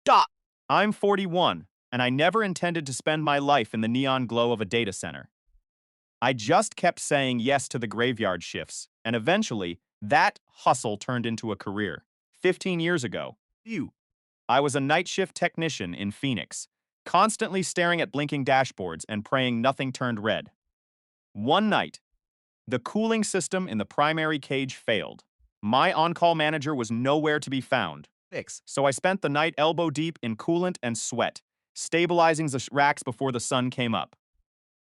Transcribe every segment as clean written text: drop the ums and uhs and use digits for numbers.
Dot. I'm 41, and I never intended to spend my life in the neon glow of a data center. I just kept saying yes to the graveyard shifts, and eventually, that hustle turned into a career. 15 years ago, You. I was a night shift technician in Phoenix, constantly staring at blinking dashboards and praying nothing turned red. One night, the cooling system in the primary cage failed. My on-call manager was nowhere to be found, Fix. so I spent the night elbow deep in coolant and sweat, stabilizing the racks before the sun came up.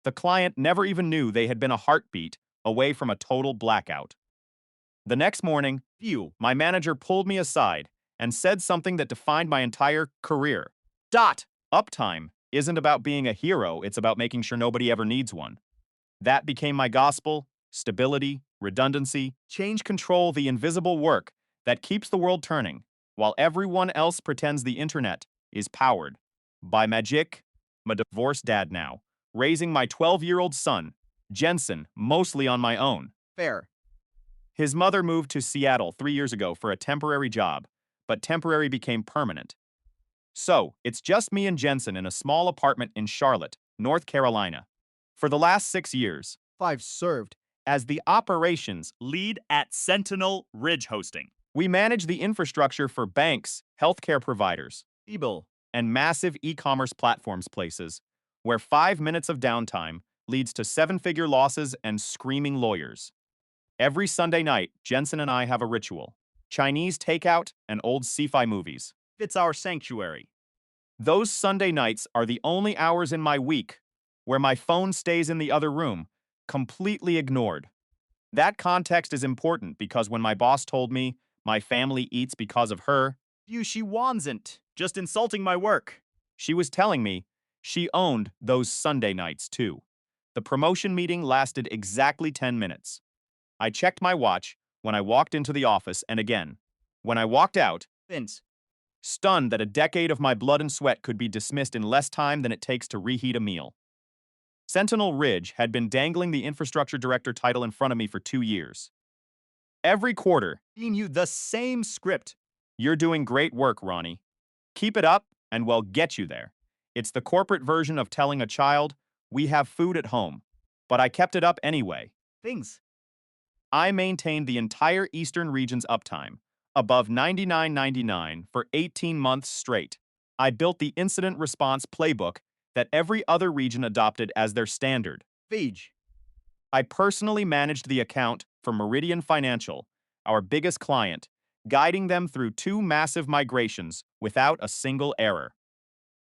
The client never even knew they had been a heartbeat away from a total blackout. The next morning, my manager pulled me aside and said something that defined my entire career. Dot. Uptime isn't about being a hero, it's about making sure nobody ever needs one. That became my gospel: stability, redundancy, change control, the invisible work that keeps the world turning, while everyone else pretends the internet is powered. By magic, I'm a divorced dad now, raising my 12-year-old son, Jensen, mostly on my own. Fair. His mother moved to Seattle 3 years ago for a temporary job, but temporary became permanent. So, it's just me and Jensen in a small apartment in Charlotte, North Carolina. For the last 6 years, 5 served. as the operations Lead at Sentinel Ridge Hosting. we manage the infrastructure for banks, healthcare providers, Feeble. and massive e-commerce platforms places, where 5 minutes of downtime leads to seven-figure losses and screaming lawyers. Every Sunday night, Jensen and I have a ritual: Chinese takeout and old sci-fi movies. It's our sanctuary. Those Sunday nights are the only hours in my week where my phone stays in the other room, completely ignored. That context is important because when my boss told me my family eats because of her, She wasn't just insulting my work. she was telling me she owned those Sunday nights too. The promotion meeting lasted exactly 10 minutes. I checked my watch when I walked into the office and again when I walked out, Vince. stunned that a decade of my blood and sweat could be dismissed in less time than it takes to reheat a meal. Sentinel Ridge had been dangling the infrastructure director title in front of me for 2 years. Every quarter, Feeding you the same script. "You're doing great work, Ronnie. Keep it up, and we'll get you there." It's the corporate version of telling a child, "We have food at home." But I kept it up anyway. Things. I maintained the entire Eastern region's uptime, above 99.99 for 18 months straight. I built the incident response playbook that every other region adopted as their standard. Phage. I personally managed the account for Meridian Financial, our biggest client, guiding them through 2 massive migrations without a single error.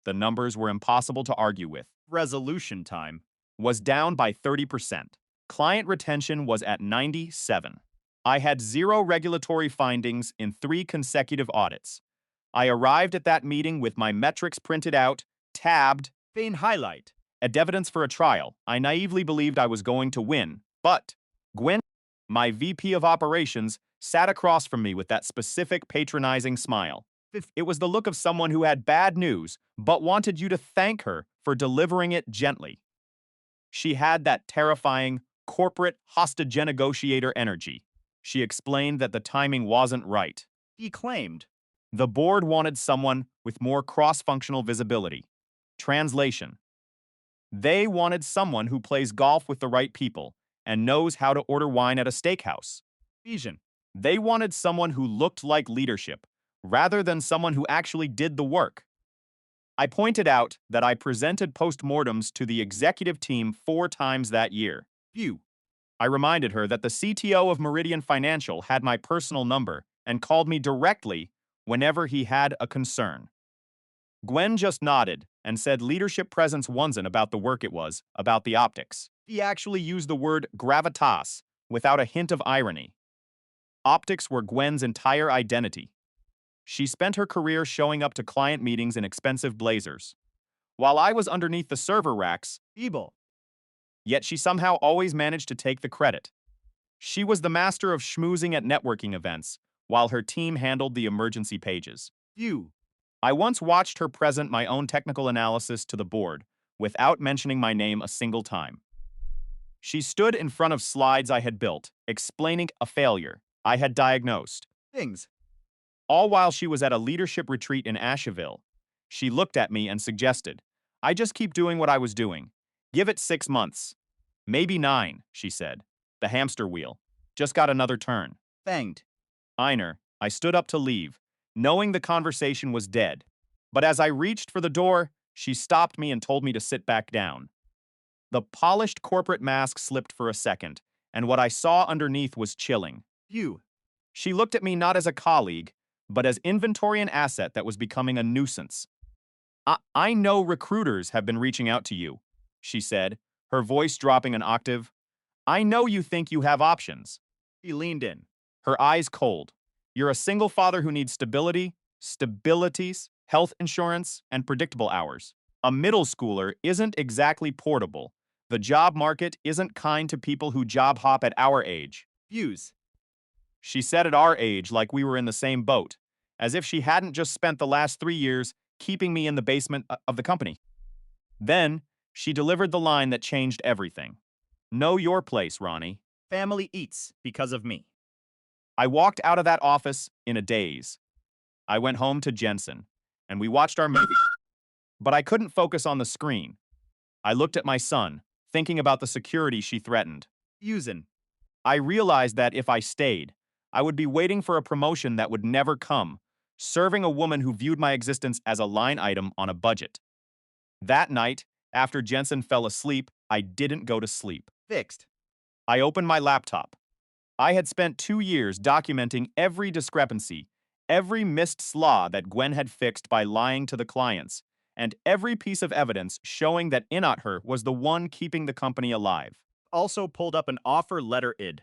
The numbers were impossible to argue with. Resolution time. Was down by 30%. Client retention was at 97. I had 0 regulatory findings in 3 consecutive audits. I arrived at that meeting with my metrics printed out, tabbed, Fein highlight. as evidence for a trial. I naively believed I was going to win, but Gwen, my VP of operations, sat across from me with that specific patronizing smile. It was the look of someone who had bad news, but wanted you to thank her for delivering it gently. She had that terrifying, corporate hostage negotiator energy. She explained that the timing wasn't right. He claimed. The board wanted someone with more cross-functional visibility. Translation: they wanted someone who plays golf with the right people and knows how to order wine at a steakhouse. Vision. They wanted someone who looked like leadership, rather than someone who actually did the work. I pointed out that I presented postmortems to the executive team 4 times that year. View. I reminded her that the CTO of Meridian Financial had my personal number and called me directly whenever he had a concern. Gwen just nodded and said leadership presence wasn't about the work, it was about the optics. He actually used the word gravitas without a hint of irony. Optics were Gwen's entire identity. She spent her career showing up to client meetings in expensive blazers, while I was underneath the server racks, Feeble. yet she somehow always managed to take the credit. She was the master of schmoozing at networking events, while her team handled the emergency pages. View. I once watched her present my own technical analysis to the board without mentioning my name a single time. She stood in front of slides I had built, explaining a failure I had diagnosed, Things. all while she was at a leadership retreat in Asheville, She looked at me and suggested, I just keep doing what I was doing. Give it 6 months. Maybe 9, she said. The hamster wheel. Just got another turn. Fanged. Einer, I stood up to leave, knowing the conversation was dead. But as I reached for the door, she stopped me and told me to sit back down. The polished corporate mask slipped for a second, and what I saw underneath was chilling. You. She looked at me not as a colleague, but as inventory and asset that was becoming a nuisance. I know recruiters have been reaching out to you, she said, her voice dropping an octave. I know you think you have options. He leaned in. Her eyes cold. You're a single father who needs stability, stabilities, health insurance, and predictable hours. A middle schooler isn't exactly portable. The job market isn't kind to people who job hop at our age. Views. She said at our age like we were in the same boat, as if she hadn't just spent the last 3 years keeping me in the basement of the company. Then, she delivered the line that changed everything. Know your place, Ronnie. Family eats because of me. I walked out of that office in a daze. I went home to Jensen, and we watched our movie. But I couldn't focus on the screen. I looked at my son, thinking about the security she threatened. Using. I realized that if I stayed, I would be waiting for a promotion that would never come, serving a woman who viewed my existence as a line item on a budget. That night, after Jensen fell asleep, I didn't go to sleep. Fixed. I opened my laptop. I had spent 2 years documenting every discrepancy, every missed slaw that Gwen had fixed by lying to the clients, and every piece of evidence showing that Inather was the one keeping the company alive. Also pulled up an offer letter id.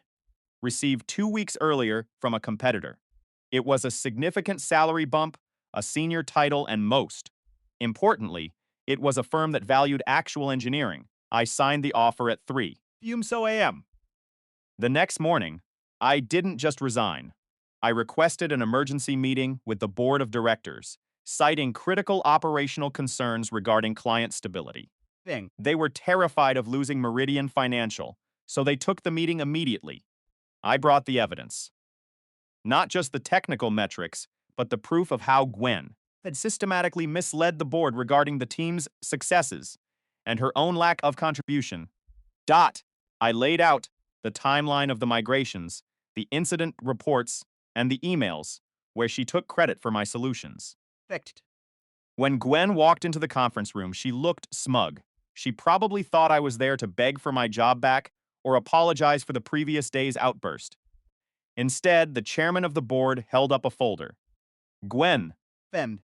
Received 2 weeks earlier from a competitor. It was a significant salary bump, a senior title, and most importantly, it was a firm that valued actual engineering. I signed the offer at 3. Fume so am. The next morning, I didn't just resign. I requested an emergency meeting with the board of directors, citing critical operational concerns regarding client stability. Thing. They were terrified of losing Meridian Financial, so they took the meeting immediately. I brought the evidence. Not just the technical metrics, but the proof of how Gwen had systematically misled the board regarding the team's successes and her own lack of contribution. I laid out the timeline of the migrations, the incident reports, and the emails where she took credit for my solutions. Fixed. When Gwen walked into the conference room, she looked smug. She probably thought I was there to beg for my job back or apologize for the previous day's outburst. Instead, the chairman of the board held up a folder. Gwen, Fend.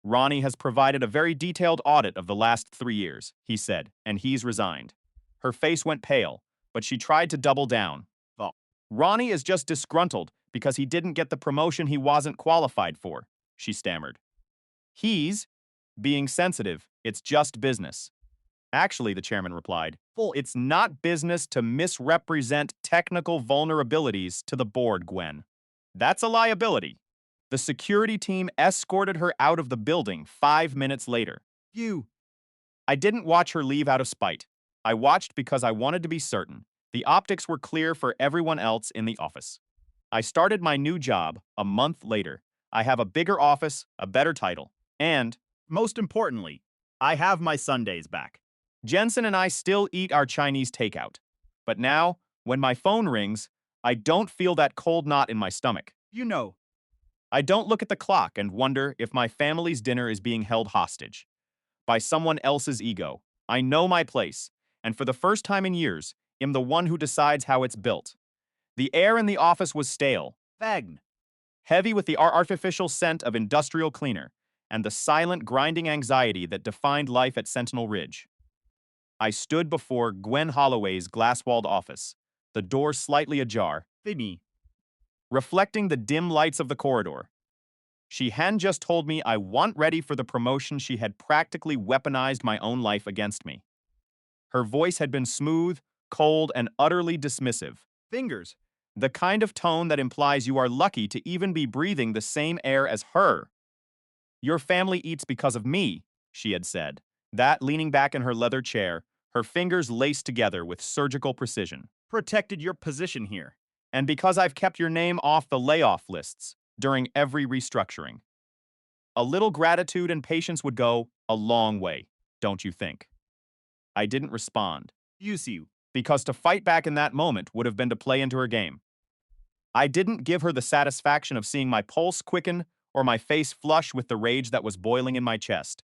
Ronnie has provided a very detailed audit of the last 3 years, he said, and he's resigned. Her face went pale, but she tried to double down. Oh. Ronnie is just disgruntled because he didn't get the promotion he wasn't qualified for, she stammered. He's being sensitive. It's just business. Actually, the chairman replied, it's not business to misrepresent technical vulnerabilities to the board, Gwen. That's a liability. The security team escorted her out of the building 5 minutes later. You. I didn't watch her leave out of spite. I watched because I wanted to be certain. The optics were clear for everyone else in the office. I started my new job a month later. I have a bigger office, a better title, and, most importantly, I have my Sundays back. Jensen and I still eat our Chinese takeout. But now, when my phone rings, I don't feel that cold knot in my stomach. You know. I don't look at the clock and wonder if my family's dinner is being held hostage by someone else's ego. I know my place, and for the first time in years, am the one who decides how it's built. The air in the office was stale, Fagn. heavy with the artificial scent of industrial cleaner and the silent grinding anxiety that defined life at Sentinel Ridge. I stood before Gwen Holloway's glass-walled office, the door slightly ajar, Finny. reflecting the dim lights of the corridor. She hadn't just told me I wasn't ready for the promotion, she had practically weaponized my own life against me. Her voice had been smooth, cold, and utterly dismissive. Fingers. The kind of tone that implies you are lucky to even be breathing the same air as her. Your family eats because of me, she had said, that leaning back in her leather chair, her fingers laced together with surgical precision. Protected your position here. And because I've kept your name off the layoff lists during every restructuring. A little gratitude and patience would go a long way, don't you think? I didn't respond, You. because to fight back in that moment would have been to play into her game. I didn't give her the satisfaction of seeing my pulse quicken or my face flush with the rage that was boiling in my chest.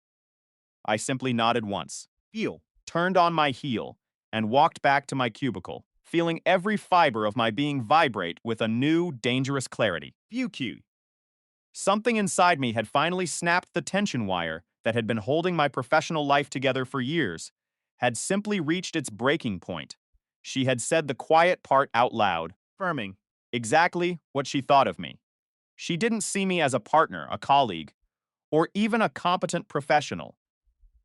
I simply nodded once, Feel. turned on my heel, and walked back to my cubicle, feeling every fiber of my being vibrate with a new, dangerous clarity. View. Something inside me had finally snapped the tension wire that had been holding my professional life together for years, had simply reached its breaking point. She had said the quiet part out loud, Firming. exactly what she thought of me. She didn't see me as a partner, a colleague, or even a competent professional.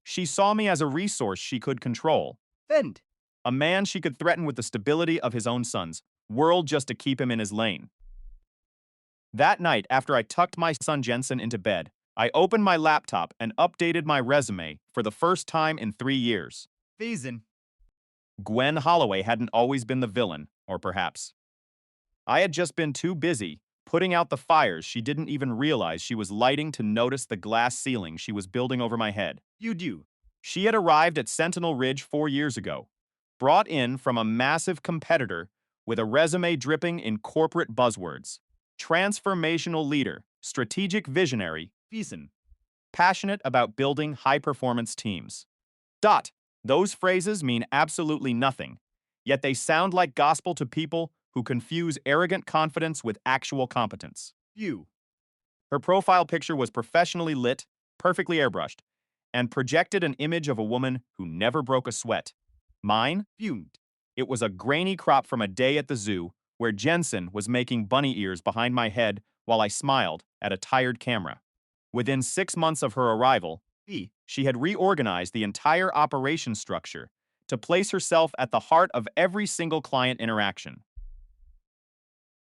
She saw me as a resource she could control, Fend. a man she could threaten with the stability of his own son's world just to keep him in his lane. That night, after I tucked my son Jensen into bed, I opened my laptop and updated my resume for the first time in 3 years. Feasin. Gwen Holloway hadn't always been the villain, or perhaps I had just been too busy putting out the fires she didn't even realize she was lighting to notice the glass ceiling she was building over my head. You do. She had arrived at Sentinel Ridge 4 years ago, brought in from a massive competitor with a resume dripping in corporate buzzwords. Transformational leader, strategic visionary, Feasin. passionate about building high-performance teams. Those phrases mean absolutely nothing, yet they sound like gospel to people who confuse arrogant confidence with actual competence. View. Her profile picture was professionally lit, perfectly airbrushed, and projected an image of a woman who never broke a sweat. Mine? Fumed. It was a grainy crop from a day at the zoo where Jensen was making bunny ears behind my head while I smiled at a tired camera. Within 6 months of her arrival, she had reorganized the entire operation structure to place herself at the heart of every single client interaction.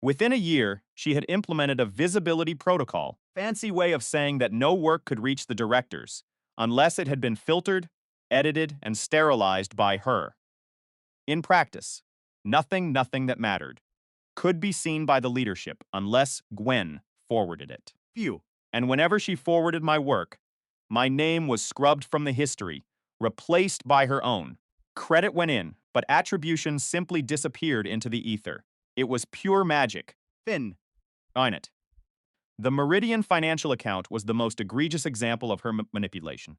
Within a year, she had implemented a visibility protocol, fancy way of saying that no work could reach the directors unless it had been filtered, edited, and sterilized by her. In practice, nothing that mattered could be seen by the leadership unless Gwen forwarded it. View. And whenever she forwarded my work, my name was scrubbed from the history, replaced by her own. Credit went in, but attribution simply disappeared into the ether. It was pure magic. Fin. On it. The Meridian financial account was the most egregious example of her manipulation.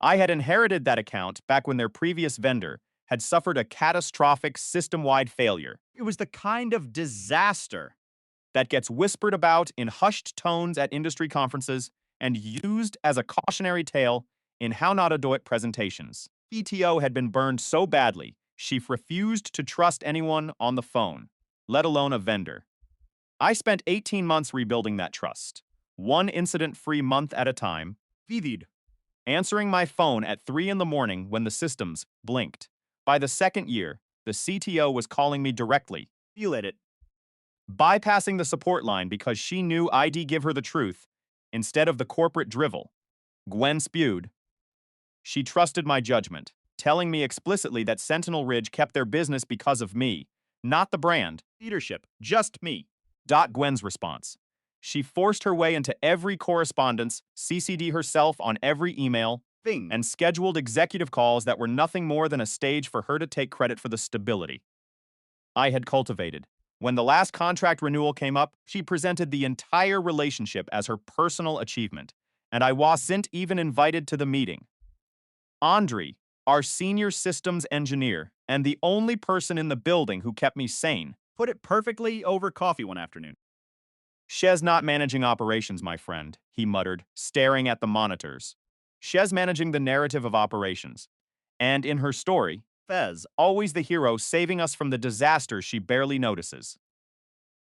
I had inherited that account back when their previous vendor had suffered a catastrophic system-wide failure. It was the kind of disaster that gets whispered about in hushed tones at industry conferences and used as a cautionary tale in How Not to Do It presentations. CTO had been burned so badly, she refused to trust anyone on the phone, let alone a vendor. I spent 18 months rebuilding that trust, one incident-free month at a time, Vivid. answering my phone at 3 in the morning when the systems blinked. By the second year, the CTO was calling me directly, Feel it. bypassing the support line because she knew I'd give her the truth instead of the corporate drivel. Gwen spewed. She trusted my judgment, telling me explicitly that Sentinel Ridge kept their business because of me, not the brand. Leadership. Just me. Gwen's response. She forced her way into every correspondence, CC'd herself on every email, Thing. and scheduled executive calls that were nothing more than a stage for her to take credit for the stability I had cultivated. When the last contract renewal came up, she presented the entire relationship as her personal achievement, and I wasn't even invited to the meeting. Andre, our senior systems engineer, and the only person in the building who kept me sane. Put it perfectly over coffee one afternoon. Shez not managing operations, my friend, he muttered, staring at the monitors. Shez managing the narrative of operations. And in her story, Fez. always the hero saving us from the disaster she barely notices.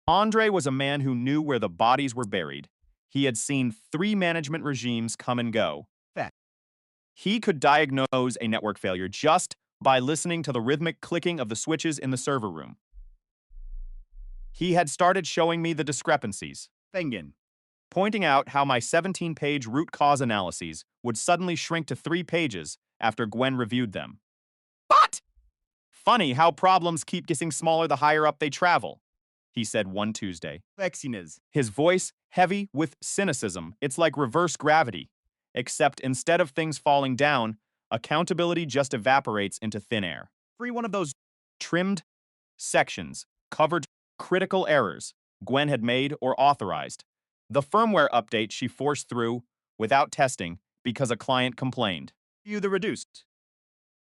Andre was a man who knew where the bodies were buried. He had seen 3 management regimes come and go. Fact. He could diagnose a network failure just by listening to the rhythmic clicking of the switches in the server room. He had started showing me the discrepancies, Fengen. pointing out how my 17-page root cause analyses would suddenly shrink to 3 pages after Gwen reviewed them. But funny how problems keep getting smaller the higher up they travel. he said one Tuesday. Vexiness. His voice heavy with cynicism. It's like reverse gravity. Except instead of things falling down, accountability just evaporates into thin air. Free one of those. Trimmed sections covered critical errors Gwen had made or authorized. The firmware update she forced through without testing because a client complained. View the reduced.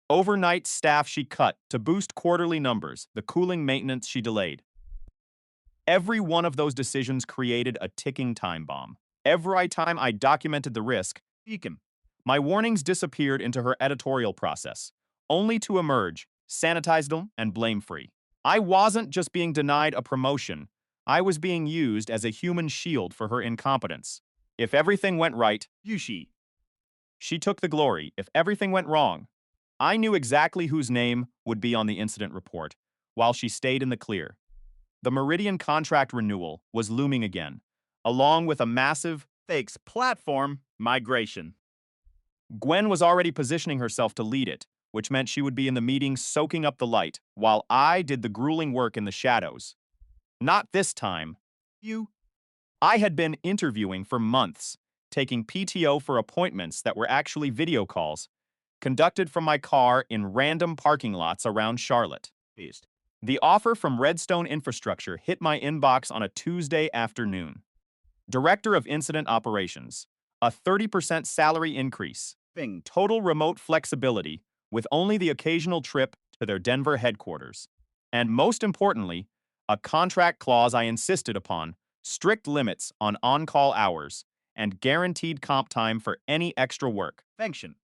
Overnight staff she cut to boost quarterly numbers, the cooling maintenance she delayed. Every one of those decisions created a ticking time bomb. Every time I documented the risk, Beacon. my warnings disappeared into her editorial process, only to emerge, sanitized and blame-free. I wasn't just being denied a promotion, I was being used as a human shield for her incompetence. If everything went right, Yushi. she took the glory. If everything went wrong, I knew exactly whose name would be on the incident report, while she stayed in the clear. The Meridian contract renewal was looming again, along with a massive Fakes platform migration. Gwen was already positioning herself to lead it, which meant she would be in the meeting soaking up the light, while I did the grueling work in the shadows. Not this time. I had been interviewing for months, taking PTO for appointments that were actually video calls, conducted from my car in random parking lots around Charlotte. Beast. The offer from Redstone Infrastructure hit my inbox on a Tuesday afternoon. Director of Incident Operations, a 30% salary increase, Thing. total remote flexibility with only the occasional trip to their Denver headquarters, and most importantly, a contract clause I insisted upon, strict limits on on-call hours, and guaranteed comp time for any extra work. Function.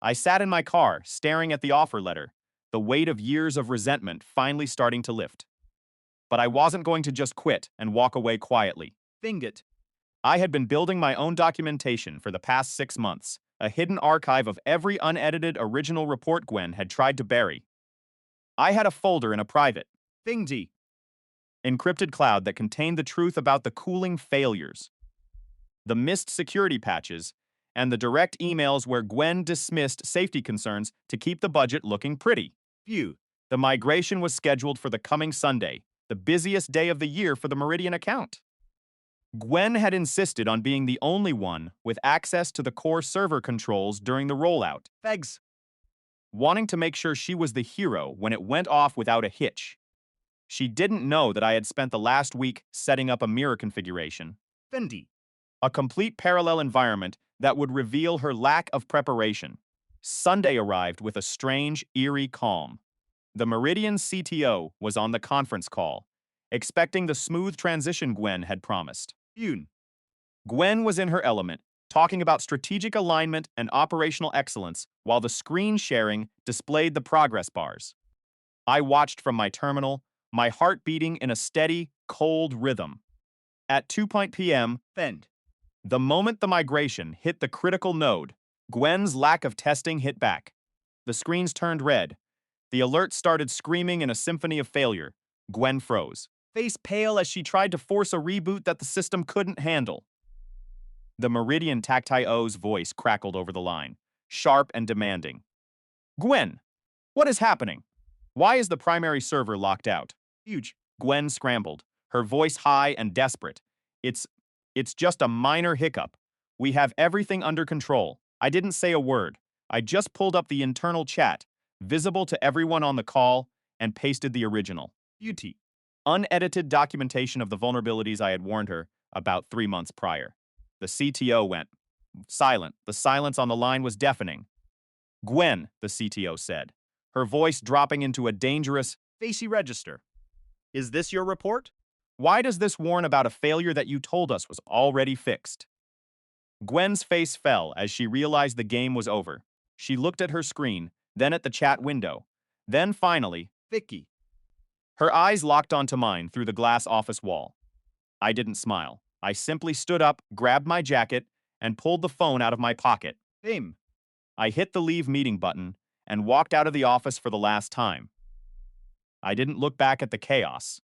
I sat in my car, staring at the offer letter, the weight of years of resentment finally starting to lift. But I wasn't going to just quit and walk away quietly. Thinget. I had been building my own documentation for the past 6 months, a hidden archive of every unedited original report Gwen had tried to bury. I had a folder in a private, Thingy. encrypted cloud that contained the truth about the cooling failures, the missed security patches, and the direct emails where Gwen dismissed safety concerns to keep the budget looking pretty. View. The migration was scheduled for the coming Sunday, the busiest day of the year for the Meridian account. Gwen had insisted on being the only one with access to the core server controls during the rollout, Fegs. wanting to make sure she was the hero when it went off without a hitch. She didn't know that I had spent the last week setting up a mirror configuration, Fendi. a complete parallel environment that would reveal her lack of preparation. Sunday arrived with a strange, eerie calm. The Meridian CTO was on the conference call, expecting the smooth transition Gwen had promised. Yoon. Gwen was in her element, talking about strategic alignment and operational excellence while the screen sharing displayed the progress bars. I watched from my terminal, my heart beating in a steady, cold rhythm. At 2 p.m., Fend. the moment the migration hit the critical node, Gwen's lack of testing hit back. The screens turned red. The alert started screaming in a symphony of failure. Gwen froze, face pale as she tried to force a reboot that the system couldn't handle. The Meridian Tactio's voice crackled over the line, sharp and demanding. Gwen, what is happening? Why is the primary server locked out? Huge. Gwen scrambled, her voice high and desperate. It's just a minor hiccup. We have everything under control. I didn't say a word. I just pulled up the internal chat, visible to everyone on the call, and pasted the original, UT. unedited documentation of the vulnerabilities I had warned her about 3 months prior. The CTO went silent. The silence on the line was deafening. Gwen, the CTO said, her voice dropping into a dangerous, Facey register. Is this your report? why does this warn about a failure that you told us was already fixed? Gwen's face fell as she realized the game was over. She looked at her screen, then at the chat window, then finally, Vicky. her eyes locked onto mine through the glass office wall. I didn't smile. I simply stood up, grabbed my jacket, and pulled the phone out of my pocket. Bim. I hit the leave meeting button and walked out of the office for the last time. I didn't look back at the chaos.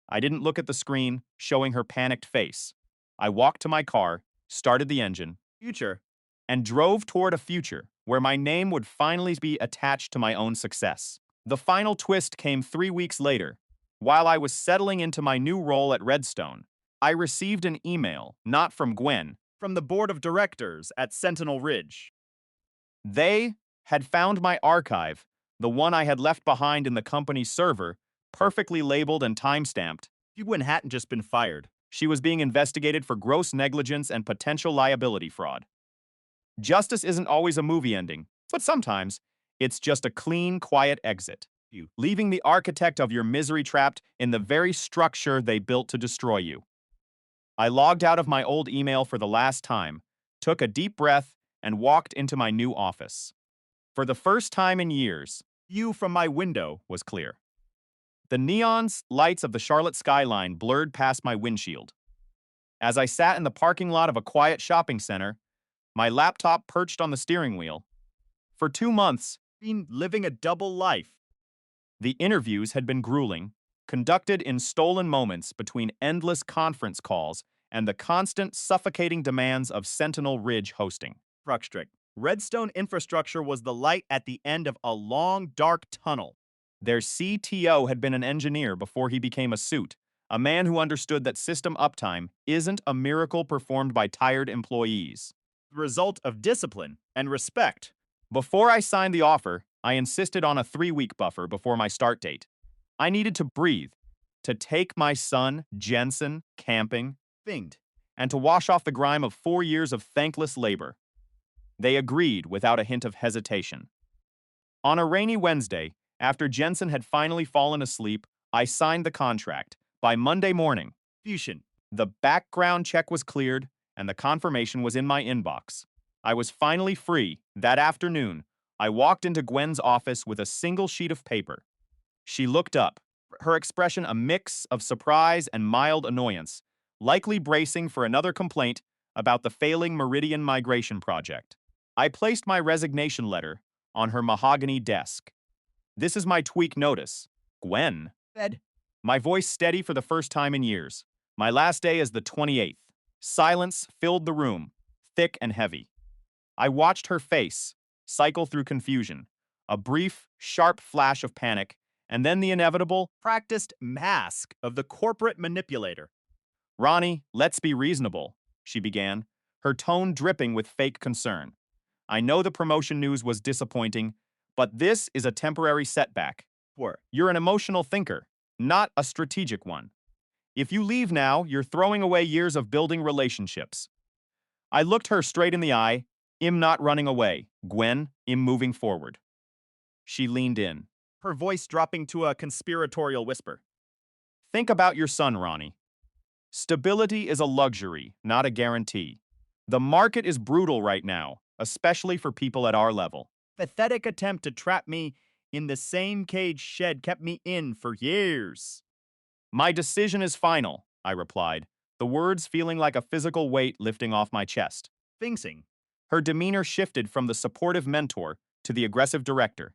I didn't look at the screen showing her panicked face. I walked to my car, started the engine, Future. and drove toward a future where my name would finally be attached to my own success. The final twist came 3 weeks later, While I was settling into my new role at Redstone, I received an email, not from Gwen. From the board of directors at Sentinel Ridge. They had found my archive, the one I had left behind in the company's server, perfectly labeled and timestamped. Gwen hadn't just been fired. She was being investigated for gross negligence and potential liability fraud. Justice isn't always a movie ending, but sometimes it's just a clean, quiet exit, leaving the architect of your misery trapped in the very structure they built to destroy you. I logged out of my old email for the last time, took a deep breath, and walked into my new office. For the first time in years, View from my window was clear. The neon lights of the Charlotte skyline blurred past my windshield. As I sat in the parking lot of a quiet shopping center, my laptop perched on the steering wheel. For 2 months, been living a double life. the interviews had been grueling, conducted in stolen moments between endless conference calls and the constant, suffocating demands of Sentinel Ridge hosting. Fruchtstrick. Redstone infrastructure was the light at the end of a long, dark tunnel. Their CTO had been an engineer before he became a suit, a man who understood that system uptime isn't a miracle performed by tired employees. The result of discipline and respect. Before I signed the offer, I insisted on a 3-week buffer before my start date. I needed to breathe, to take my son, Jensen, camping, Thinged. and to wash off the grime of 4 years of thankless labor. They agreed without a hint of hesitation. On a rainy Wednesday, after Jensen had finally fallen asleep, I signed the contract. By Monday morning, Fusion. the background check was cleared and the confirmation was in my inbox. I was finally free. That afternoon, I walked into Gwen's office with a single sheet of paper. She looked up, her expression a mix of surprise and mild annoyance, likely bracing for another complaint about the failing Meridian migration project. I placed my resignation letter on her mahogany desk. This is my tweak notice. Gwen. Fed. My voice steady for the first time in years. My last day is the 28th. Silence filled the room, thick and heavy. I watched her face cycle through confusion, a brief, sharp flash of panic, and then the inevitable, Practiced mask of the corporate manipulator. "Ronnie, let's be reasonable," she began, her tone dripping with fake concern. "I know the promotion news was disappointing, but this is a temporary setback. Were. You're an emotional thinker, not a strategic one. If you leave now, you're throwing away years of building relationships." I looked her straight in the eye. "I'm not running away, Gwen. I'm moving forward." She leaned in. Her voice dropping to a conspiratorial whisper. "Think about your son, Ronnie. Stability is a luxury, not a guarantee. The market is brutal right now, especially for people at our level. Pathetic attempt to trap me in the same cage Shed kept me in for years. My decision is final," I replied, the words feeling like a physical weight lifting off my chest. Fingsing. Her demeanor shifted from the supportive mentor to the aggressive director.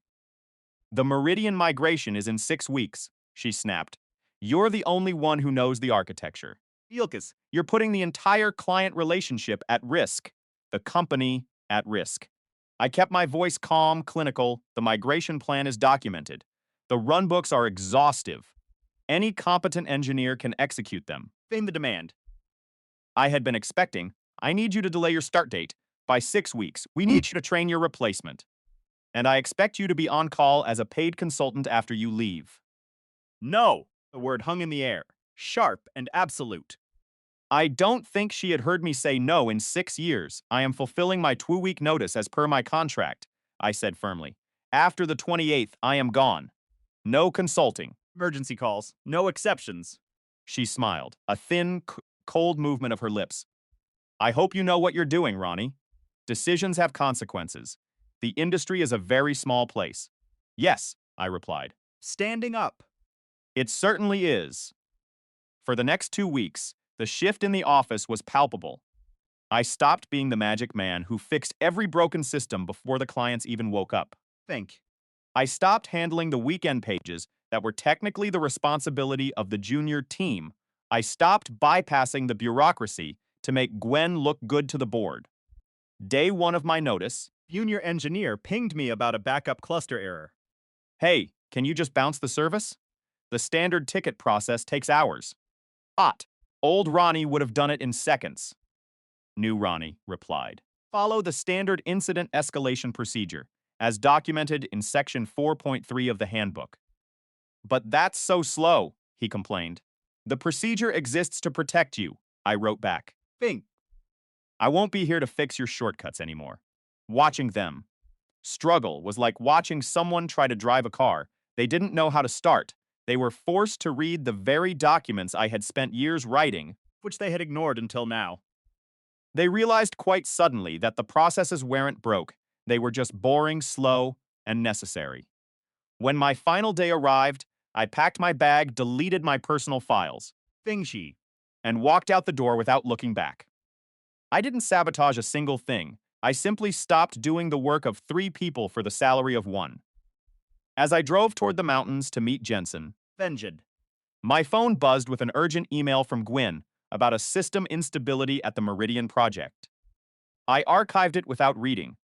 "The Meridian migration is in 6 weeks," she snapped. "You're the only one who knows the architecture. Ilkas. You're putting the entire client relationship at risk, the company at risk." I kept my voice calm, clinical. The migration plan is documented. The runbooks are exhaustive. Any competent engineer can execute them. Fame the demand. I had been expecting. "I need you to delay your start date by 6 weeks. We need you to train your replacement. And I expect you to be on call as a paid consultant after you leave." No. The word hung in the air. Sharp and absolute. I don't think she had heard me say no in 6 years. "I am fulfilling my 2-week notice as per my contract," I said firmly. "After the 28th, I am gone. No consulting." Emergency calls. No exceptions. She smiled, a thin, cold movement of her lips. "I hope you know what you're doing, Ronnie. Decisions have consequences. The industry is a very small place." "Yes," I replied. Standing up. "It certainly is." For the next 2 weeks, the shift in the office was palpable. I stopped being the magic man who fixed every broken system before the clients even woke up. Think. I stopped handling the weekend pages that were technically the responsibility of the junior team. I stopped bypassing the bureaucracy to make Gwen look good to the board. Day 1 of my notice, Junior engineer pinged me about a backup cluster error. "Hey, can you just bounce the service?" The standard ticket process takes hours. Hot. Old Ronnie would have done it in seconds. New Ronnie replied. Follow the standard incident escalation procedure, as documented in Section 4.3 of the handbook. But that's so slow, he complained. The procedure exists to protect you, I wrote back. Think. I won't be here to fix your shortcuts anymore. Watching them struggle was like watching someone try to drive a car. They didn't know how to start. They were forced to read the very documents I had spent years writing, Which they had ignored until now. They realized quite suddenly that the processes weren't broke. They were just boring, slow, and necessary. When my final day arrived, I packed my bag, deleted my personal files, Fingshi. and walked out the door without looking back. I didn't sabotage a single thing. I simply stopped doing the work of 3 people for the salary of 1. As I drove toward the mountains to meet Jensen, Venjid. my phone buzzed with an urgent email from Gwen about a system instability at the Meridian project. I archived it without reading.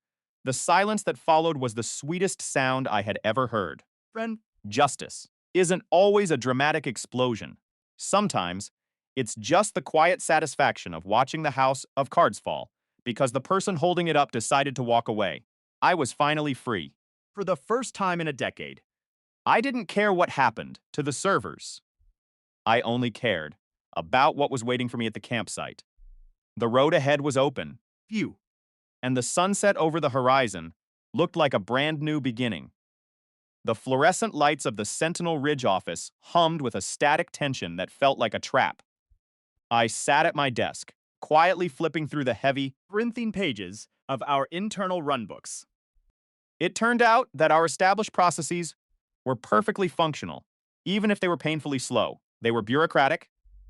The silence that followed was the sweetest sound I had ever heard. Friend. Justice isn't always a dramatic explosion. Sometimes, it's just the quiet satisfaction of watching the house of cards fall because the person holding it up decided to walk away. I was finally free. For the first time in a decade. I didn't care what happened to the servers. I only cared about what was waiting for me at the campsite. The road ahead was open, Phew. and the sunset over the horizon looked like a brand new beginning. The fluorescent lights of the Sentinel Ridge office hummed with a static tension that felt like a trap. I sat at my desk, quietly flipping through the heavy, Labyrinthine pages of our internal runbooks. It turned out that our established processes were perfectly functional, even if they were painfully slow. They were bureaucratic,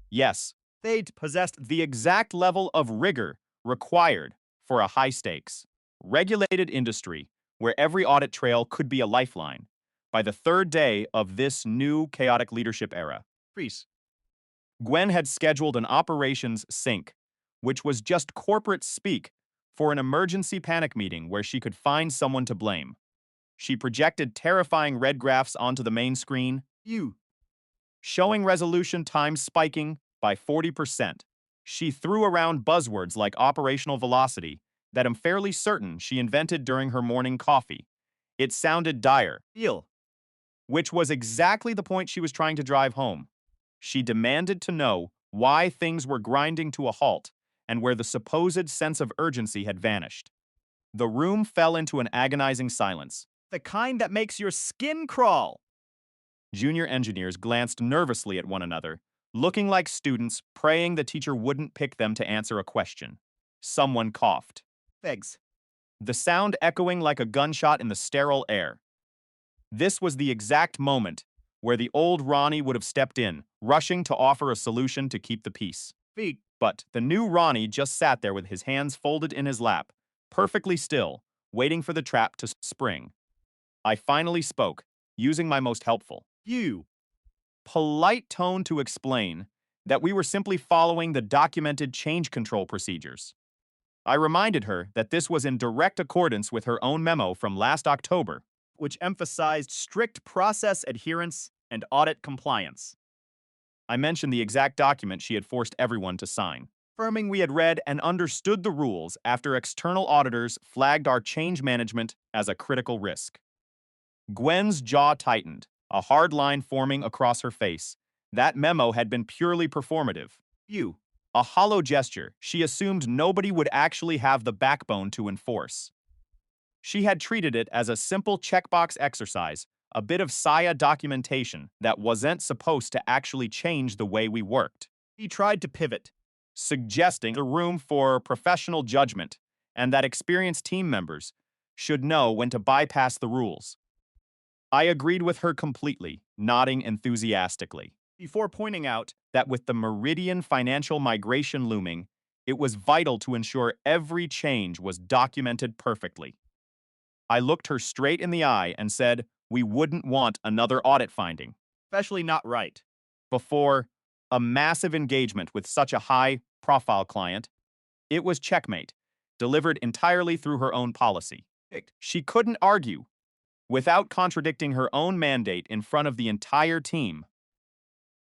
yes, They possessed the exact level of rigor required for a high-stakes, regulated industry where every audit trail could be a lifeline. By the 3rd day of this new chaotic leadership era, Freeze. Gwen had scheduled an operations sync, which was just corporate speak for an emergency panic meeting where she could find someone to blame. She projected terrifying red graphs onto the main screen, You. showing resolution times spiking by 40%. She threw around buzzwords like operational velocity that I'm fairly certain she invented during her morning coffee. It sounded dire, Feel. which was exactly the point she was trying to drive home. She demanded to know why things were grinding to a halt and where the supposed sense of urgency had vanished. The room fell into an agonizing silence. The kind that makes your skin crawl. Junior engineers glanced nervously at one another, looking like students praying the teacher wouldn't pick them to answer a question. Someone coughed, Fegs. the sound echoing like a gunshot in the sterile air. This was the exact moment where the old Ronnie would have stepped in, rushing to offer a solution to keep the peace. Feet. But the new Ronnie just sat there with his hands folded in his lap, perfectly still, waiting for the trap to spring. I finally spoke, using my most helpful, You. polite tone to explain that we were simply following the documented change control procedures. I reminded her that this was in direct accordance with her own memo from last October, Which emphasized strict process adherence and audit compliance. I mentioned the exact document she had forced everyone to sign, affirming we had read and understood the rules after external auditors flagged our change management as a critical risk. Gwen's jaw tightened, a hard line forming across her face. That memo had been purely performative. You. A hollow gesture she assumed nobody would actually have the backbone to enforce. She had treated it as a simple checkbox exercise, a bit of SIA documentation that wasn't supposed to actually change the way we worked, He tried to pivot. suggesting the room for professional judgment and that experienced team members should know when to bypass the rules. I agreed with her completely, nodding enthusiastically, Before pointing out that with the Meridian financial migration looming, it was vital to ensure every change was documented perfectly. I looked her straight in the eye and said we wouldn't want another audit finding especially not right. before a massive engagement with such a high-profile client. It was checkmate, delivered entirely through her own policy. She couldn't argue without contradicting her own mandate in front of the entire team.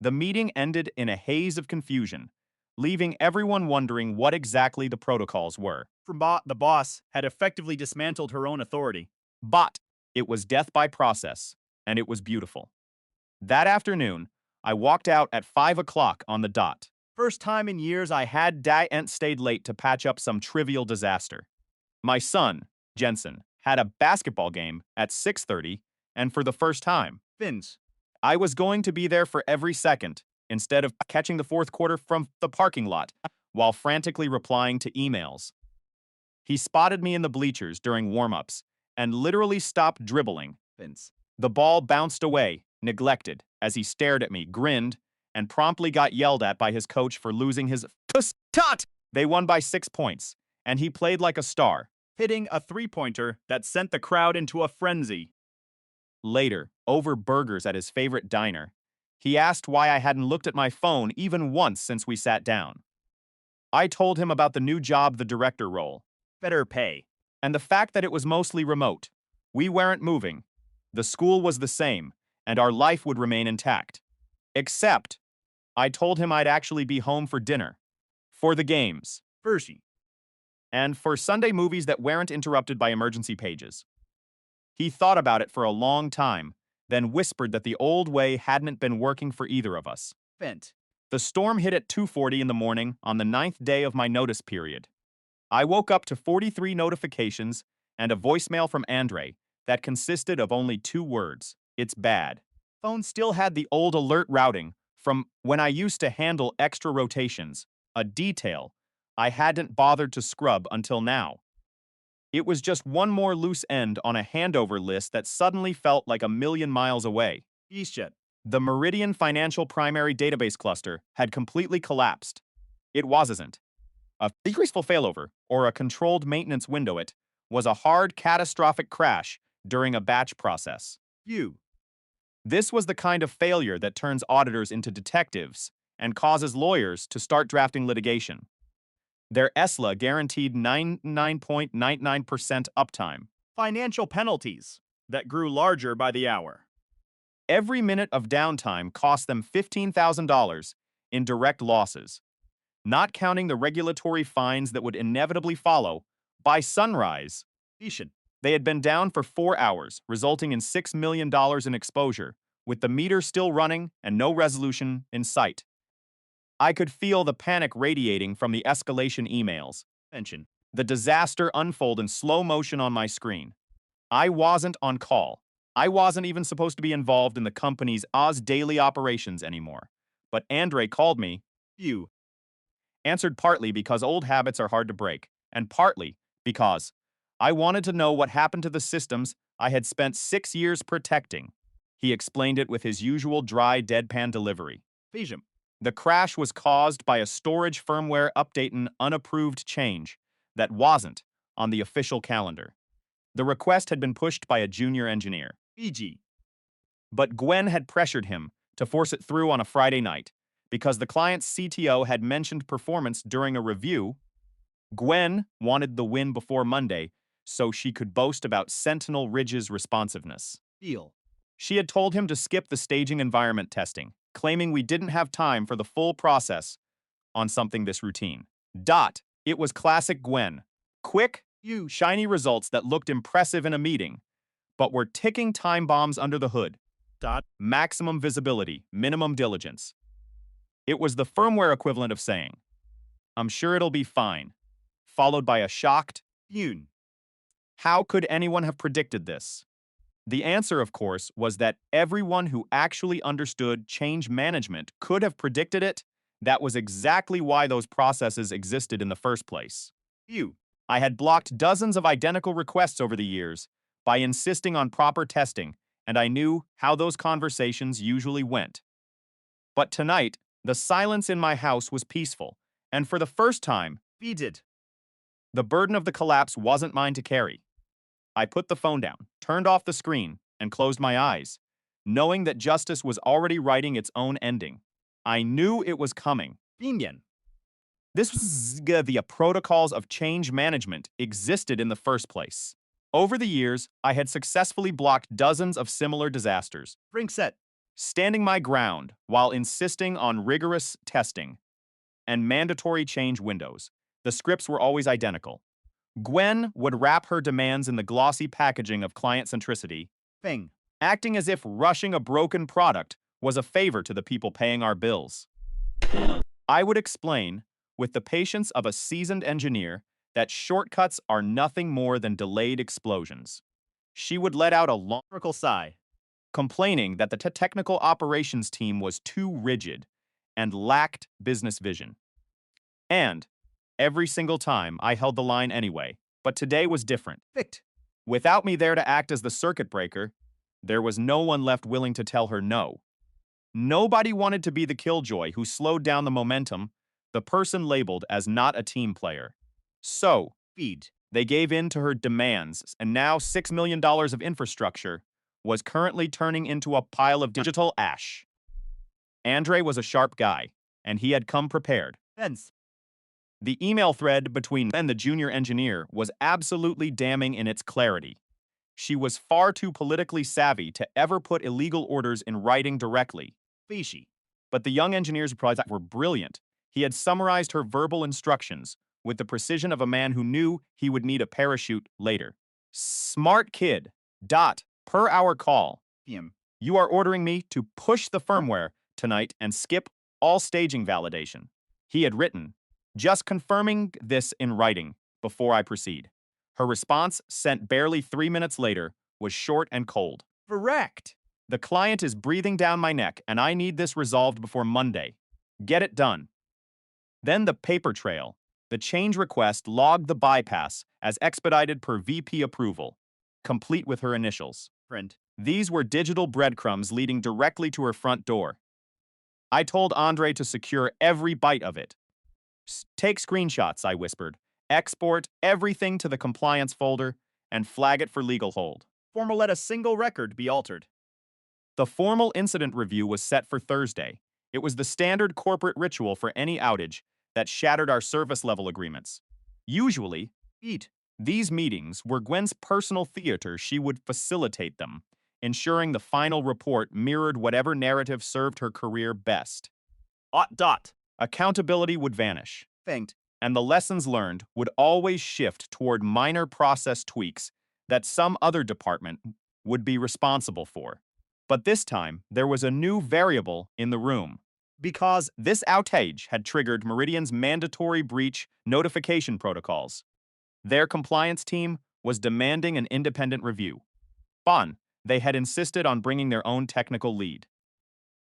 The meeting ended in a haze of confusion, leaving everyone wondering what exactly the protocols were. The boss had effectively dismantled her own authority. But it was death by process, and it was beautiful. That afternoon, I walked out at 5 o'clock on the dot. First time in years I had and stayed late to patch up some trivial disaster. My son, Jensen, had a basketball game at 6:30, and for the first time, Fins. I was going to be there for every second instead of catching the fourth quarter from the parking lot while frantically replying to emails. He spotted me in the bleachers during warm-ups and literally stopped dribbling. Fins. The ball bounced away, neglected, as he stared at me, grinned, and promptly got yelled at by his coach for losing his tot. They won by 6 points, and he played like a star. Hitting a three-pointer that sent the crowd into a frenzy. Later, over burgers at his favorite diner, he asked why I hadn't looked at my phone even once since we sat down. I told him about the new job, the director role, Better pay. and the fact that it was mostly remote. We weren't moving. The school was the same, and our life would remain intact. Except, I told him I'd actually be home for dinner, for the games, Hershey. and for Sunday movies that weren't interrupted by emergency pages. He thought about it for a long time, then whispered that the old way hadn't been working for either of us. Vent. The storm hit at 2:40 in the morning on the 9th day of my notice period. I woke up to 43 notifications and a voicemail from Andre that consisted of only 2 words. It's bad. Phone still had the old alert routing from when I used to handle extra rotations, a detail I hadn't bothered to scrub until now. It was just one more loose end on a handover list that suddenly felt like a million miles away. EastJet. The Meridian Financial Primary Database Cluster had completely collapsed. It wasn't a graceful failover or a controlled maintenance window. It was a hard, catastrophic crash during a batch process. You. This was the kind of failure that turns auditors into detectives and causes lawyers to start drafting litigation. Their ESLA guaranteed 99.99% uptime. Financial penalties that grew larger by the hour. Every minute of downtime cost them $15,000 in direct losses, not counting the regulatory fines that would inevitably follow. By sunrise, Ishan. they had been down for 4 hours, resulting in $6 million in exposure, with the meter still running and no resolution in sight. I could feel the panic radiating from the escalation emails. Pension. The disaster unfold in slow motion on my screen. I wasn't on call. I wasn't even supposed to be involved in the company's Oz daily operations anymore. But Andre called me. You. Answered partly because old habits are hard to break, and partly because I wanted to know what happened to the systems I had spent 6 years protecting. He explained it with his usual dry, deadpan delivery. Fijam. The crash was caused by a storage firmware update, an unapproved change that wasn't on the official calendar. The request had been pushed by a junior engineer, EG. but Gwen had pressured him to force it through on a Friday night because the client's CTO had mentioned performance during a review. Gwen wanted the win before Monday so she could boast about Sentinel Ridge's responsiveness. Deal. She had told him to skip the staging environment testing, claiming we didn't have time for the full process on something this routine. It was classic Gwen. Quick, You. shiny results that looked impressive in a meeting, but were ticking time bombs under the hood. Maximum visibility, minimum diligence. It was the firmware equivalent of saying, "I'm sure it'll be fine," followed by a shocked, Yoon. "How could anyone have predicted this?" The answer, of course, was that everyone who actually understood change management could have predicted it. That was exactly why those processes existed in the first place. You. I had blocked dozens of identical requests over the years by insisting on proper testing, and I knew how those conversations usually went. But tonight, the silence in my house was peaceful, and for the first time, Did. the burden of the collapse wasn't mine to carry. I put the phone down, turned off the screen, and closed my eyes, knowing that justice was already writing its own ending. I knew it was coming. Binyan. This was the protocols of change management existed in the first place. Over the years, I had successfully blocked dozens of similar disasters. Ring set. standing my ground while insisting on rigorous testing and mandatory change windows. The scripts were always identical. Gwen would wrap her demands in the glossy packaging of client centricity, Thing. acting as if rushing a broken product was a favor to the people paying our bills. I would explain, with the patience of a seasoned engineer, that shortcuts are nothing more than delayed explosions. She would let out a long Oracle sigh. complaining that the technical operations team was too rigid and lacked business vision. And every single time I held the line anyway, but today was different. Fict. Without me there to act as the circuit breaker, there was no one left willing to tell her no. Nobody wanted to be the killjoy who slowed down the momentum, the person labeled as not a team player. So, Feed. they gave in to her demands, and now $6 million of infrastructure was currently turning into a pile of digital ash. Andre was a sharp guy, and he had come prepared. Fence. The email thread between and the junior engineer was absolutely damning in its clarity. She was far too politically savvy to ever put illegal orders in writing directly. Fishy. But the young engineer's replies were brilliant. He had summarized her verbal instructions with the precision of a man who knew he would need a parachute later. Smart kid. Dot. Per hour call. PM. You are ordering me to push the firmware tonight and skip all staging validation. He had written, just confirming this in writing before I proceed. Her response, sent barely 3 minutes later, was short and cold. Correct. The client is breathing down my neck, and I need this resolved before Monday. Get it done. Then the paper trail. The change request logged the bypass as expedited per VP approval, complete with her initials. Print. These were digital breadcrumbs leading directly to her front door. I told Andre to secure every bite of it. Take screenshots, I whispered. Export everything to the compliance folder and flag it for legal hold. Formal let a single record be altered. The formal incident review was set for Thursday. It was the standard corporate ritual for any outage that shattered our service level agreements. Usually, Eat. these meetings were Gwen's personal theater. She would facilitate them, ensuring the final report mirrored whatever narrative served her career best. Dot. Accountability would vanish, Fanked. and the lessons learned would always shift toward minor process tweaks that some other department would be responsible for. But this time, there was a new variable in the room. Because This outage had triggered Meridian's mandatory breach notification protocols. Their compliance team was demanding an independent review. They had insisted on bringing their own technical lead.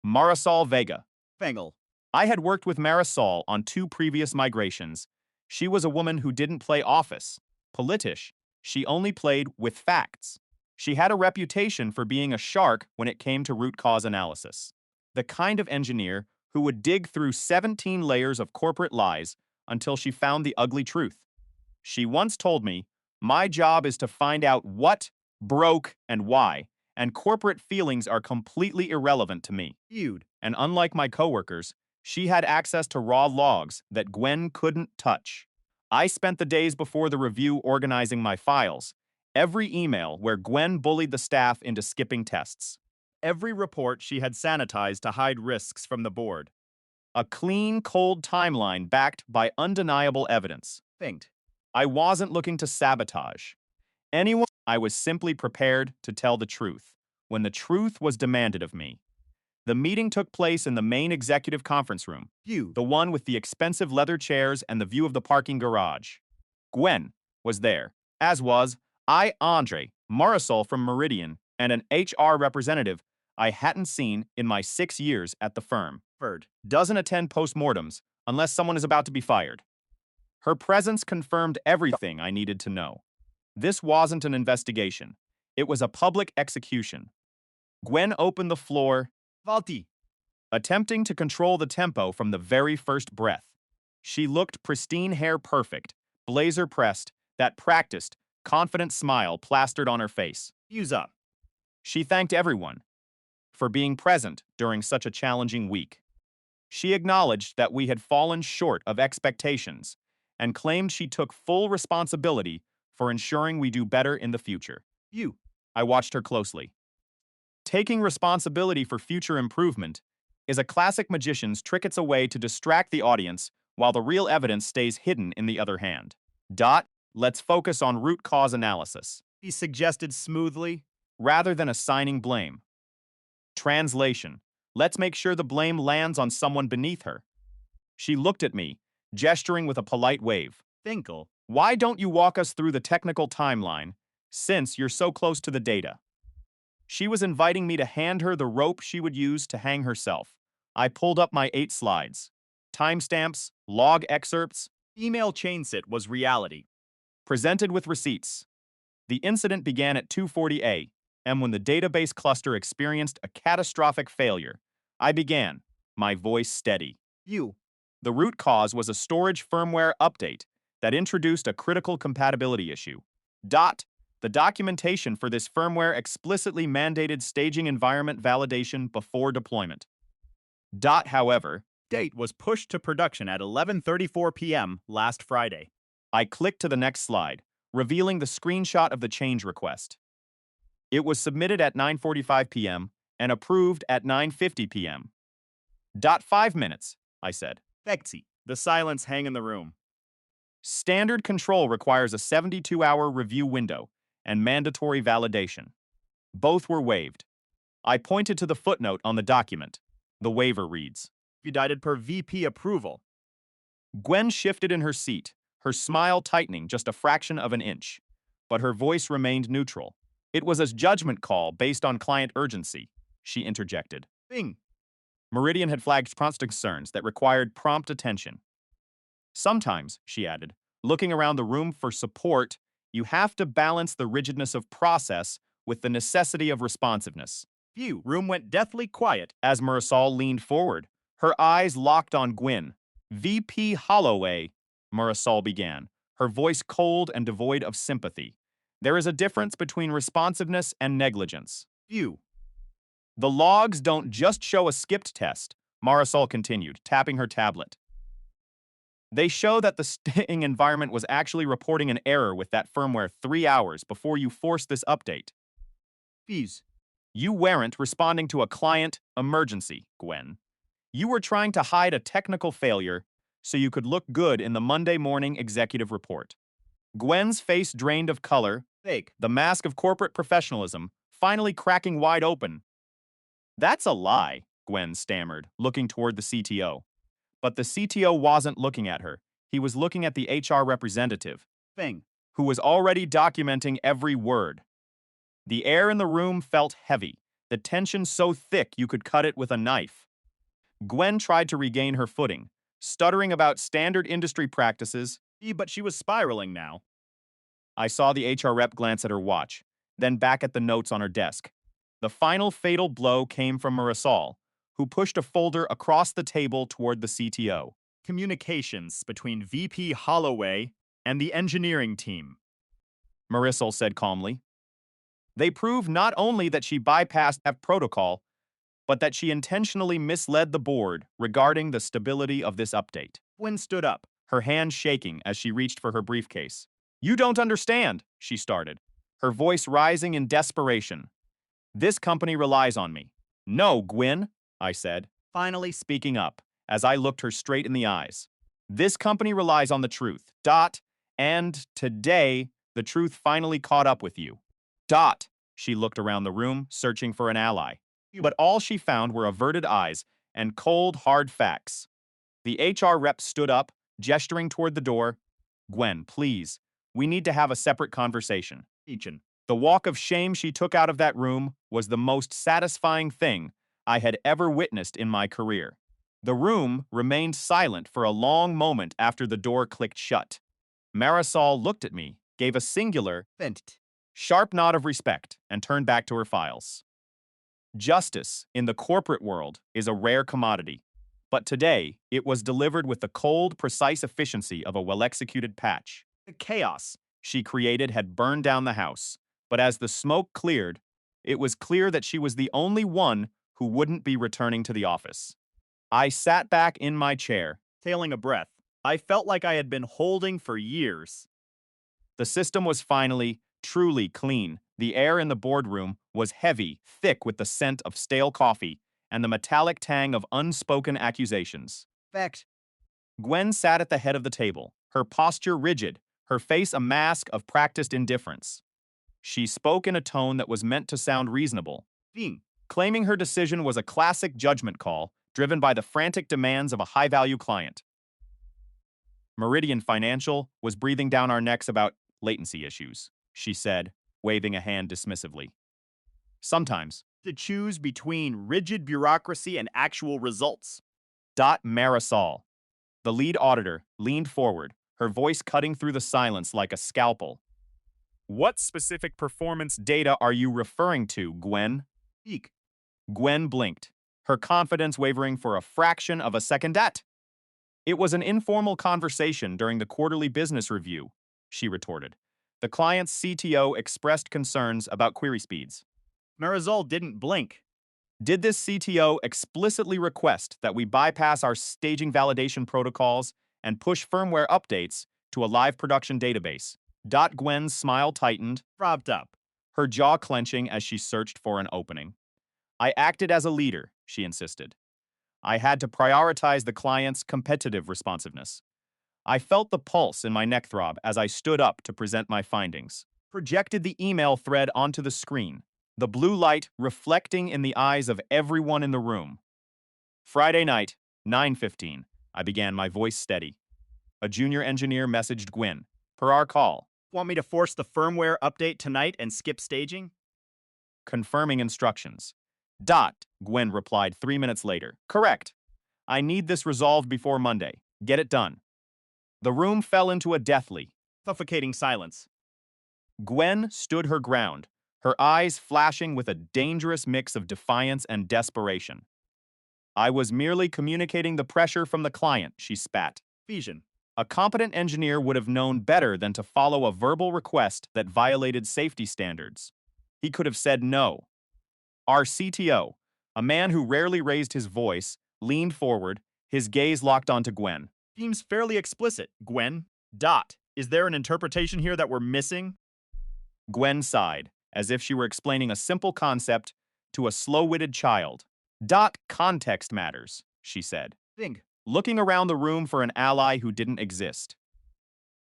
Marisol Vega. Fangle. I had worked with Marisol on 2 previous migrations. She was a woman who didn't play office, politish. She only played with facts. She had a reputation for being a shark when it came to root cause analysis. The kind of engineer who would dig through 17 layers of corporate lies until she found the ugly truth. She once told me, my job is to find out what broke and why, and corporate feelings are completely irrelevant to me. Feud. And unlike my coworkers, she had access to raw logs that Gwen couldn't touch. I spent the days before the review organizing my files, every email where Gwen bullied the staff into skipping tests. Every report she had sanitized to hide risks from the board. A clean, cold timeline backed by undeniable evidence. Fanked. I wasn't looking to sabotage anyone. I was simply prepared to tell the truth when the truth was demanded of me. The meeting took place in the main executive conference room, Feud. the one with the expensive leather chairs and the view of the parking garage. Gwen was there, as was Andre, Marisol from Meridian, and an HR representative I hadn't seen in my 6 years at the firm. Ferd. Doesn't attend postmortems unless someone is about to be fired. Her presence confirmed everything I needed to know. This wasn't an investigation. It was a public execution. Gwen opened the floor, Valti. attempting to control the tempo from the very first breath. She looked pristine, hair perfect, blazer pressed, that practiced, confident smile plastered on her face. Fuse up. She thanked everyone for being present during such a challenging week. She acknowledged that we had fallen short of expectations and claimed she took full responsibility for ensuring we do better in the future. You. I watched her closely. Taking responsibility for future improvement is a classic magician's trick. It's a way to distract the audience while the real evidence stays hidden in the other hand. Dot, let's focus on root cause analysis, He suggested smoothly. rather than assigning blame. Translation, let's make sure the blame lands on someone beneath her. She looked at me, gesturing with a polite wave. Finkel. Why don't you walk us through the technical timeline, since you're so close to the data? She was inviting me to hand her the rope she would use to hang herself. I pulled up my 8 slides. Timestamps, log excerpts, Email chainsit was reality. presented with receipts. The incident began at 2:40 a.m. when the database cluster experienced a catastrophic failure. I began, my voice steady. You. The root cause was a storage firmware update that introduced a critical compatibility issue. The documentation for this firmware explicitly mandated staging environment validation before deployment. However, Date was pushed to production at 11:34 p.m. last Friday. I clicked to the next slide, revealing the screenshot of the change request. It was submitted at 9:45 p.m. and approved at 9:50 p.m. 5 minutes, I said. Fexi. The silence hang in the room. Standard control requires a 72-hour review window and mandatory validation. Both were waived. I pointed to the footnote on the document. The waiver reads, Expedited per VP approval. Gwen shifted in her seat, her smile tightening just a fraction of an inch. But her voice remained neutral. It was a judgment call based on client urgency, she interjected. Bing. Meridian had flagged prompt concerns that required prompt attention. Sometimes, she added, looking around the room for support, you have to balance the rigidness of process with the necessity of responsiveness. Phew. Room went deathly quiet. As Marisol leaned forward, her eyes locked on Gwyn. VP Holloway, Marisol began, her voice cold and devoid of sympathy. There is a difference between responsiveness and negligence. Phew. The logs don't just show a skipped test, Marisol continued, tapping her tablet. They show that the staging environment was actually reporting an error with that firmware 3 hours before you forced this update. Fees. You weren't responding to a client emergency, Gwen. You were trying to hide a technical failure so you could look good in the Monday morning executive report. Gwen's face drained of color, Fake. the mask of corporate professionalism finally cracking wide open. That's a lie, Gwen stammered, looking toward the CTO. But the CTO wasn't looking at her. He was looking at the HR representative, Thing. who was already documenting every word. The air in the room felt heavy, the tension so thick you could cut it with a knife. Gwen tried to regain her footing, stuttering about standard industry practices. But she was spiraling now. I saw the HR rep glance at her watch, then back at the notes on her desk. The final fatal blow came from Marisol, who pushed a folder across the table toward the CTO. Communications between VP Holloway and the engineering team. Marisol said calmly. They prove not only that she bypassed that protocol, but that she intentionally misled the board regarding the stability of this update. Gwen stood up. Her hand shaking as she reached for her briefcase. You don't understand, she started, her voice rising in desperation. This company relies on me. No, Gwen, I said, finally speaking up, as I looked her straight in the eyes. This company relies on the truth. And today, the truth finally caught up with you. She looked around the room, searching for an ally. But all she found were averted eyes and cold, hard facts. The HR rep stood up, gesturing toward the door. Gwen, please, we need to have a separate conversation. The walk of shame she took out of that room was the most satisfying thing I had ever witnessed in my career. The room remained silent for a long moment after the door clicked shut. Marisol looked at me, gave a singular, sharp nod of respect, and turned back to her files. Justice in the corporate world is a rare commodity, but today it was delivered with the cold, precise efficiency of a well-executed patch. The chaos she created had burned down the house, but as the smoke cleared, it was clear that she was the only one who wouldn't be returning to the office. I sat back in my chair, tailing a breath. I felt like I had been holding for years. The system was finally, truly clean, The air in the boardroom was heavy, thick with the scent of stale coffee and the metallic tang of unspoken accusations. Fact. Gwen sat at the head of the table, her posture rigid, her face a mask of practiced indifference. She spoke in a tone that was meant to sound reasonable, Thing. claiming her decision was a classic judgment call driven by the frantic demands of a high-value client. Meridian Financial was breathing down our necks about latency issues, she said, waving a hand dismissively. Sometimes. To choose between rigid bureaucracy and actual results. Marisol, the lead auditor, leaned forward, her voice cutting through the silence like a scalpel. What specific performance data are you referring to, Gwen? Eek. Gwen blinked, her confidence wavering for a fraction of a second. It was an informal conversation during the quarterly business review, she retorted. The client's CTO expressed concerns about query speeds. Marisol didn't blink. Did this CTO explicitly request that we bypass our staging validation protocols and push firmware updates to a live production database? Gwen's smile tightened, Propped up. her jaw clenching as she searched for an opening. I acted as a leader, she insisted. I had to prioritize the client's competitive responsiveness. I felt the pulse in my neck throb as I stood up to present my findings. Projected the email thread onto the screen, the blue light reflecting in the eyes of everyone in the room. Friday night, 9:15, I began, my voice steady. A junior engineer messaged Gwen. Per our call. Want me to force the firmware update tonight and skip staging? Confirming instructions. Gwen replied 3 minutes later. Correct. I need this resolved before Monday. Get it done. The room fell into a deathly, suffocating silence. Gwen stood her ground, her eyes flashing with a dangerous mix of defiance and desperation. I was merely communicating the pressure from the client, she spat. Vision. A competent engineer would have known better than to follow a verbal request that violated safety standards. He could have said no. Our CTO, a man who rarely raised his voice, leaned forward, his gaze locked onto Gwen. Seems fairly explicit, Gwen. Is there an interpretation here that we're missing? Gwen sighed, as if she were explaining a simple concept to a slow-witted child. Context matters, she said, looking around the room for an ally who didn't exist.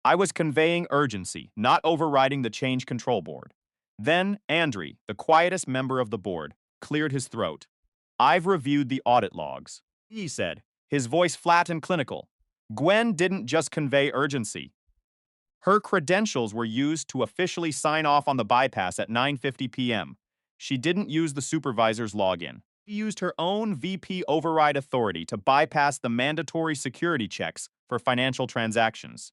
I was conveying urgency, not overriding the change control board. Then Andre, the quietest member of the board, cleared his throat. I've reviewed the audit logs, he said, his voice flat and clinical. Gwen didn't just convey urgency. Her credentials were used to officially sign off on the bypass at 9:50 p.m. She didn't use the supervisor's login. She used her own VP override authority to bypass the mandatory security checks for financial transactions.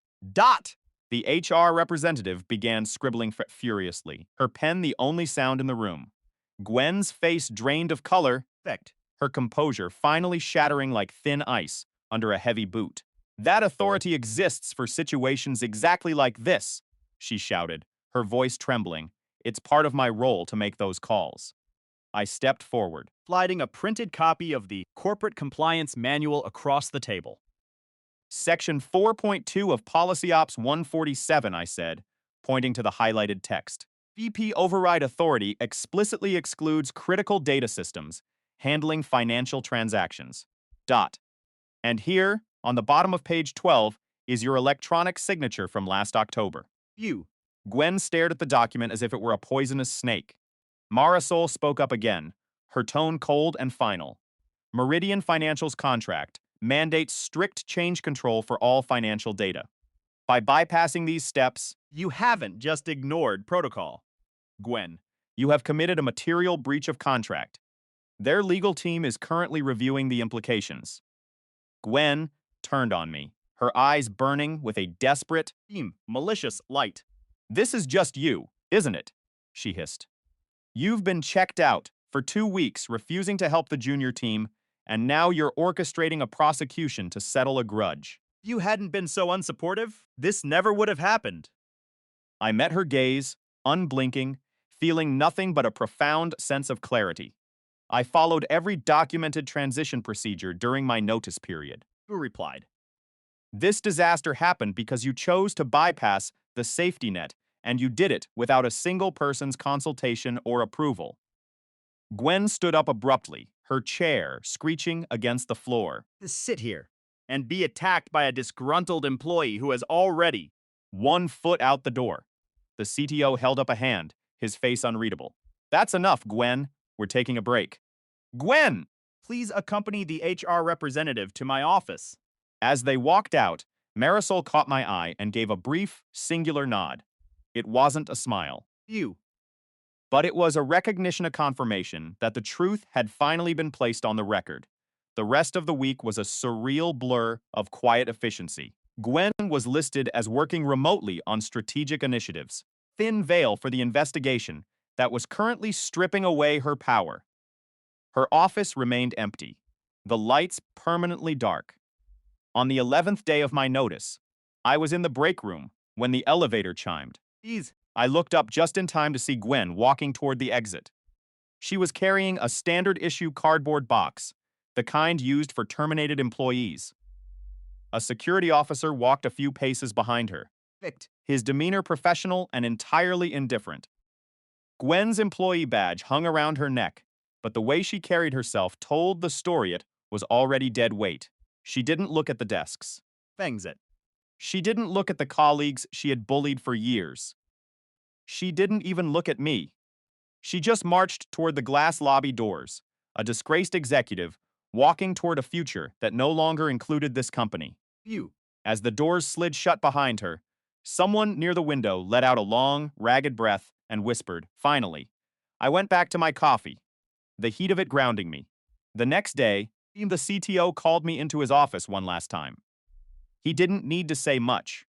The HR representative began scribbling furiously, her pen the only sound in the room. Gwen's face drained of color, her composure finally shattering like thin ice under a heavy boot. That authority exists for situations exactly like this, she shouted, her voice trembling. It's part of my role to make those calls. I stepped forward, sliding a printed copy of the Corporate Compliance Manual across the table. Section 4.2 of Policy Ops 147, I said, pointing to the highlighted text. VP override authority explicitly excludes critical data systems handling financial transactions. And here, on the bottom of page 12, is your electronic signature from last October. Gwen stared at the document as if it were a poisonous snake. Marisol spoke up again, her tone cold and final. Meridian Financial's contract mandates strict change control for all financial data. By bypassing these steps, you haven't just ignored protocol. Gwen, you have committed a material breach of contract. Their legal team is currently reviewing the implications. Gwen turned on me, her eyes burning with a desperate, malicious light. This is just you, isn't it? She hissed. You've been checked out for 2 weeks, refusing to help the junior team, and now you're orchestrating a prosecution to settle a grudge. If you hadn't been so unsupportive, this never would have happened. I met her gaze, unblinking, feeling nothing but a profound sense of clarity. I followed every documented transition procedure during my notice period. Who replied? This disaster happened because you chose to bypass the safety net and you did it without a single person's consultation or approval. Gwen stood up abruptly, her chair screeching against the floor. To sit here and be attacked by a disgruntled employee who has already 1 foot out the door. The CTO held up a hand, his face unreadable. That's enough, Gwen. We're taking a break. Gwen! please accompany the HR representative to my office. As they walked out, Marisol caught my eye and gave a brief, singular nod. It wasn't a smile, You. but it was a recognition of confirmation that the truth had finally been placed on the record. The rest of the week was a surreal blur of quiet efficiency. Gwen was listed as working remotely on strategic initiatives, thin veil for the investigation that was currently stripping away her power. Her office remained empty, the lights permanently dark. On the 11th day of my notice, I was in the break room when the elevator chimed. Please. I looked up just in time to see Gwen walking toward the exit. She was carrying a standard issue cardboard box, the kind used for terminated employees. A security officer walked a few paces behind her, Perfect. his demeanor professional and entirely indifferent. Gwen's employee badge hung around her neck, but the way she carried herself told the story it was already dead weight. She didn't look at the desks. Fangs it. She didn't look at the colleagues she had bullied for years. She didn't even look at me. She just marched toward the glass lobby doors, a disgraced executive walking toward a future that no longer included this company. You. As the doors slid shut behind her, someone near the window let out a long, ragged breath and whispered, "Finally." I went back to my coffee, the heat of it grounding me. The next day, the CTO called me into his office one last time. He didn't need to say much.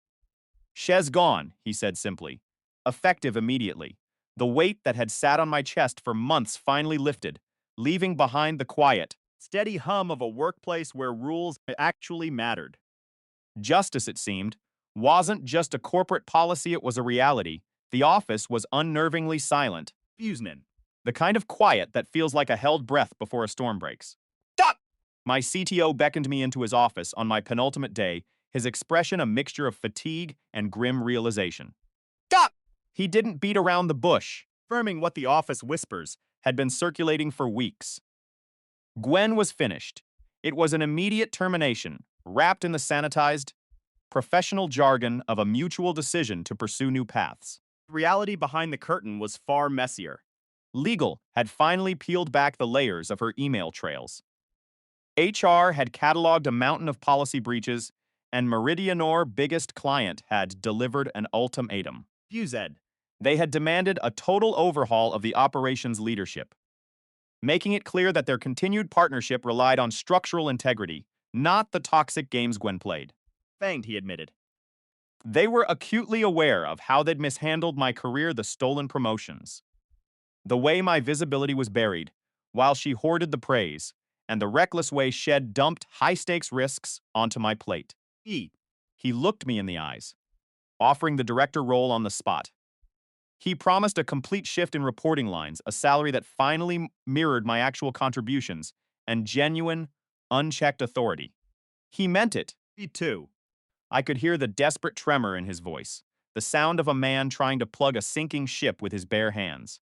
"Shez gone," he said simply, effective immediately. The weight that had sat on my chest for months finally lifted, leaving behind the quiet, Steady hum of a workplace where rules actually mattered. justice, it seemed, wasn't just a corporate policy, it was a reality. The office was unnervingly silent, Fusman. the kind of quiet that feels like a held breath before a storm breaks. Stop! My CTO beckoned me into his office on my penultimate day, his expression a mixture of fatigue and grim realization. Stop! He didn't beat around the bush, Affirming what the office whispers. had been circulating for weeks. Gwen was finished. It was an immediate termination, wrapped in the sanitized, professional jargon of a mutual decision to pursue new paths. The reality behind the curtain was far messier. Legal had finally peeled back the layers of her email trails. HR had cataloged a mountain of policy breaches, and Meridianor, biggest client, had delivered an ultimatum. Fused. They had demanded a total overhaul of the operations leadership, making it clear that their continued partnership relied on structural integrity, not the toxic games Gwen played. Fanged, he admitted. They were acutely aware of how they'd mishandled my career, the stolen promotions, the way my visibility was buried, while she hoarded the praise, and the reckless way Shed dumped high-stakes risks onto my plate. E. He looked me in the eyes, offering the director role on the spot. He promised a complete shift in reporting lines, a salary that finally mirrored my actual contributions, and genuine, unchecked authority. He meant it. E2. I could hear the desperate tremor in his voice, the sound of a man trying to plug a sinking ship with his bare hands.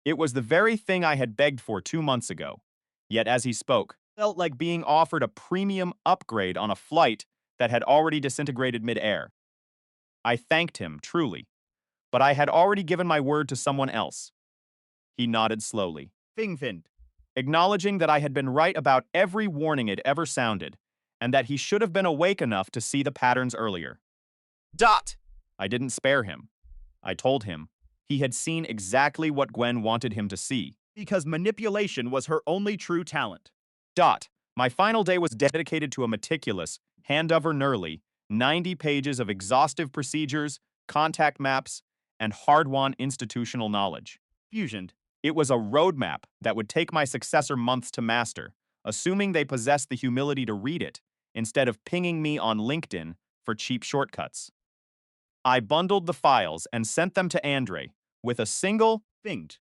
It was the very thing I had begged for 2 months ago. Yet as he spoke, felt like being offered a premium upgrade on a flight that had already disintegrated mid-air. I thanked him, truly, but I had already given my word to someone else. He nodded slowly, Fingfind. acknowledging that I had been right about every warning it ever sounded, and that he should have been awake enough to see the patterns earlier. Dot! I didn't spare him. I told him he had seen exactly what Gwen wanted him to see. Because manipulation was her only true talent. Dot. My final day was dedicated to a meticulous, hand-over-Nurly, 90 pages of exhaustive procedures, contact maps, and hard-won institutional knowledge. Fusioned. It was a roadmap that would take my successor months to master, assuming they possessed the humility to read it, instead of pinging me on LinkedIn for cheap shortcuts. I bundled the files and sent them to Andre with a single, Finged.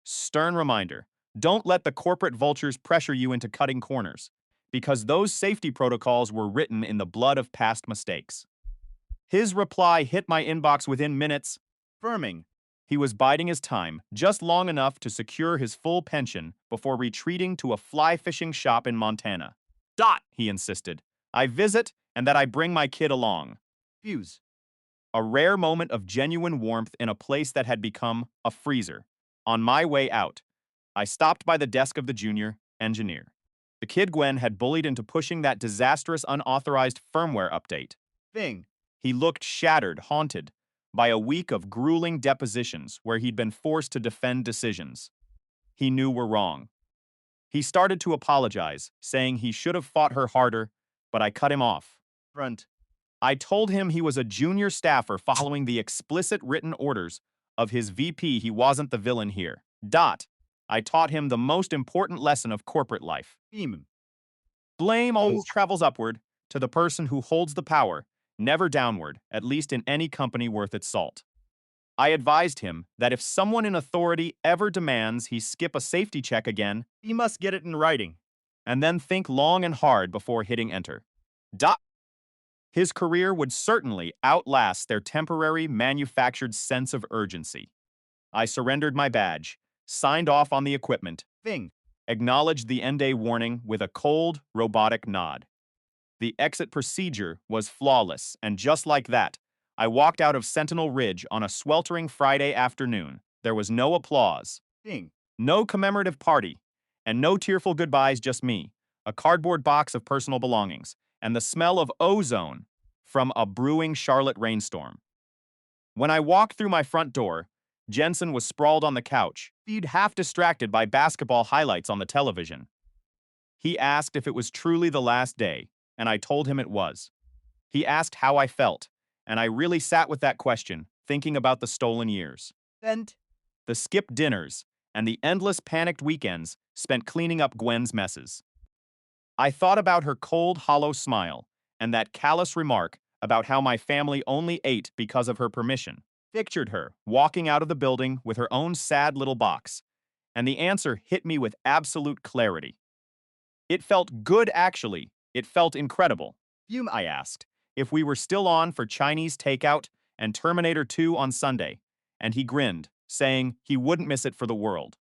stern reminder: don't let the corporate vultures pressure you into cutting corners, because those safety protocols were written in the blood of past mistakes. His reply hit my inbox within minutes, Firming. he was biding his time just long enough to secure his full pension before retreating to a fly fishing shop in Montana. He insisted. I visit and that I bring my kid along. Fuse. A rare moment of genuine warmth in a place that had become a freezer. On my way out, I stopped by the desk of the junior engineer. The kid Gwen had bullied into pushing that disastrous unauthorized firmware update. Thing. He looked shattered, haunted by a week of grueling depositions where he'd been forced to defend decisions he knew were wrong. He started to apologize, saying he should have fought her harder, but I cut him off. Front. I told him he was a junior staffer following the explicit written orders of his VP. He wasn't the villain here. I taught him the most important lesson of corporate life. Beam. Blame always travels upward to the person who holds the power, never downward, at least in any company worth its salt. I advised him that if someone in authority ever demands he skip a safety check again, He must get it in writing. and then think long and hard before hitting enter. His career would certainly outlast their temporary manufactured sense of urgency. I surrendered my badge, signed off on the equipment, Thing. acknowledged the end-day warning with a cold, robotic nod. The exit procedure was flawless, and just like that, I walked out of Sentinel Ridge on a sweltering Friday afternoon. There was no applause, Thing. no commemorative party, and no tearful goodbyes, just me, a cardboard box of personal belongings, and the smell of ozone from a brewing Charlotte rainstorm. When I walked through my front door, Jensen was sprawled on the couch, feed half distracted by basketball highlights on the television. He asked if it was truly the last day, and I told him it was. He asked how I felt, and I really sat with that question, thinking about the stolen years, Vent. the skipped dinners, and the endless panicked weekends spent cleaning up Gwen's messes. I thought about her cold, hollow smile and that callous remark about how my family only ate because of her permission. Pictured her walking out of the building with her own sad little box, and the answer hit me with absolute clarity. It felt good, actually. It felt incredible. Fume. I asked if we were still on for Chinese takeout and Terminator 2 on Sunday, and he grinned, saying he wouldn't miss it for the world.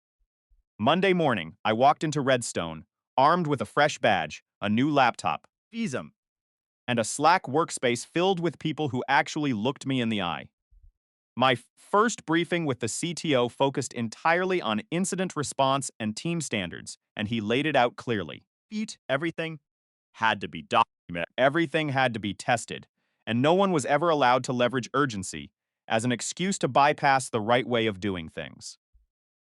Monday morning, I walked into Redstone, armed with a fresh badge, a new laptop, Feesum. and a Slack workspace filled with people who actually looked me in the eye. My first briefing with the CTO focused entirely on incident response and team standards, and he laid it out clearly. Everything had to be documented. Everything had to be tested, and no one was ever allowed to leverage urgency as an excuse to bypass the right way of doing things.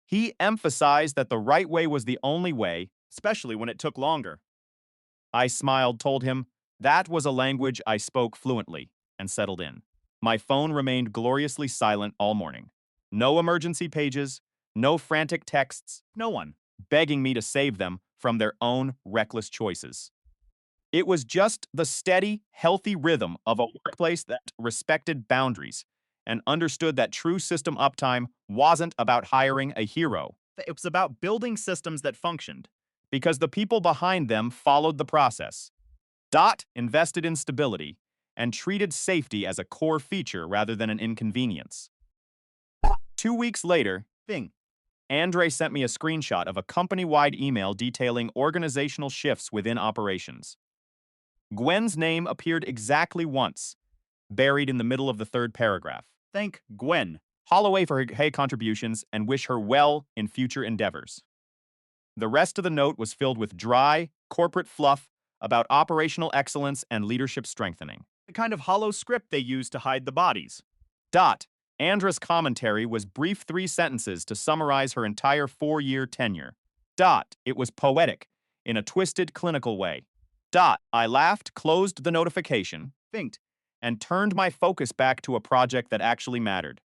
He emphasized that the right way was the only way, Especially when it took longer. I smiled, told him that was a language I spoke fluently, and settled in. My phone remained gloriously silent all morning. No emergency pages, no frantic texts, No one. begging me to save them from their own reckless choices. It was just the steady, healthy rhythm of a workplace that respected boundaries and understood that true system uptime wasn't about hiring a hero, It was about building systems that functioned. because the people behind them followed the process. Invested in stability and treated safety as a core feature rather than an inconvenience. 2 weeks later, Thing. Andre sent me a screenshot of a company-wide email detailing organizational shifts within operations. Gwen's name appeared exactly once, buried in the middle of the third paragraph. Thank Gwen. Holloway for her contributions and wish her well in future endeavors. The rest of the note was filled with dry, corporate fluff about operational excellence and leadership strengthening. The kind of hollow script they used to hide the bodies. Andra's commentary was brief 3 sentences to summarize her entire 4-year tenure. It was poetic, in a twisted, clinical way. I laughed, closed the notification, Thinked. and turned my focus back to a project that actually mattered.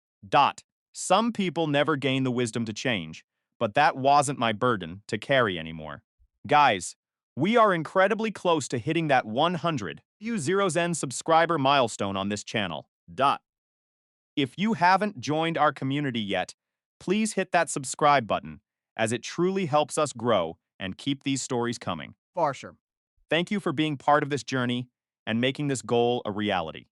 Some people never gain the wisdom to change, but that wasn't my burden to carry anymore. Guys, we are incredibly close to hitting that 100 Zen subscriber milestone on this channel. If you haven't joined our community yet, please hit that subscribe button, as it truly helps us grow and keep these stories coming. Farsher. Thank you for being part of this journey and making this goal a reality.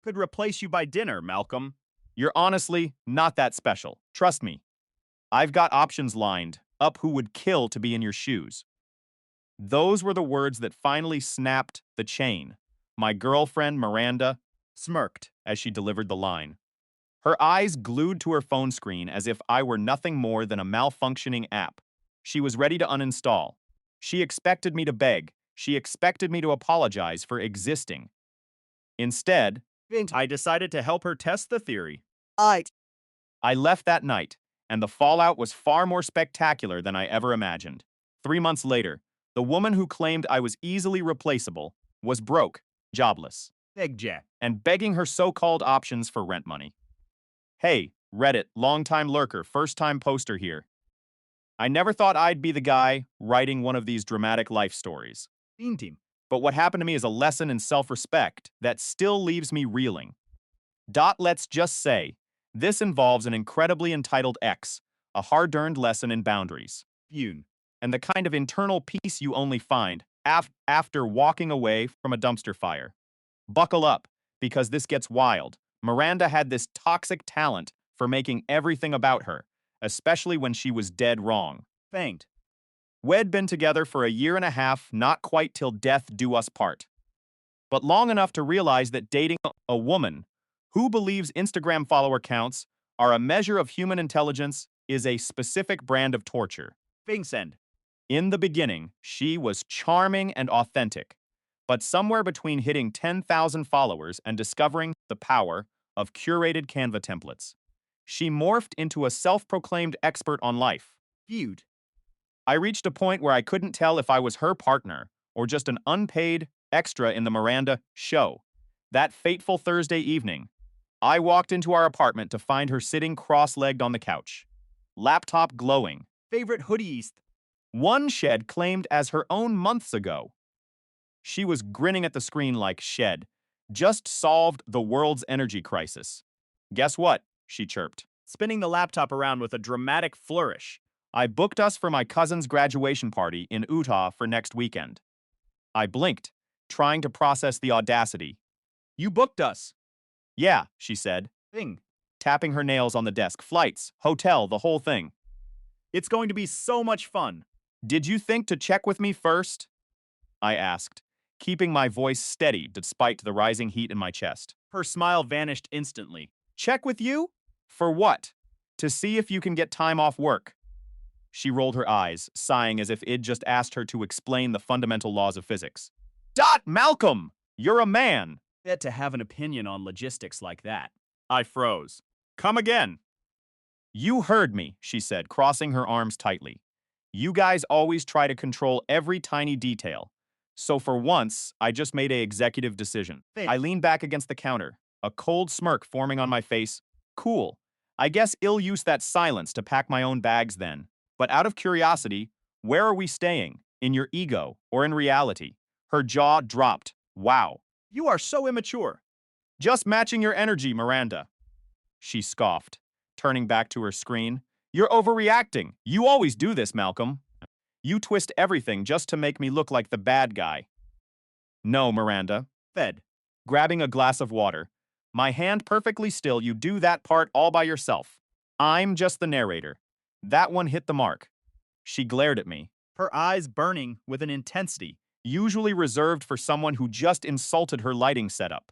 Could replace you by dinner, Malcolm. You're honestly not that special. Trust me. I've got options lined up who would kill to be in your shoes. Those were the words that finally snapped the chain. My girlfriend, Miranda, smirked as she delivered the line. Her eyes glued to her phone screen as if I were nothing more than a malfunctioning app. She was ready to uninstall. She expected me to beg. She expected me to apologize for existing. Instead, I decided to help her test the theory. I left that night, and the fallout was far more spectacular than I ever imagined. 3 months later, the woman who claimed I was easily replaceable was broke, jobless, Jack. and begging her so-called options for rent money. Hey, Reddit, longtime lurker, first-time poster here. I never thought I'd be the guy writing one of these dramatic life stories. Team. But what happened to me is a lesson in self-respect that still leaves me reeling. Let's just say, this involves an incredibly entitled ex, a hard-earned lesson in boundaries, Yoon. and the kind of internal peace you only find after walking away from a dumpster fire. Buckle up, because this gets wild. Miranda had this toxic talent for making everything about her, especially when she was dead wrong. Faint. We'd been together for a year and a half, not quite till death do us part. But long enough to realize that dating a woman who believes Instagram follower counts are a measure of human intelligence is a specific brand of torture. Send. In the beginning, she was charming and authentic, but somewhere between hitting 10,000 followers and discovering the power of curated Canva templates, she morphed into a self-proclaimed expert on life. Feud. I reached a point where I couldn't tell if I was her partner or just an unpaid extra in the Miranda show. That fateful Thursday evening, I walked into our apartment to find her sitting cross-legged on the couch, laptop glowing, Favorite hoodies. one Shed claimed as her own months ago. She was grinning at the screen like Shed just solved the world's energy crisis. Guess what? She chirped. Spinning the laptop around with a dramatic flourish. I booked us for my cousin's graduation party in Utah for next weekend. I blinked, trying to process the audacity. You booked us. Yeah, she said, tapping her nails on the desk. Flights, hotel, the whole thing. It's going to be so much fun. Did you think to check with me first? I asked, keeping my voice steady despite the rising heat in my chest. Her smile vanished instantly. Check with you? For what? To see if you can get time off work. She rolled her eyes, sighing as if I'd just asked her to explain the fundamental laws of physics. Malcolm! You're a man! To have an opinion on logistics like that. I froze. Come again. You heard me, she said, crossing her arms tightly. You guys always try to control every tiny detail. So for once, I just made an executive decision. I leaned back against the counter, a cold smirk forming on my face. Cool. I guess I'll use that silence to pack my own bags then. But out of curiosity, where are we staying? In your ego or in reality? Her jaw dropped. Wow. You are so immature. Just matching your energy, Miranda. She scoffed, turning back to her screen. You're overreacting. You always do this, Malcolm. You twist everything just to make me look like the bad guy. No, Miranda. Grabbing a glass of water. My hand perfectly still, you do that part all by yourself. I'm just the narrator. That one hit the mark. She glared at me, her eyes burning with an intensity usually reserved for someone who just insulted her lighting setup.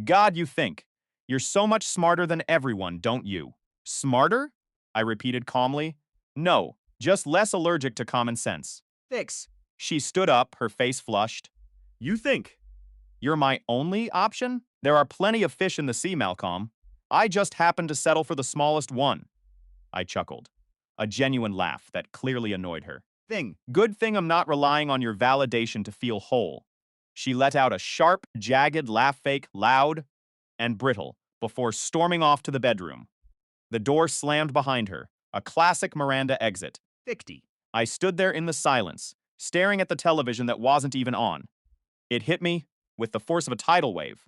God, you think. You're so much smarter than everyone, don't you? Smarter? I repeated calmly. No, just less allergic to common sense. She stood up, her face flushed. You think? You're my only option? There are plenty of fish in the sea, Malcolm. I just happened to settle for the smallest one. I chuckled, a genuine laugh that clearly annoyed her. Good thing I'm not relying on your validation to feel whole. She let out a sharp, jagged laugh, fake, loud, and brittle, before storming off to the bedroom. The door slammed behind her, a classic Miranda exit. I stood there in the silence, staring at the television that wasn't even on. It hit me with the force of a tidal wave.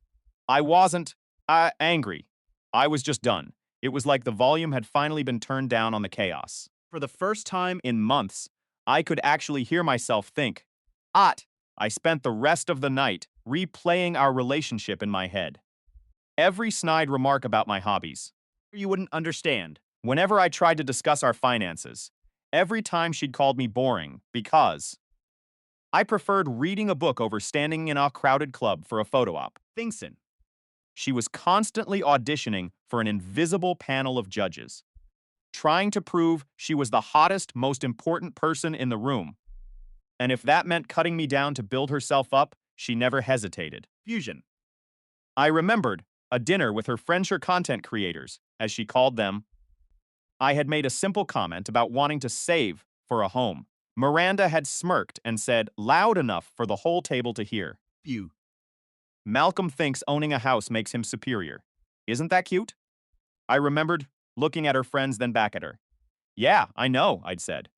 I wasn't angry. I was just done. It was like the volume had finally been turned down on the chaos. For the first time in months, I could actually hear myself think. I spent the rest of the night replaying our relationship in my head. Every snide remark about my hobbies. You wouldn't understand. Whenever I tried to discuss our finances, every time she'd called me boring because I preferred reading a book over standing in a crowded club for a photo op. Thingson. She was constantly auditioning for an invisible panel of judges, trying to prove she was the hottest, most important person in the room. And if that meant cutting me down to build herself up, she never hesitated. Fusion. I remembered a dinner with her Frencher content creators, as she called them. I had made a simple comment about wanting to save for a home. Miranda had smirked and said, loud enough for the whole table to hear, Few. Malcolm thinks owning a house makes him superior. Isn't that cute? I remembered looking at her friends, then back at her. Yeah, I know, I'd said.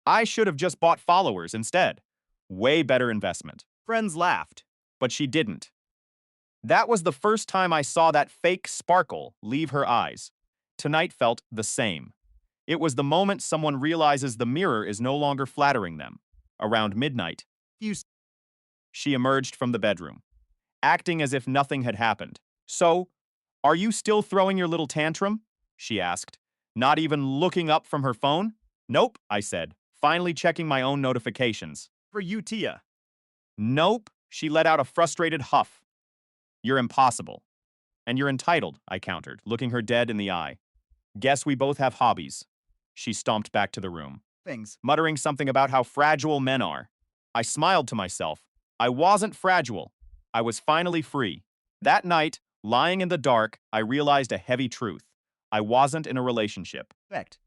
I should have just bought followers instead. Way better investment. Friends laughed. But she didn't. That was the first time I saw that fake sparkle leave her eyes. Tonight felt the same. It was the moment someone realizes the mirror is no longer flattering them. Around midnight, Few. she emerged from the bedroom, acting as if nothing had happened. So, are you still throwing your little tantrum? She asked, not even looking up from her phone. Nope, I said, finally checking my own notifications. For you, Tia. Nope, she let out a frustrated huff. You're impossible. And you're entitled, I countered, looking her dead in the eye. Guess we both have hobbies. She stomped back to the room, Things. muttering something about how fragile men are. I smiled to myself. I wasn't fragile. I was finally free. That night, lying in the dark, I realized a heavy truth. I wasn't in a relationship. Fact.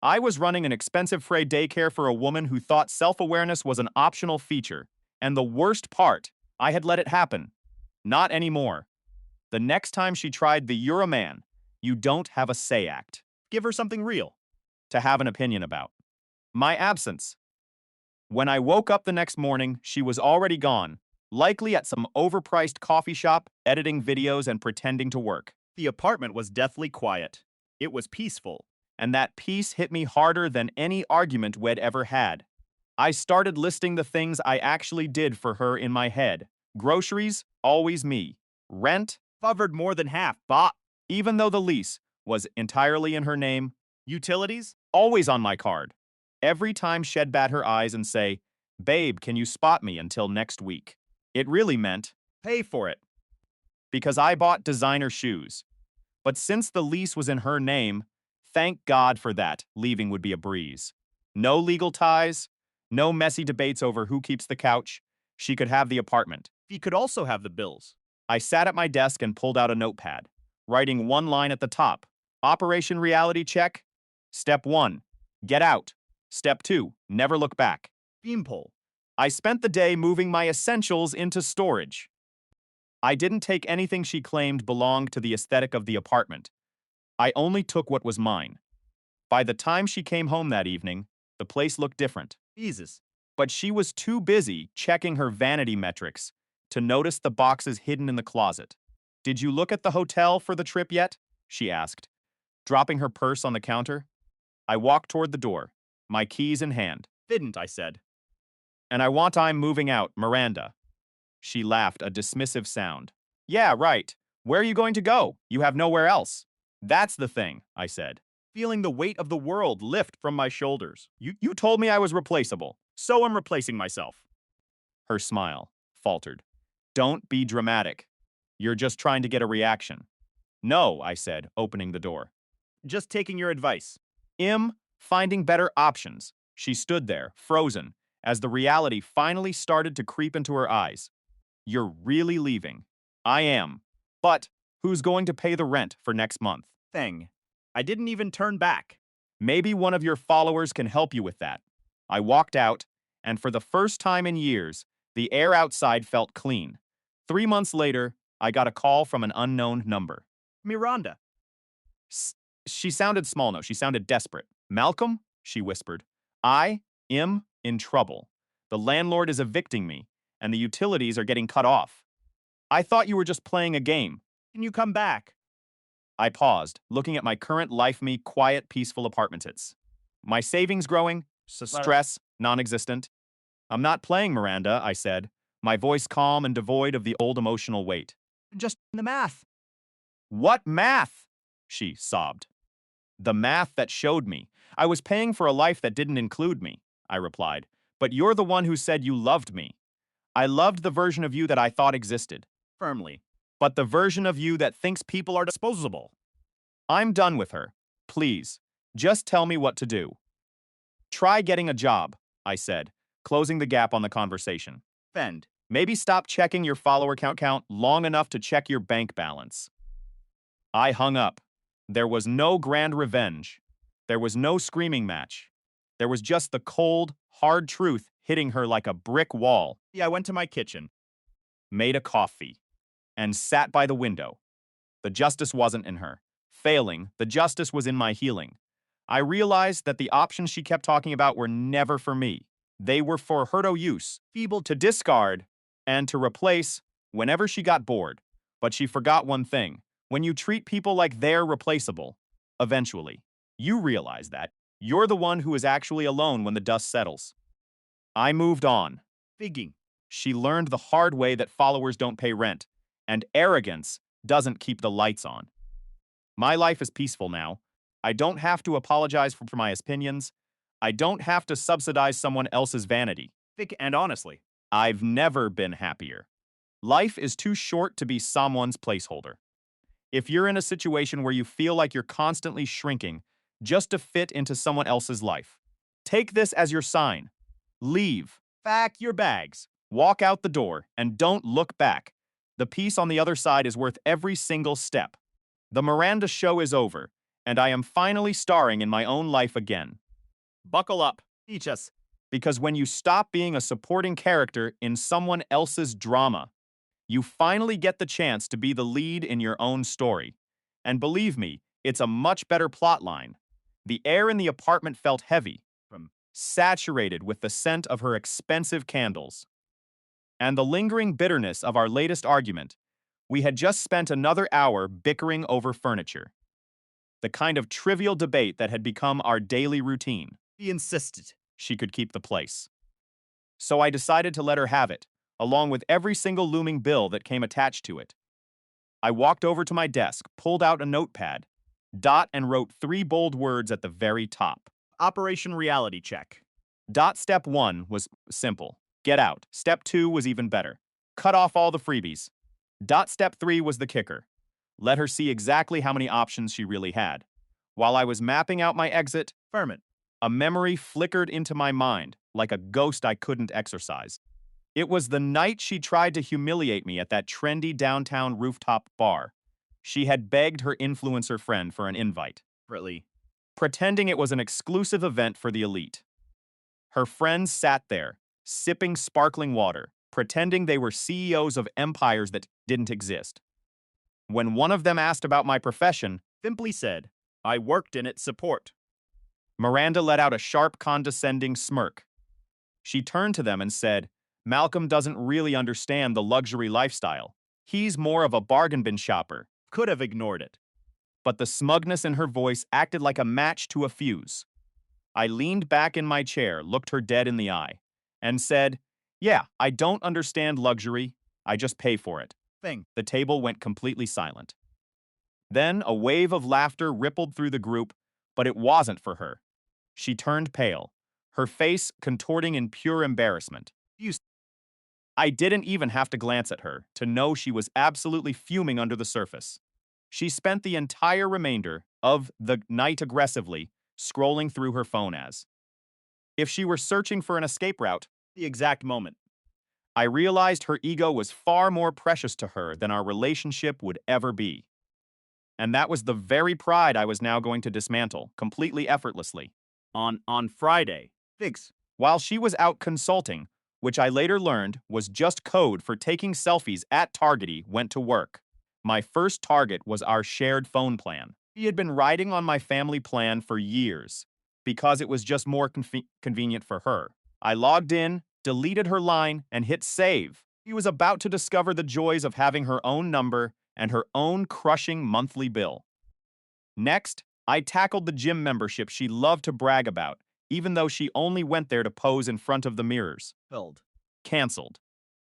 I was running an expensive free daycare for a woman who thought self-awareness was an optional feature. And the worst part, I had let it happen. Not anymore. The next time she tried the "you're a man, you don't have a say" act Give her something real. to have an opinion about. My absence. When I woke up the next morning, she was already gone, likely at some overpriced coffee shop, editing videos and pretending to work. The apartment was deathly quiet. It was peaceful. And that peace hit me harder than any argument we'd ever had. I started listing the things I actually did for her in my head. Groceries, always me. Rent, Covered more than half. Bought. even though the lease was entirely in her name, Utilities. always on my card. Every time she'd bat her eyes and say, babe, can you spot me until next week? It really meant, Pay for it. because I bought designer shoes. But since the lease was in her name, thank God for that, leaving would be a breeze. No legal ties, no messy debates over who keeps the couch. She could have the apartment. He could also have the bills. I sat at my desk and pulled out a notepad, writing one line at the top. Operation Reality Check. Step 1, get out. Step 2, never look back. Beanpole. I spent the day moving my essentials into storage. I didn't take anything she claimed belonged to the aesthetic of the apartment. I only took what was mine. By the time she came home that evening, the place looked different. Jesus. But she was too busy checking her vanity metrics to notice the boxes hidden in the closet. Did you look at the hotel for the trip yet? She asked, dropping her purse on the counter. I walked toward the door, my keys in hand. Didn't, I said. And I'm moving out, Miranda. She laughed, a dismissive sound. Yeah, right. Where are you going to go? You have nowhere else. That's the thing, I said. Feeling the weight of the world lift from my shoulders. You told me I was replaceable. So I'm replacing myself. Her smile faltered. Don't be dramatic. You're just trying to get a reaction. No, I said, opening the door. Just taking your advice. Finding better options. She stood there, frozen, as the reality finally started to creep into her eyes. You're really leaving. I am. But who's going to pay the rent for next month? Thing. I didn't even turn back. Maybe one of your followers can help you with that. I walked out, and for the first time in years, the air outside felt clean. 3 months later, I got a call from an unknown number. Miranda. She sounded small, no, she sounded desperate. Malcolm, she whispered, I am in trouble. The landlord is evicting me, and the utilities are getting cut off. I thought you were just playing a game. Can you come back? I paused, looking at my current life-me, quiet, peaceful apartments. My savings growing, stress non-existent. I'm not playing, Miranda, I said, my voice calm and devoid of the old emotional weight. Just the math. What math? She sobbed. The math that showed me. I was paying for a life that didn't include me, I replied. But you're the one who said you loved me. I loved the version of you that I thought existed. Firmly. But the version of you that thinks people are disposable. I'm done with her. Please, just tell me what to do. Try getting a job, I said, closing the gap on the conversation. Fend. Maybe stop checking your follower count long enough to check your bank balance. I hung up. There was no grand revenge. There was no screaming match. There was just the cold, hard truth hitting her like a brick wall. I went to my kitchen, Made a coffee, and sat by the window. The justice wasn't in her. Failing, the justice was in my healing. I realized that the options she kept talking about were never for me. They were for her to use, feeble to discard, and to replace whenever she got bored. But she forgot one thing. When you treat people like they're replaceable, eventually, you realize that you're the one who is actually alone when the dust settles. I moved on. figging. She learned the hard way that followers don't pay rent, and arrogance doesn't keep the lights on. My life is peaceful now. I don't have to apologize for my opinions. I don't have to subsidize someone else's vanity. Fig and honestly. I've never been happier. Life is too short to be someone's placeholder. If you're in a situation where you feel like you're constantly shrinking just to fit into someone else's life, take this as your sign. Leave. Pack your bags. Walk out the door and don't look back. The peace on the other side is worth every single step. The Miranda show is over, and I am finally starring in my own life again. Buckle up. Teach us. Because when you stop being a supporting character in someone else's drama, you finally get the chance to be the lead in your own story. And believe me, it's a much better plotline. The air in the apartment felt heavy, saturated with the scent of her expensive candles. And the lingering bitterness of our latest argument. We had just spent another hour bickering over furniture. The kind of trivial debate that had become our daily routine. He insisted. She could keep the place. So I decided to let her have it, along with every single looming bill that came attached to it. I walked over to my desk, pulled out a notepad, and wrote 3 bold words at the very top. Operation Reality Check. Step 1 was simple. Get out. Step 2 was even better. Cut off all the freebies. Step 3 was the kicker. Let her see exactly how many options she really had. While I was mapping out my exit, Ferment. a memory flickered into my mind like a ghost I couldn't exorcise. It was the night she tried to humiliate me at that trendy downtown rooftop bar. She had begged her influencer friend for an invite, pretending it was an exclusive event for the elite. Her friends sat there, sipping sparkling water, pretending they were CEOs of empires that didn't exist. When one of them asked about my profession, Simply said, I worked in its support. Miranda let out a sharp, condescending smirk. She turned to them and said, Malcolm doesn't really understand the luxury lifestyle. He's more of a bargain bin shopper. Could have ignored it. But the smugness in her voice acted like a match to a fuse. I leaned back in my chair, looked her dead in the eye, and said, Yeah, I don't understand luxury. I just pay for it. The table went completely silent. Then a wave of laughter rippled through the group, but it wasn't for her. She turned pale, her face contorting in pure embarrassment. I didn't even have to glance at her to know she was absolutely fuming under the surface. She spent the entire remainder of the night aggressively scrolling through her phone as if she were searching for an escape route. The exact moment. I realized her ego was far more precious to her than our relationship would ever be. And that was the very pride I was now going to dismantle, completely effortlessly. On Friday. Figs. While she was out consulting, which I later learned was just code for taking selfies at Targety, went to work. My first target was our shared phone plan. He had been riding on my family plan for years because it was just more convenient for her. I logged in, deleted her line, and hit save. He was about to discover the joys of having her own number and her own crushing monthly bill. Next, I tackled the gym membership she loved to brag about, even though she only went there to pose in front of the mirrors. Cancelled.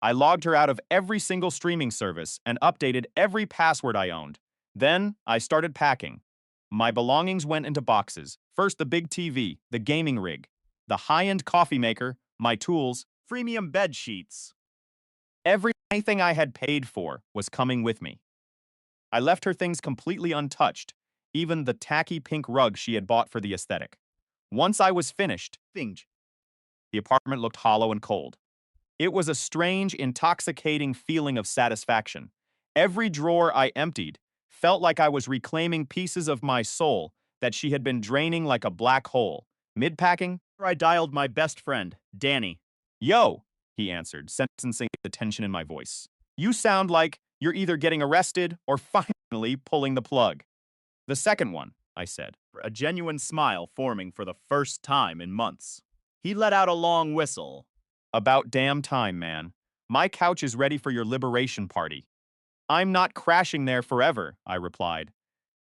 I logged her out of every single streaming service and updated every password I owned, Then I started packing. My belongings went into boxes. First the big TV, the gaming rig, the high-end coffee maker, my tools. Premium bed sheets. Everything I had paid for was coming with me. I left her things completely untouched, even the tacky pink rug she had bought for the aesthetic. Once I was finished, Finge. the apartment looked hollow and cold. It was a strange, intoxicating feeling of satisfaction. Every drawer I emptied felt like I was reclaiming pieces of my soul that she had been draining like a black hole. Mid-packing, I dialed my best friend, Danny. "Yo," he answered, sensing the tension in my voice. "You sound like you're either getting arrested or finally pulling the plug." "The second one," I said. A genuine smile forming for the first time in months. He let out a long whistle. "About damn time, man. My couch is ready for your liberation party." "I'm not crashing there forever," I replied.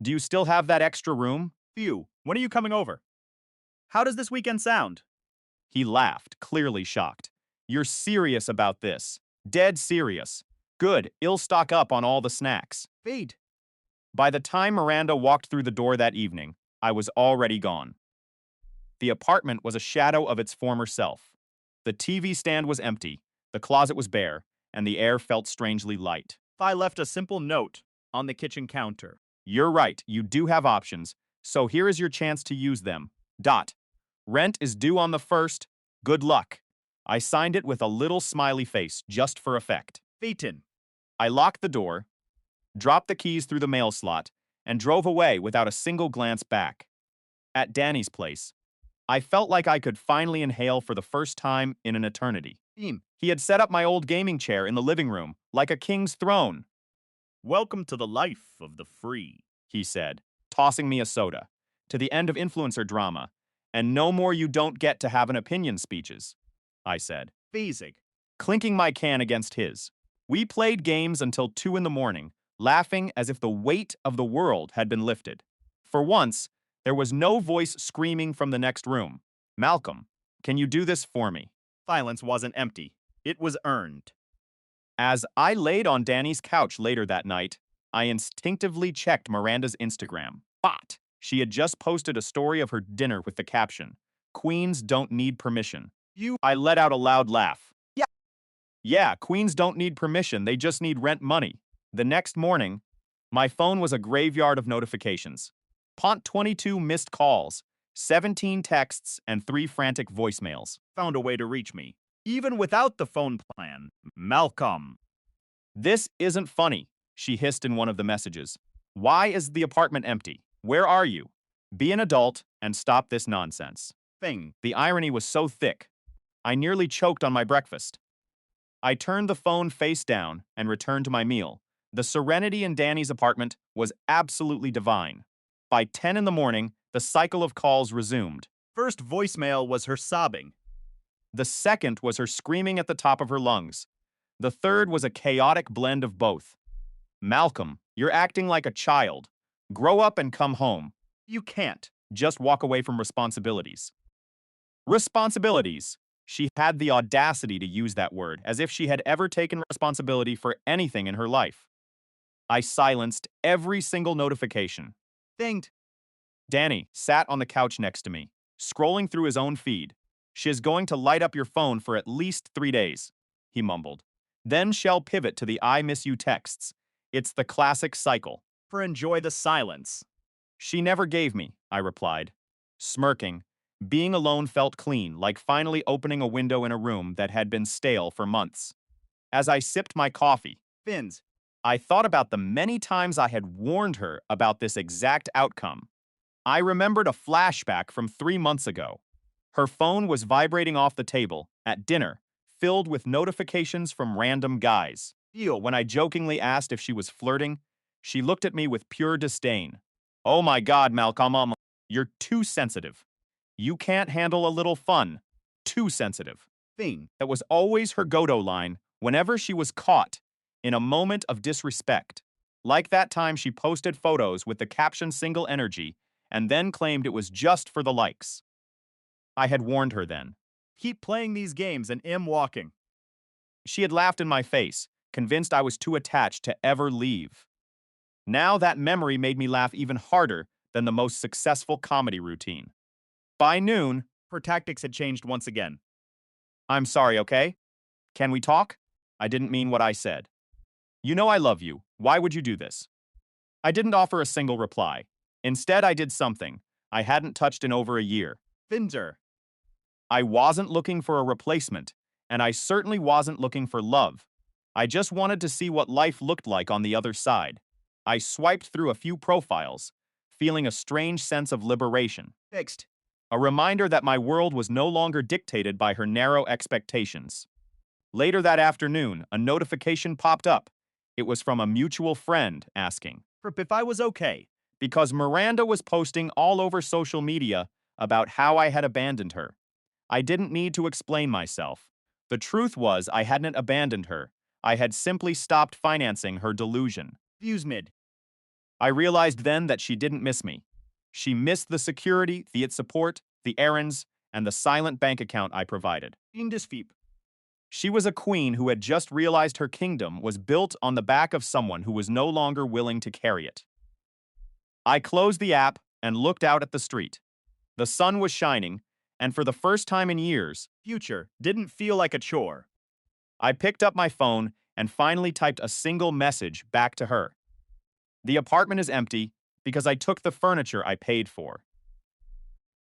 "Do you still have that extra room?" Phew, when are you coming over? How does this weekend sound? He laughed, clearly shocked. "You're serious about this. Dead serious. Good, I'll stock up on all the snacks." Fade. By the time Miranda walked through the door that evening, I was already gone. The apartment was a shadow of its former self. The TV stand was empty, the closet was bare, and the air felt strangely light. I left a simple note on the kitchen counter. "You're right, you do have options, so here is your chance to use them. Dot. Rent is due on the 1st. Good luck." I signed it with a little smiley face, just for effect. Phaeton. I locked the door, dropped the keys through the mail slot, and drove away without a single glance back. At Danny's place, I felt like I could finally inhale for the first time in an eternity. Beam. He had set up my old gaming chair in the living room, like a king's throne. Welcome to the life of the free, he said, tossing me a soda. To the end of influencer drama. And no more you don't get to have an opinion speeches, I said, Phasig. clinking my can against his. We played games until 2 in the morning, laughing as if the weight of the world had been lifted. For once, there was no voice screaming from the next room. "Malcolm, can you do this for me?" Silence wasn't empty. It was earned. As I laid on Danny's couch later that night, I instinctively checked Miranda's Instagram. But she had just posted a story of her dinner with the caption, "Queens don't need permission." I let out a loud laugh. Yeah, queens don't need permission, they just need rent money. The next morning, my phone was a graveyard of notifications. 22 missed calls, 17 texts, and 3 frantic voicemails. Found a way to reach me. Even without the phone plan. Malcolm. "This isn't funny," she hissed in one of the messages. "Why is the apartment empty? Where are you? Be an adult and stop this nonsense." Thing. The irony was so thick, I nearly choked on my breakfast. I turned the phone face down and returned to my meal. The serenity in Danny's apartment was absolutely divine. By 10 in the morning, the cycle of calls resumed. First voicemail was her sobbing. The second was her screaming at the top of her lungs. The third was a chaotic blend of both. "Malcolm, you're acting like a child. Grow up and come home. You can't. Just walk away from responsibilities." Responsibilities. She had the audacity to use that word, as if she had ever taken responsibility for anything in her life. I silenced every single notification. Thinged. Danny sat on the couch next to me, scrolling through his own feed. "She's going to light up your phone for at least 3 days," he mumbled. "Then she'll pivot to the I miss you texts. It's the classic cycle." For enjoy the silence. "She never gave me," I replied. Smirking, being alone felt clean, like finally opening a window in a room that had been stale for months. As I sipped my coffee, Fins. I thought about the many times I had warned her about this exact outcome. I remembered a flashback from 3 months ago. Her phone was vibrating off the table at dinner, filled with notifications from random guys. When I jokingly asked if she was flirting, she looked at me with pure disdain. "Oh my God, Malcolm, you're too sensitive. You can't handle a little fun. Too sensitive." Thing. That was always her go-to line whenever she was caught in a moment of disrespect. Like that time she posted photos with the caption "single energy" and then claimed it was just for the likes. I had warned her then. Keep playing these games and am walking. She had laughed in my face, convinced I was too attached to ever leave. Now that memory made me laugh even harder than the most successful comedy routine. By noon, Her tactics had changed once again. I'm sorry, okay? Can we talk? I didn't mean what I said. You know I love you. Why would you do this? I didn't offer a single reply. Instead, I did something I hadn't touched in over a year. Finder. I wasn't looking for a replacement, and I certainly wasn't looking for love. I just wanted to see what life looked like on the other side. I swiped through a few profiles, feeling a strange sense of liberation, Fixed. a reminder that my world was no longer dictated by her narrow expectations. Later that afternoon, a notification popped up. It was from a mutual friend asking, If I was okay. because Miranda was posting all over social media about how I had abandoned her. I didn't need to explain myself. The truth was, I hadn't abandoned her. I had simply stopped financing her delusion. Views mid. I realized then that she didn't miss me. She missed the security, the support, the errands, and the silent bank account I provided. Indisfeep. She was a queen who had just realized her kingdom was built on the back of someone who was no longer willing to carry it. I closed the app and looked out at the street. The sun was shining, and for the first time in years, Future. Didn't feel like a chore. I picked up my phone and finally typed a single message back to her. The apartment is empty because I took the furniture I paid for.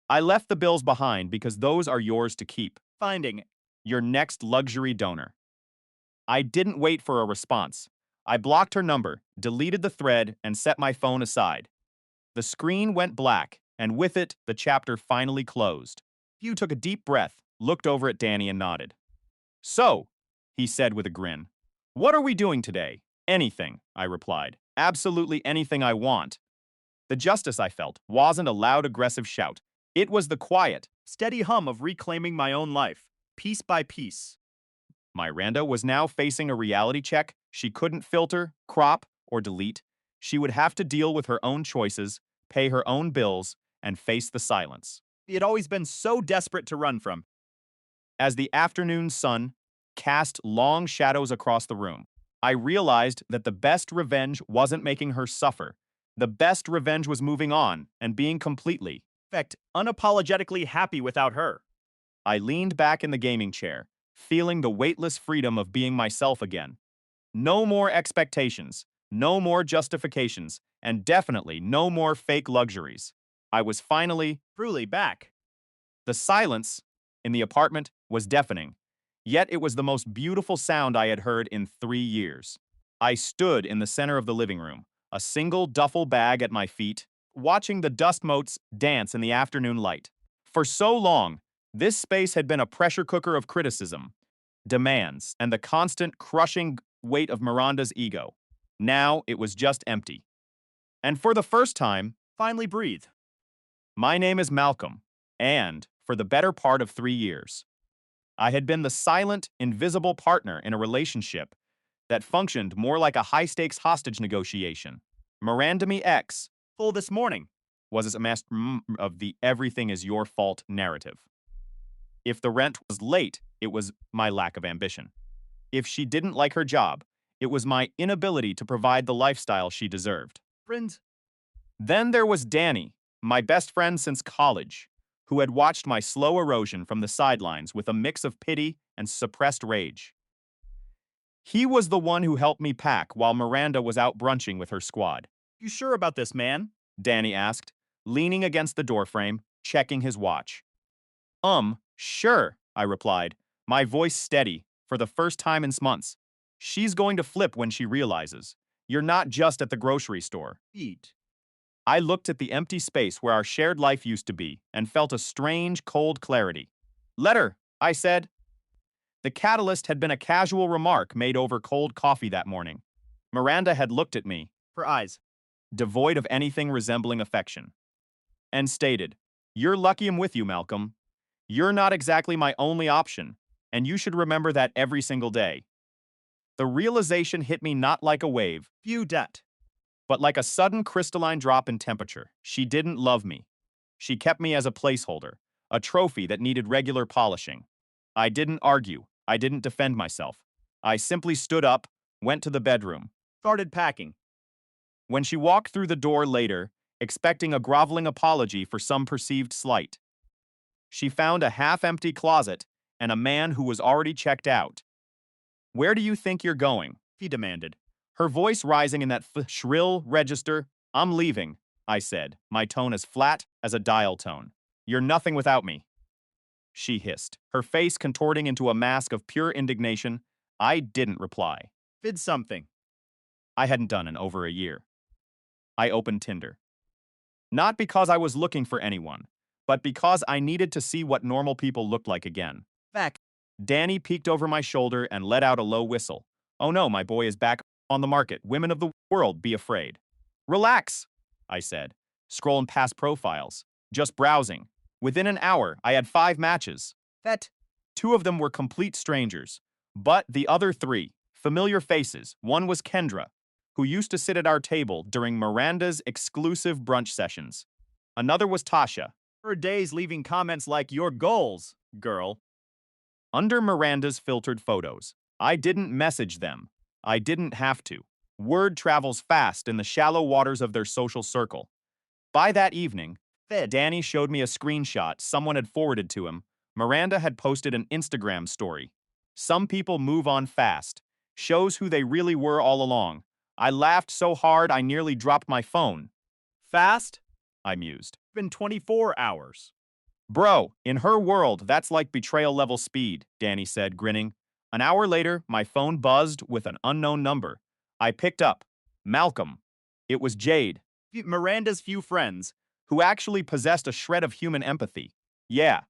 I left the bills behind because those are yours to keep. Finding. Your next luxury donor. I didn't wait for a response. I blocked her number, deleted the thread, and set my phone aside. The screen went black, and with it, the chapter finally closed. Hugh took a deep breath, looked over at Danny, and nodded. So, he said with a grin, what are we doing today? Anything, I replied. Absolutely anything I want. The justice I felt wasn't a loud, aggressive shout. It was the quiet, Steady hum of reclaiming my own life. Piece by piece. Miranda was now facing a reality check she couldn't filter, crop, or delete. She would have to deal with her own choices, pay her own bills, and face the silence. He had always been so desperate to run from. As the afternoon sun cast long shadows across the room, I realized that the best revenge wasn't making her suffer. The best revenge was moving on and being completely. In fact, unapologetically happy without her. I leaned back in the gaming chair, feeling the weightless freedom of being myself again. No more expectations, no more justifications, and definitely no more fake luxuries. I was finally Truly back. the silence in the apartment was deafening, yet it was the most beautiful sound I had heard in 3 years. I stood in the center of the living room, a single duffel bag at my feet, watching the dust motes dance in the afternoon light. For so long, this space had been a pressure cooker of criticism, demands, and the constant crushing weight of Miranda's ego. Now it was just empty. And for the first time, Finally breathe. my name is Malcolm, and for the better part of 3 years, I had been the silent, invisible partner in a relationship that functioned more like a high-stakes hostage negotiation. Miranda Me X Full this morning. was a master of the everything is your fault narrative. If the rent was late, it was my lack of ambition. If she didn't like her job, it was my inability to provide the lifestyle she deserved. Friends. Then there was Danny, my best friend since college, who had watched my slow erosion from the sidelines with a mix of pity and suppressed rage. He was the one who helped me pack while Miranda was out brunching with her squad. You sure about this, man? Danny asked, leaning against the doorframe, checking his watch. Sure, I replied, my voice steady, for the first time in months. She's going to flip when she realizes. You're not just at the grocery store. Eat. I looked at the empty space where our shared life used to be and felt a strange, cold clarity. Letter, I said. The catalyst had been a casual remark made over cold coffee that morning. Miranda had looked at me, For eyes. devoid of anything resembling affection, and stated, You're lucky I'm with you, Malcolm. You're not exactly my only option, and you should remember that every single day. The realization hit me not like a wave, View debt. but like a sudden crystalline drop in temperature. She didn't love me. She kept me as a placeholder, a trophy that needed regular polishing. I didn't argue. I didn't defend myself. I simply stood up, went to the bedroom. Started packing. When she walked through the door later, expecting a groveling apology for some perceived slight, she found a half-empty closet and a man who was already checked out. "Where do you think you're going?" he demanded. Her voice rising in that shrill register. "I'm leaving," I said, my tone as flat as a dial tone. "You're nothing without me," she hissed, her face contorting into a mask of pure indignation. I didn't reply. Did something. I hadn't done in over a year. I opened Tinder. Not because I was looking for anyone, but because I needed to see what normal people looked like again. Back. Danny peeked over my shoulder and let out a low whistle. "Oh no, my boy is back on the market. Women of the world, be afraid." "Relax," I said, scrolling past profiles. "Just browsing." Within an hour, I had 5 matches. That. 2 of them were complete strangers. But the other 3, familiar faces. One was Kendra, who used to sit at our table during Miranda's exclusive brunch sessions. Another was Tasha. For days leaving comments like your goals, girl. Under Miranda's filtered photos. I didn't message them. I didn't have to. Word travels fast in the shallow waters of their social circle. By that evening, Danny showed me a screenshot someone had forwarded to him. Miranda had posted an Instagram story. "Some people move on fast. Shows who they really were all along." I laughed so hard I nearly dropped my phone. Fast? I mused. Been 24 hours. "Bro, in her world, that's like betrayal level speed," Danny said, grinning. An hour later, my phone buzzed with an unknown number. I picked up. Malcolm. It was Jade, Miranda's few friends. who actually possessed a shred of human empathy. "Yeah.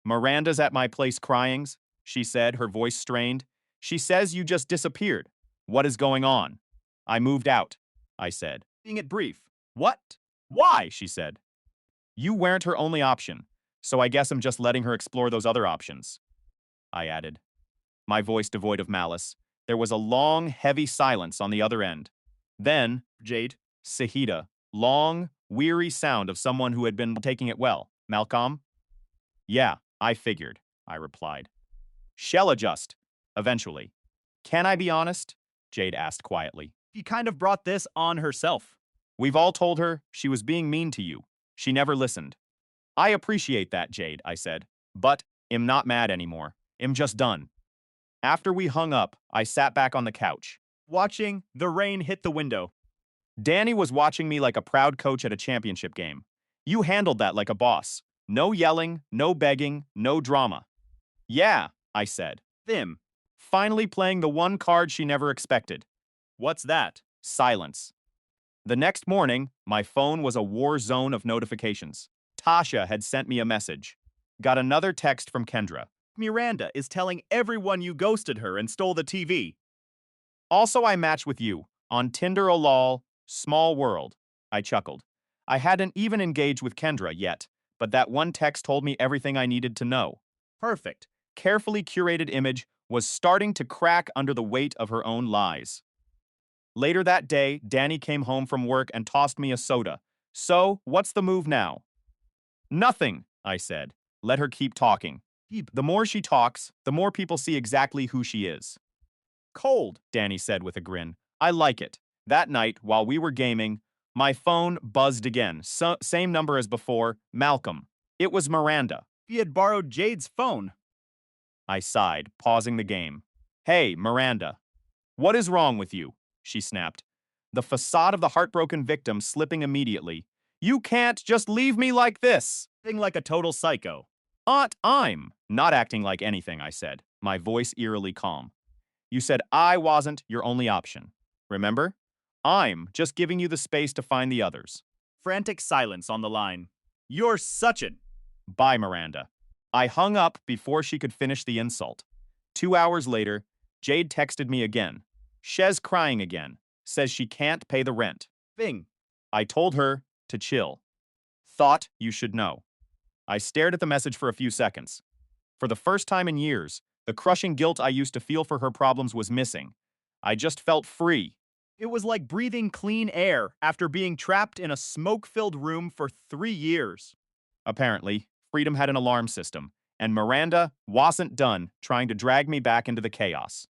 Miranda's at my place crying," she said, her voice strained. "She says you just disappeared. What is going on?" "I moved out," I said. Being it brief. "What? Why?" she said. "You weren't her only option, so I guess I'm just letting her explore those other options," I added, my voice devoid of malice. There was a long, heavy silence on the other end. Then, Jade. Sahida, long, weary sound of someone who had been taking it well. "Malcolm?" "Yeah, I figured," I replied. "She'll adjust, eventually." "Can I be honest?" Jade asked quietly. She kind of brought this on herself. "We've all told her she was being mean to you. She never listened." "I appreciate that, Jade," I said, "but I'm not mad anymore. I'm just done." After we hung up, I sat back on the couch. Watching the rain hit the window. Danny was watching me like a proud coach at a championship game. "You handled that like a boss. No yelling, no begging, no drama." "Yeah," I said, Them. finally playing the one card she never expected. What's that? Silence. The next morning, my phone was a war zone of notifications. Tasha had sent me a message. Got another text from Kendra. Miranda is telling everyone you ghosted her and stole the TV. "Also, I matched with you on Tinder, lol, small world." I chuckled. I hadn't even engaged with Kendra yet, but that one text told me everything I needed to know. Perfect. Carefully curated image was starting to crack under the weight of her own lies. Later that day, Danny came home from work and tossed me a soda. "So, what's the move now?" "Nothing," I said. "Let her keep talking. The more she talks, the more people see exactly who she is." "Cold," Danny said with a grin. "I like it." That night, while we were gaming, my phone buzzed again. Same number as before, Malcolm. It was Miranda. He had borrowed Jade's phone. I sighed, pausing the game. "Hey, Miranda. What is wrong with you?" she snapped. The facade of the heartbroken victim slipping immediately. "You can't just leave me like this." Thing like a total psycho. "Aunt, I'm not acting like anything," I said, my voice eerily calm. "You said I wasn't your only option. Remember? I'm just giving you the space to find the others." Frantic silence on the line. You're such an. "Bye, Miranda." I hung up before she could finish the insult. 2 hours later, Jade texted me again. She's crying again. Says she can't pay the rent. Thing. I told her to chill. Thought you should know. I stared at the message for a few seconds. For the first time in years, the crushing guilt I used to feel for her problems was missing. I just felt free. It was like breathing clean air after being trapped in a smoke-filled room for 3 years. Apparently, freedom had an alarm system, and Miranda wasn't done trying to drag me back into the chaos.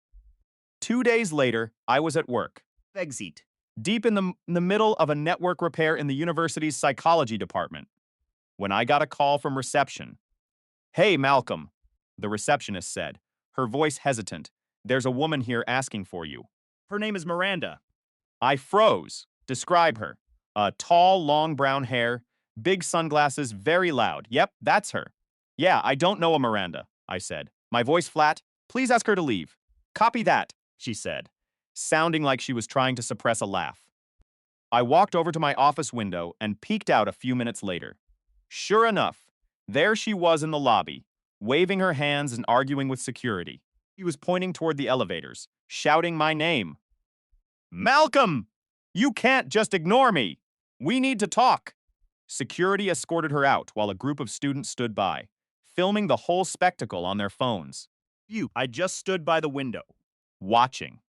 2 days later, I was at work. Exit. deep in the middle of a network repair in the university's psychology department, when I got a call from reception. "Hey, Malcolm," the receptionist said, her voice hesitant. "There's a woman here asking for you." Her name is Miranda. I froze. Describe her. Tall, long brown hair, big sunglasses, very loud. Yep, that's her. "Yeah, I don't know a Miranda," I said, my voice flat. "Please ask her to leave." "Copy that," she said, sounding like she was trying to suppress a laugh. I walked over to my office window and peeked out a few minutes later. Sure enough, there she was in the lobby, waving her hands and arguing with security. She was pointing toward the elevators, shouting my name. "Malcolm! You can't just ignore me! We need to talk!" Security escorted her out while a group of students stood by, filming the whole spectacle on their phones. I just stood by the window. Watching.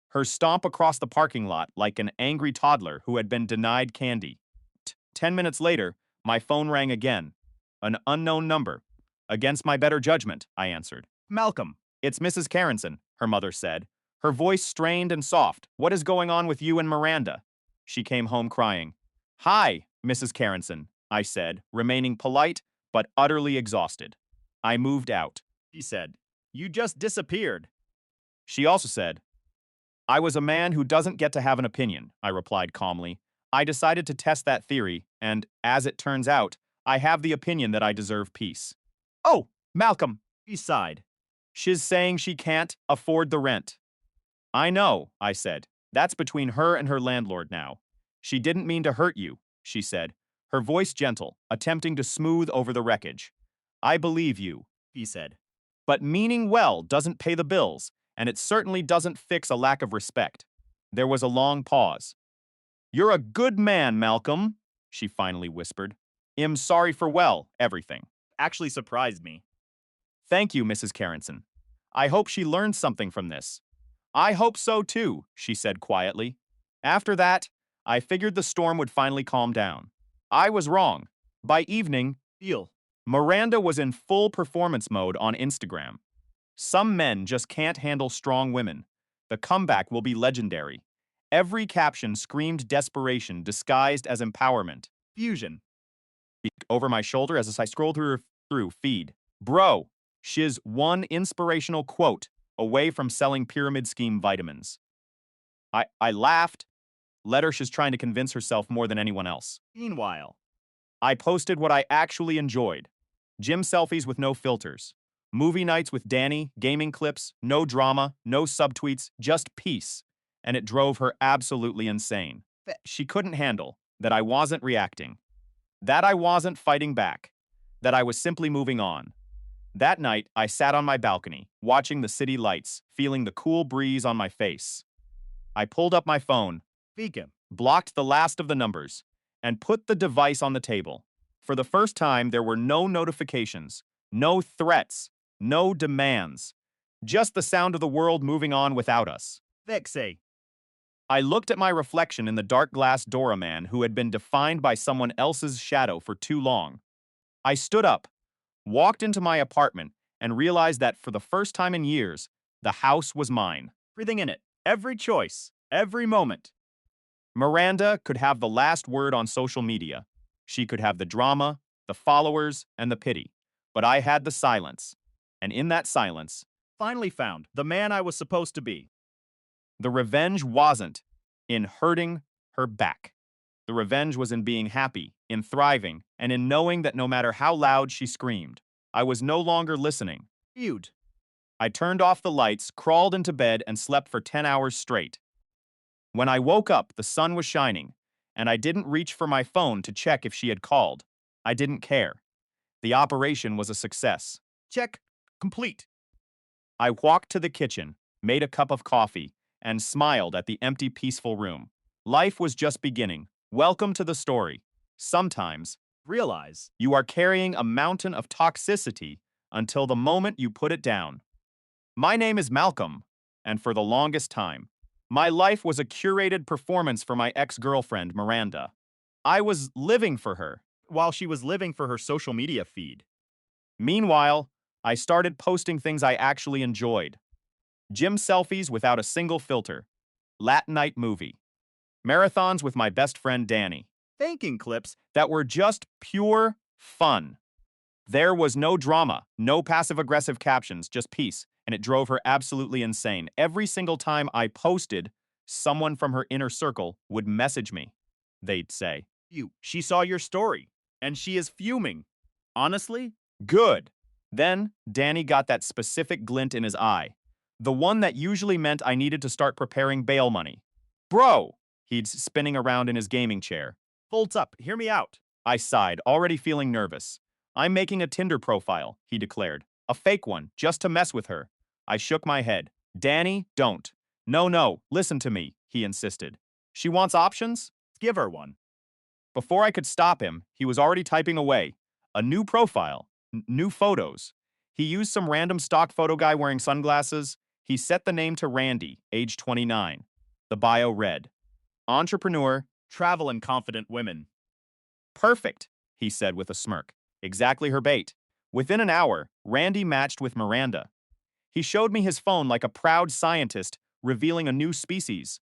Her stomp across the parking lot like an angry toddler who had been denied candy. 10 minutes later, my phone rang again. An unknown number. Against my better judgment, I answered. Malcolm. "It's Mrs. Carrington," her mother said, her voice strained and soft. "What is going on with you and Miranda?" She came home crying. "Hi, Mrs. Carrington," I said, remaining polite but utterly exhausted. I moved out. She said, "You just disappeared." She also said, "I was a man who doesn't get to have an opinion," I replied calmly. "I decided to test that theory, and, as it turns out, I have the opinion that I deserve peace." "Oh, Malcolm," She sighed. "she's saying she can't afford the rent." "I know," I said. "That's between her and her landlord now. She didn't mean to hurt you," she said, her voice gentle, attempting to smooth over the wreckage. "I believe you," He said. "but meaning well doesn't pay the bills, and it certainly doesn't fix a lack of respect." There was a long pause. "You're a good man, Malcolm," she finally whispered. "I'm sorry for, well, everything." Actually surprised me. "Thank you, Mrs. Carrington. I hope she learned something from this." "I hope so too," she said quietly. After that, I figured the storm would finally calm down. I was wrong. By evening, Deal. Miranda was in full performance mode on Instagram. Some men just can't handle strong women. The comeback will be legendary. Every caption screamed desperation disguised as empowerment. Fusion. Over my shoulder as I scrolled through feed. Bro, shiz one inspirational quote away from selling pyramid scheme vitamins. I laughed. Let her, she's trying to convince herself more than anyone else. Meanwhile. I posted what I actually enjoyed. Gym selfies with no filters. Movie nights with Danny, gaming clips, no drama, no subtweets, just peace. And it drove her absolutely insane. She couldn't handle that I wasn't reacting, that I wasn't fighting back, that I was simply moving on. That night, I sat on my balcony, watching the city lights, feeling the cool breeze on my face. I pulled up my phone, Vika. blocked the last of the numbers, and put the device on the table. For the first time, there were no notifications, no threats, no demands, just the sound of the world moving on without us. Vexe. I looked at my reflection in the dark glass Dora man who had been defined by someone else's shadow for too long. I stood up, walked into my apartment, and realized that for the first time in years, the house was mine. Everything in it. Every choice. Every moment. Miranda could have the last word on social media. She could have the drama, the followers, and the pity. But I had the silence. And in that silence, Finally found the man I was supposed to be. the revenge wasn't in hurting her back. The revenge was in being happy, in thriving, and in knowing that no matter how loud she screamed, I was no longer listening. Feud. I turned off the lights, crawled into bed, and slept for 10 hours straight. When I woke up, the sun was shining, and I didn't reach for my phone to check if she had called. I didn't care. The operation was a success. Check. Complete. I walked to the kitchen, made a cup of coffee, and smiled at the empty, peaceful room. Life was just beginning. Welcome to the story. Sometimes, Realize. you are carrying a mountain of toxicity until the moment you put it down. My name is Malcolm, and for the longest time, my life was a curated performance for my ex-girlfriend, Miranda. I was living for her. While she was living for her social media feed. Meanwhile, I started posting things I actually enjoyed. Gym selfies without a single filter. Lat night movie. Marathons with my best friend Danny Thanking clips. that were just pure fun. There was no drama, no passive-aggressive captions, just peace, and it drove her absolutely insane. Every single time I posted, someone from her inner circle would message me. They'd say, She saw your story, and she is fuming. Honestly, "Good." Then, Danny got that specific glint in his eye. The one that usually meant I needed to start preparing bail money. Bro! He's spinning around in his gaming chair. folds up. Hear me out. I sighed, already feeling nervous. "I'm making a Tinder profile," he declared. "A fake one, just to mess with her." I shook my head. "Danny, don't." No, listen to me," he insisted. "She wants options?" Give her one. Before I could stop him, he was already typing away. A new profile, new photos. He used some random stock photo guy wearing sunglasses. He set the name to Randy, age 29. The bio read, "Entrepreneur, Travel and confident women. perfect," he said with a smirk. Exactly her bait. Within an hour, Randy matched with Miranda. He showed me his phone like a proud scientist revealing a new species.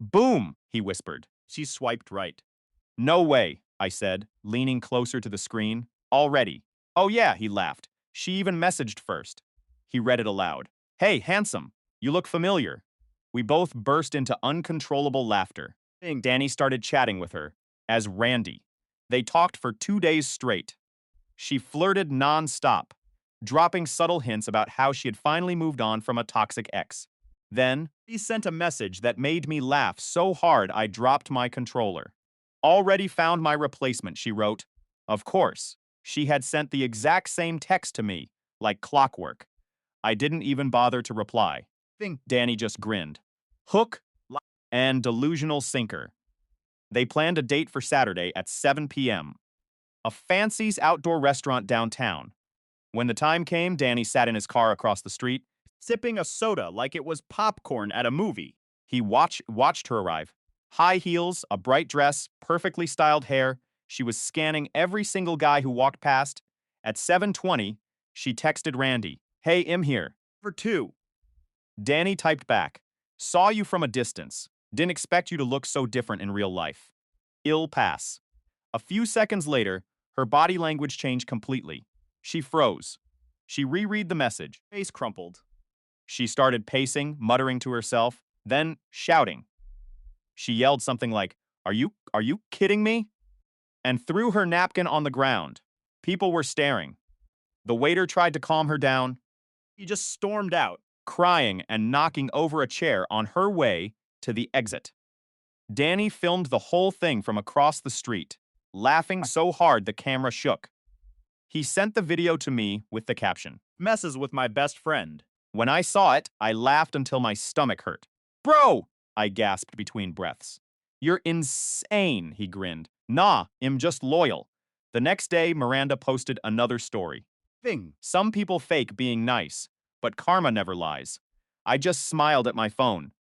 "Boom," he whispered. She swiped right. "No way," I said, leaning closer to the screen. "Already." "Oh yeah," he laughed. "She even messaged first." He read it aloud. "Hey, handsome, you look familiar." We both burst into uncontrollable laughter. Thing. Danny started chatting with her as Randy. They talked for 2 days straight. She flirted non-stop, dropping subtle hints about how she had finally moved on from a toxic ex. Then, He sent a message that made me laugh so hard I dropped my controller. "Already found my replacement," she wrote. Of course, she had sent the exact same text to me, like clockwork. I didn't even bother to reply. thing. Danny just grinned. Hook and delusional sinker. They planned a date for Saturday at 7 p.m. A fancy's outdoor restaurant downtown. When the time came, Danny sat in his car across the street. Sipping a soda like it was popcorn at a movie. He watched her arrive. High heels, a bright dress, perfectly styled hair. She was scanning every single guy who walked past. At 7:20, she texted Randy, "Hey, I'm here." For two. Danny typed back, "Saw you from a distance. Didn't expect you to look so different in real life." Ill pass. A few seconds later, her body language changed completely. She froze. She reread the message. Face crumpled. She started pacing, muttering to herself, then shouting. She yelled something like, "Are you kidding me?" And threw her napkin on the ground. People were staring. The waiter tried to calm her down, He just stormed out. crying and knocking over a chair on her way to the exit. Danny filmed the whole thing from across the street, laughing so hard the camera shook. He sent the video to me with the caption. Messes with my best friend. When I saw it, I laughed until my stomach hurt. "Bro!" I gasped between breaths. "You're insane," he grinned. "Nah, I'm just loyal." The next day, Miranda posted another story. Thing. "Some people fake being nice, but karma never lies." I just smiled at my phone.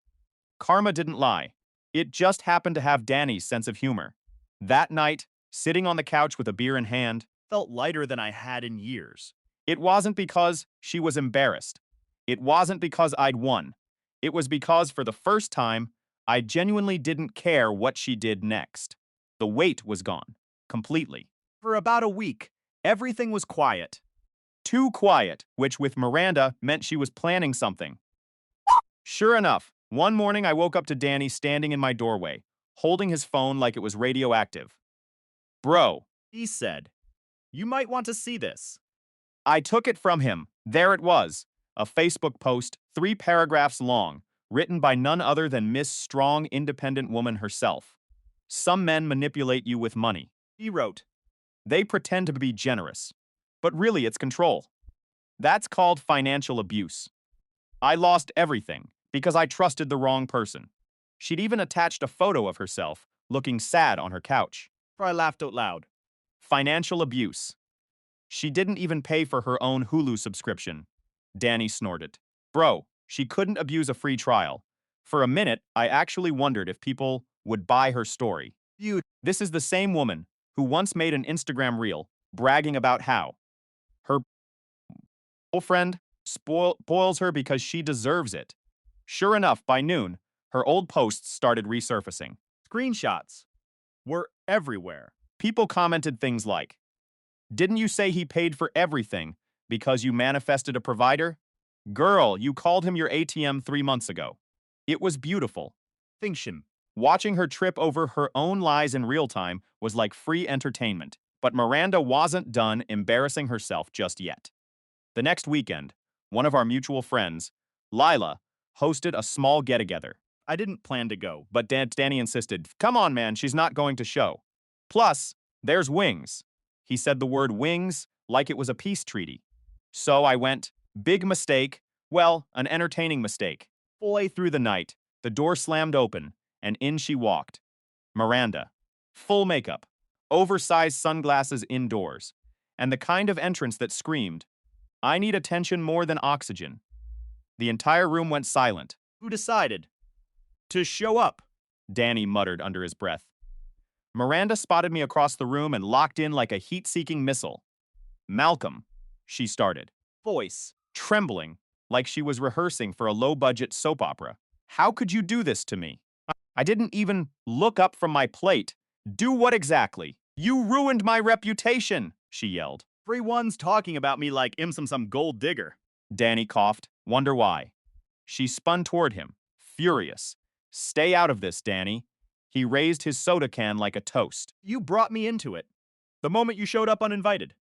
Karma didn't lie. It just happened to have Danny's sense of humor. That night, sitting on the couch with a beer in hand, Felt lighter than I had in years. it wasn't because she was embarrassed. It wasn't because I'd won. It was because, for the first time, I genuinely didn't care what she did next. The weight was gone. Completely. For about a week, everything was quiet. Too quiet, which with Miranda meant she was planning something. Sure enough, one morning I woke up to Danny standing in my doorway, holding his phone like it was radioactive. "Bro." He said, "You might want to see this." I took it from him. There it was. A Facebook post, 3 paragraphs long, written by none other than Miss Strong Independent Woman herself. "Some men manipulate you with money. He wrote, They pretend to be generous. But really it's control. That's called financial abuse. I lost everything because I trusted the wrong person." She'd even attached a photo of herself, looking sad on her couch. for I laughed out loud. Financial abuse. She didn't even pay for her own Hulu subscription. Danny snorted. Bro, she couldn't abuse a free trial. For a minute, I actually wondered if people would buy her story. You. This is the same woman who once made an Instagram reel bragging about how her girlfriend spoils her because she deserves it. Sure enough, by noon, her old posts started resurfacing. Screenshots were everywhere. People commented things like, "Didn't you say he paid for everything because you manifested a provider? Girl, you called him your ATM 3 months ago." It was beautiful. Fiction. Watching her trip over her own lies in real time was like free entertainment. But Miranda wasn't done embarrassing herself just yet. The next weekend, one of our mutual friends, Lila, hosted a small get-together. I didn't plan to go. But Danny insisted, "Come on, man, she's not going to show. Plus, there's Wings." He said the word wings like it was a peace treaty. So I went. Big mistake. Well, an entertaining mistake. Fully through the night, the door slammed open, and in she walked. Miranda. Full makeup, oversized sunglasses indoors, and the kind of entrance that screamed, "I need attention more than oxygen." The entire room went silent. Who decided to show up? Danny muttered under his breath. Miranda spotted me across the room and locked in like a heat-seeking missile. "Malcolm," she started, Voice. trembling like she was rehearsing for a low-budget soap opera. "How could you do this to me? I didn't even look up from my plate." "Do what exactly?" "You ruined my reputation," she yelled. Everyone's talking about me like I'm some gold digger. Danny coughed. "Wonder why?" She spun toward him, furious. "Stay out of this, Danny." He raised his soda can like a toast. You brought me into it. The moment you showed up uninvited.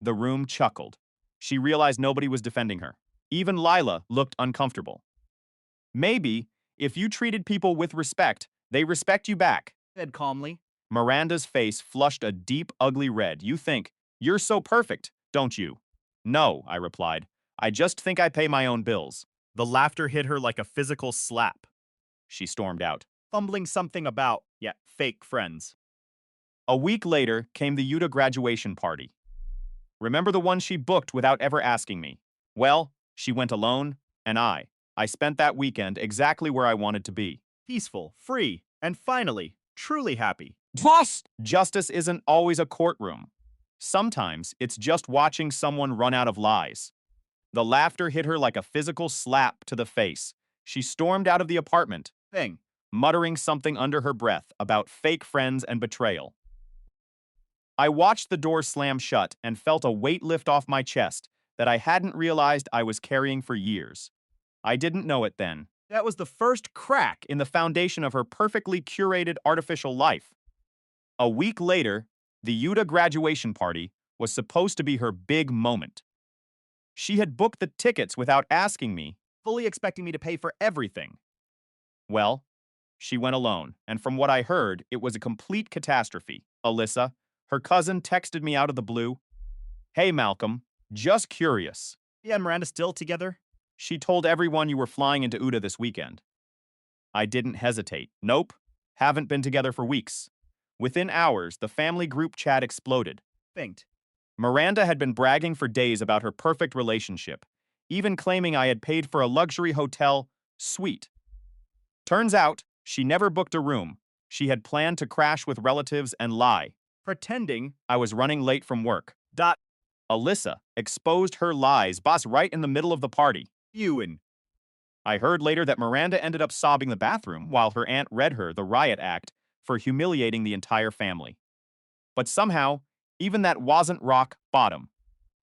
The room chuckled. She realized nobody was defending her. Even Lila looked uncomfortable. "Maybe, if you treated people with respect, they respect you back." Said calmly. Miranda's face flushed a deep, ugly red. "You think you're so perfect, don't you?" "No," I replied. "I just think I pay my own bills." The laughter hit her like a physical slap. She stormed out. Fumbling something about, fake friends. A week later came the Utah graduation party. Remember the one she booked without ever asking me? Well, she went alone, and I spent that weekend exactly where I wanted to be. Peaceful, free, and finally, truly happy. Justice isn't always a courtroom. Sometimes it's just watching someone run out of lies. The laughter hit her like a physical slap to the face. She stormed out of the apartment, Thing. muttering something under her breath about fake friends and betrayal. I watched the door slam shut and felt a weight lift off my chest that I hadn't realized I was carrying for years. I didn't know it then. That was the first crack. In the foundation of her perfectly curated artificial life. A week later, the Utah graduation party was supposed to be her big moment. She had booked the tickets without asking me, Fully expecting me to pay for everything. Well, she went alone, and from what I heard, it was a complete catastrophe. Alyssa, her cousin, texted me out of the blue. "Hey, Malcolm, just curious." Yeah, Miranda still together? She told everyone you were flying into Utah this weekend. I didn't hesitate. Nope, haven't been together for weeks. Within hours, the family group chat exploded. Thinked. Miranda had been bragging for days about her perfect relationship, even claiming I had paid for a luxury hotel suite. Turns out, she never booked a room. She had planned to crash with relatives and lie. Pretending. I was running late from work. Dot. Alyssa exposed her lies, boss, right in the middle of the party. Ewan. I heard later that Miranda ended up sobbing in the bathroom while her aunt read her the riot act for humiliating the entire family. But somehow, even that wasn't rock bottom.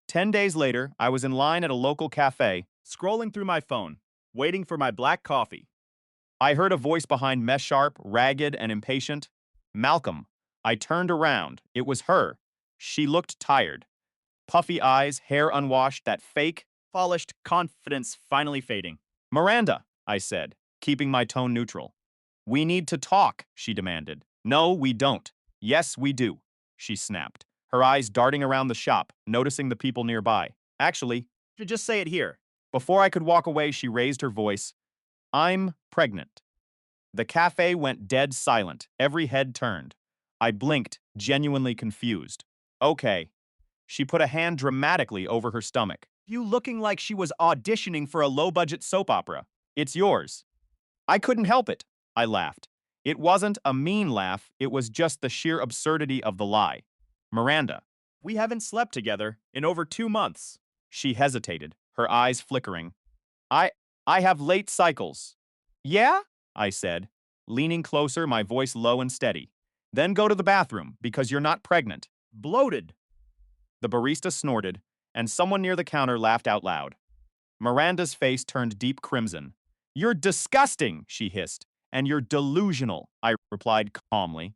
10 days later, I was in line at a local cafe. Scrolling through my phone. Waiting for my black coffee. I heard a voice behind me, sharp, ragged, and impatient. "Malcolm." I turned around. It was her. She looked tired. Puffy eyes, hair unwashed, that fake. Polished confidence finally fading. "Miranda," I said, keeping my tone neutral. "We need to talk," she demanded. "No, we don't." "Yes, we do," she snapped, her eyes darting around the shop, noticing the people nearby. "Actually," Should just say it here. before I could walk away, she raised her voice. "I'm pregnant." The cafe went dead silent, every head turned. I blinked, genuinely confused. "Okay." She put a hand dramatically over her stomach. You looking like she was auditioning for a low-budget soap opera. "It's yours." I couldn't help it. I laughed. It wasn't a mean laugh, it was just the sheer absurdity of the lie. "Miranda." We haven't slept together in over 2 months. She hesitated, her eyes flickering. I have late cycles." "Yeah?" I said, leaning closer, my voice low and steady. Then go to the bathroom, because you're not pregnant. Bloated. The barista snorted, and someone near the counter laughed out loud. Miranda's face turned deep crimson. You're disgusting, she hissed, and you're delusional, I replied calmly.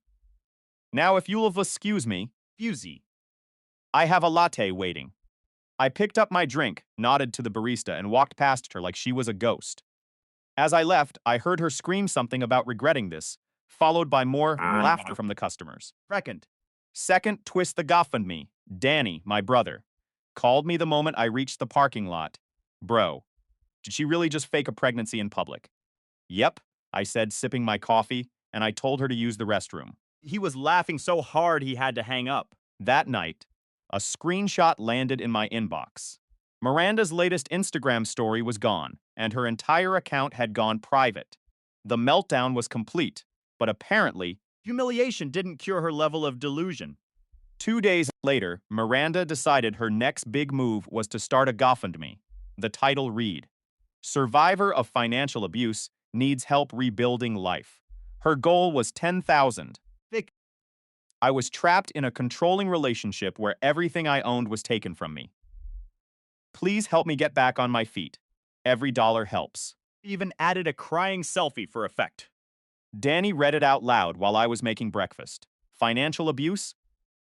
Now, if you'll excuse me, Fusey. I have a latte waiting. I picked up my drink, nodded to the barista, and walked past her like she was a ghost. As I left, I heard her scream something about regretting this, followed by more laughter from the customers. Second, twist the GoFundMe. Danny, my brother, called me the moment I reached the parking lot. Bro, did she really just fake a pregnancy in public? Yep, I said, sipping my coffee, and I told her to use the restroom. He was laughing so hard he had to hang up. That night, a screenshot landed in my inbox. Miranda's latest Instagram story was gone, and her entire account had gone private. The meltdown was complete, but apparently, Humiliation didn't cure her level of delusion. 2 days later, Miranda decided her next big move was to start a GoFundMe. The title read, Survivor of Financial Abuse Needs Help Rebuilding Life. Her goal was $10,000. Vic. I was trapped in a controlling relationship where everything I owned was taken from me. Please help me get back on my feet. Every dollar helps. Even added a crying selfie for effect. Danny read it out loud while I was making breakfast. Financial abuse?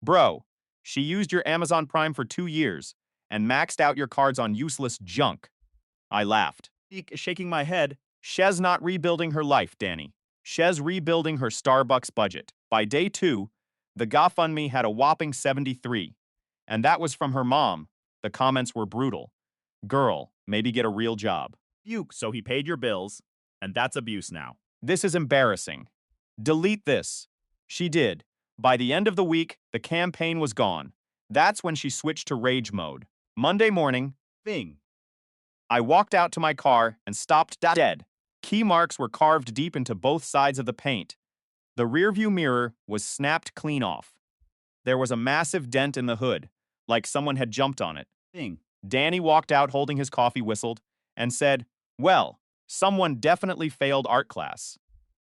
Bro, she used your Amazon Prime for 2 years and maxed out your cards on useless junk. I laughed. Shaking my head. Shez not rebuilding her life, Danny. Shez rebuilding her Starbucks budget. By day 2, the GoFundMe had a whopping 73. And that was from her mom. The comments were brutal. Girl, maybe get a real job. So he paid your bills, and that's abuse now. This is embarrassing. Delete this. She did. By the end of the week, the campaign was gone. That's when she switched to rage mode. Monday morning, Bing. I walked out to my car and stopped dead. Key marks were carved deep into both sides of the paint. The rearview mirror was snapped clean off. There was a massive dent in the hood, like someone had jumped on it. Bing. Danny walked out holding his coffee, whistled, and said, well, someone definitely failed art class.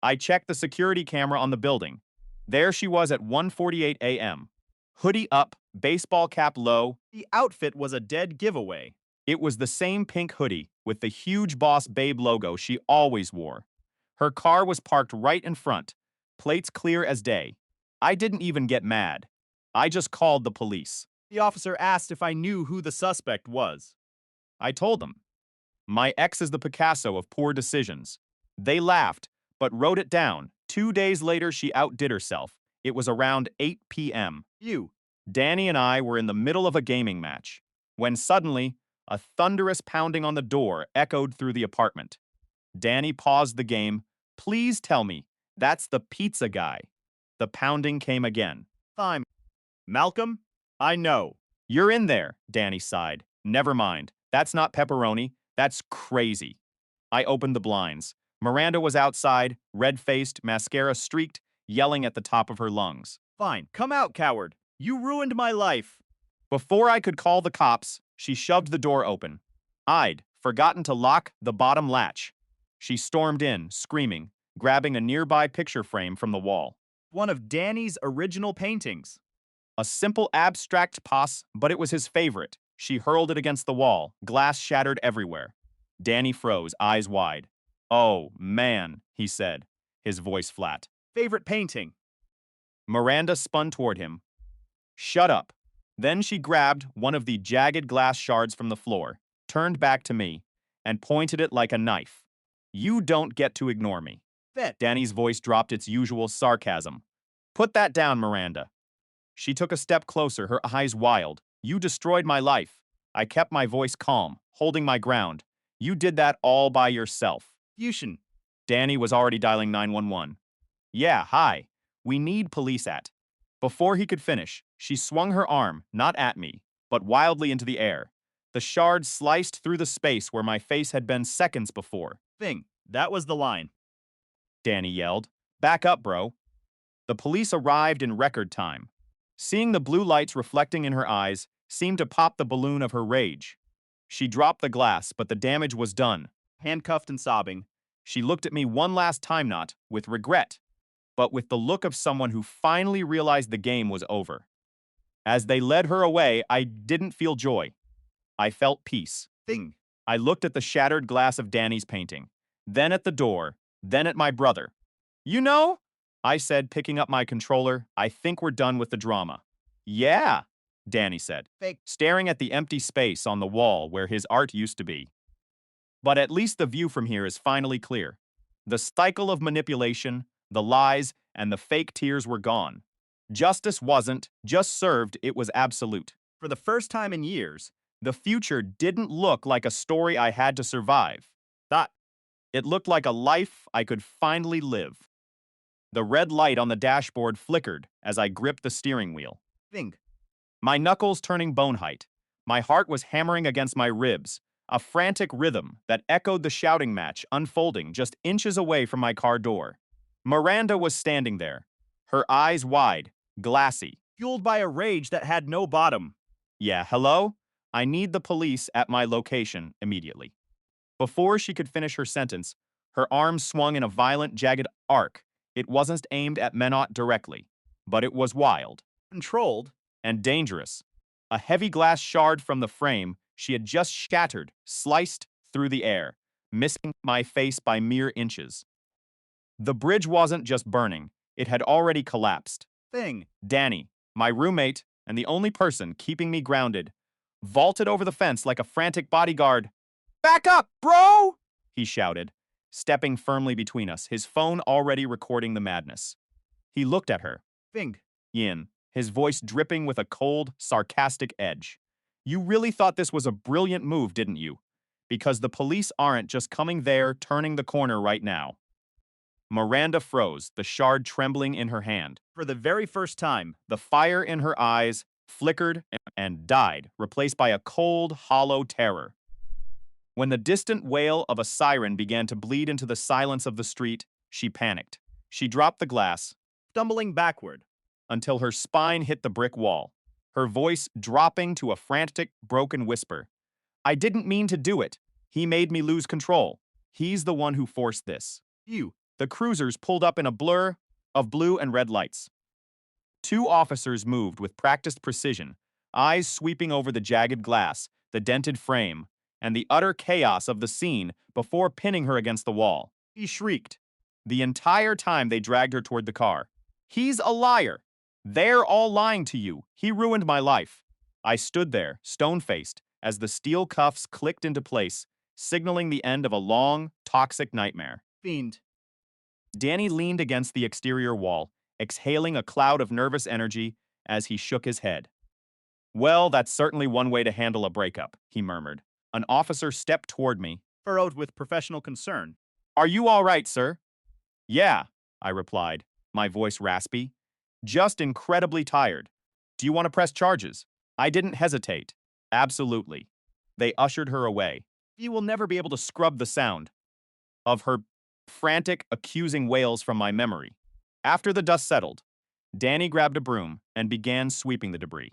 I checked the security camera on the building. There she was at 1:48 a.m. Hoodie up, baseball cap low. The outfit was a dead giveaway. It was the same pink hoodie with the huge Boss Babe logo she always wore. Her car was parked right in front, plates clear as day. I didn't even get mad. I just called the police. The officer asked if I knew who the suspect was. I told them. My ex is the Picasso of poor decisions. They laughed, but wrote it down. 2 days later, she outdid herself. It was around 8 p.m. Danny and I were in the middle of a gaming match, when suddenly, a thunderous pounding on the door echoed through the apartment. Danny paused the game. Please tell me, that's the pizza guy. The pounding came again. Fine. Malcolm? I know. You're in there, Danny sighed. Never mind. That's not pepperoni. That's crazy. I opened the blinds. Miranda was outside, red-faced, mascara streaked, yelling at the top of her lungs. Fine. Come out, coward. You ruined my life. Before I could call the cops, she shoved the door open. I'd forgotten to lock the bottom latch. She stormed in, screaming, grabbing a nearby picture frame from the wall. One of Danny's original paintings. A simple abstract pose, but it was his favorite. She hurled it against the wall, glass shattered everywhere. Danny froze, eyes wide. Oh, man, he said, his voice flat. Favorite painting. Miranda spun toward him. Shut up. Then she grabbed one of the jagged glass shards from the floor, turned back to me, and pointed it like a knife. You don't get to ignore me. Danny's voice dropped its usual sarcasm. Put that down, Miranda. She took a step closer, her eyes wild. You destroyed my life. I kept my voice calm, holding my ground. You did that all by yourself. Fusion. Danny was already dialing 911. Yeah, hi. We need police at. Before he could finish, she swung her arm, not at me, but wildly into the air. The shard sliced through the space where my face had been seconds before. That was the line. Danny yelled. Back up, bro. The police arrived in record time. Seeing the blue lights reflecting in her eyes seemed to pop the balloon of her rage. She dropped the glass, but the damage was done. Handcuffed and sobbing, She looked at me one last time, not with regret, but with the look of someone who finally realized the game was over. As they led her away, I didn't feel joy. I felt peace. Thing. I looked at the shattered glass of Danny's painting, then at the door, then at my brother. You know, I said, picking up my controller, I think we're done with the drama. Yeah, Danny said, Fake. staring at the empty space on the wall where his art used to be. But at least the view from here is finally clear. The cycle of manipulation, the lies, and the fake tears were gone. Justice wasn't just served, it was absolute. For the first time in years, The future didn't look like a story I had to survive. thought. It looked like a life I could finally live. The red light on the dashboard flickered as I gripped the steering wheel, Thing. my knuckles turning bone height. My heart was hammering against my ribs, a frantic rhythm that echoed the shouting match unfolding just inches away from my car door. Miranda was standing there, her eyes wide, glassy. Fueled by a rage that had no bottom. Yeah, hello? I need the police at my location immediately. Before she could finish her sentence, her arms swung in a violent, jagged arc. It wasn't aimed at Menot directly, but it was wild Controlled. and dangerous. A heavy glass shard from the frame she had just shattered, sliced through the air, missing my face by mere inches. The bridge wasn't just burning, it had already collapsed. Thing. Danny, my roommate and the only person keeping me grounded, vaulted over the fence like a frantic bodyguard. Back up, bro! He shouted, stepping firmly between us, his phone already recording the madness. He looked at her, Thing. Yin, his voice dripping with a cold, sarcastic edge. You really thought this was a brilliant move, didn't you? Because the police aren't just coming there, turning the corner right now. Miranda froze, the shard trembling in her hand. For the very first time, The fire in her eyes flickered and died, replaced by a cold, hollow terror. When the distant wail of a siren began to bleed into the silence of the street, she panicked. She dropped the glass stumbling backward. until her spine hit the brick wall, her voice dropping to a frantic, broken whisper. I didn't mean to do it. He made me lose control. He's the one who forced this. You. The cruisers pulled up in a blur of blue and red lights. Two officers moved with practiced precision, eyes sweeping over the jagged glass, the dented frame, and the utter chaos of the scene before pinning her against the wall. He shrieked. The entire time they dragged her toward the car. He's a liar. They're all lying to you. He ruined my life. I stood there, stone-faced, as the steel cuffs clicked into place, signaling the end of a long, toxic nightmare. Fiend. Danny leaned against the exterior wall, exhaling a cloud of nervous energy as he shook his head. Well, that's certainly one way to handle a breakup, he murmured. An officer stepped toward me. Furrowed with professional concern. Are you all right, sir? Yeah, I replied, my voice raspy. Just incredibly tired. Do you want to press charges? I didn't hesitate. Absolutely. They ushered her away. You will never be able to scrub the sound of her frantic, accusing wails from my memory. After the dust settled, Danny grabbed a broom and began sweeping the debris.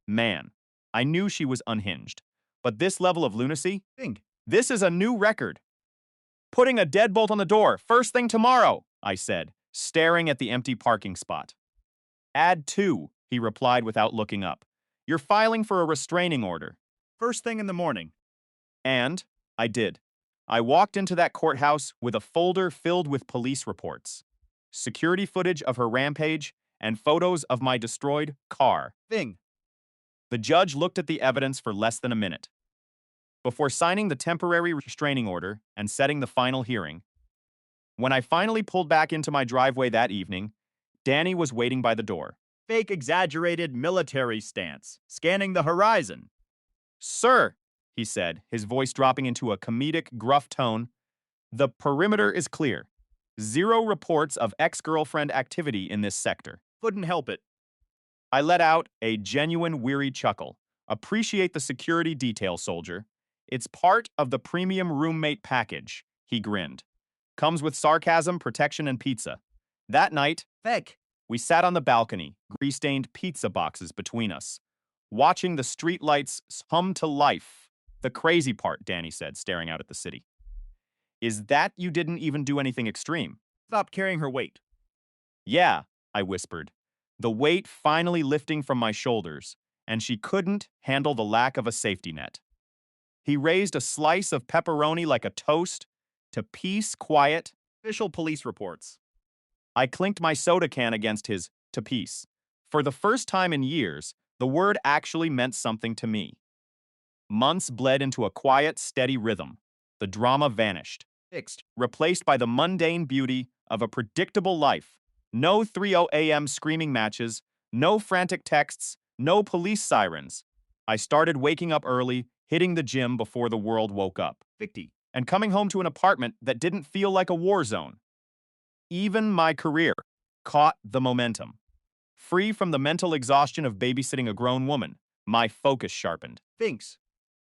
Man, I knew she was unhinged. But this level of lunacy? Thing. This is a new record. Putting a deadbolt on the door, first thing tomorrow, I said, staring at the empty parking spot. Add 2, he replied without looking up. You're filing for a restraining order. First thing in the morning. And I did. I walked into that courthouse with a folder filled with police reports, security footage of her rampage, and photos of my destroyed car. Thing. The judge looked at the evidence for less than a minute. Before signing the temporary restraining order and setting the final hearing, when I finally pulled back into my driveway that evening, Danny was waiting by the door. Fake exaggerated military stance. Scanning the horizon. Sir, he said, his voice dropping into a comedic, gruff tone, the perimeter is clear. 0 reports of ex-girlfriend activity in this sector. Couldn't help it. I let out a genuine weary chuckle. Appreciate the security detail, soldier. It's part of the premium roommate package, he grinned. Comes with sarcasm, protection, and pizza. That night, Fake. we sat on the balcony, grease-stained pizza boxes between us, watching the streetlights hum to life. The crazy part, Danny said, staring out at the city, Is that you didn't even do anything extreme? Stop carrying her weight. Yeah, I whispered, the weight finally lifting from my shoulders, and she couldn't handle the lack of a safety net. He raised a slice of pepperoni like a toast to peace, quiet. Official police reports. I clinked my soda can against his to peace. For the first time in years, the word actually meant something to me. Months bled into a quiet, steady rhythm. The drama vanished, Fixed. replaced by the mundane beauty of a predictable life. No 3:00 a.m. screaming matches, no frantic texts, no police sirens. I started waking up early, hitting the gym before the world woke up, Victy. and coming home to an apartment that didn't feel like a war zone. Even my career caught the momentum. Free from the mental exhaustion of babysitting a grown woman, my focus sharpened. Thinks.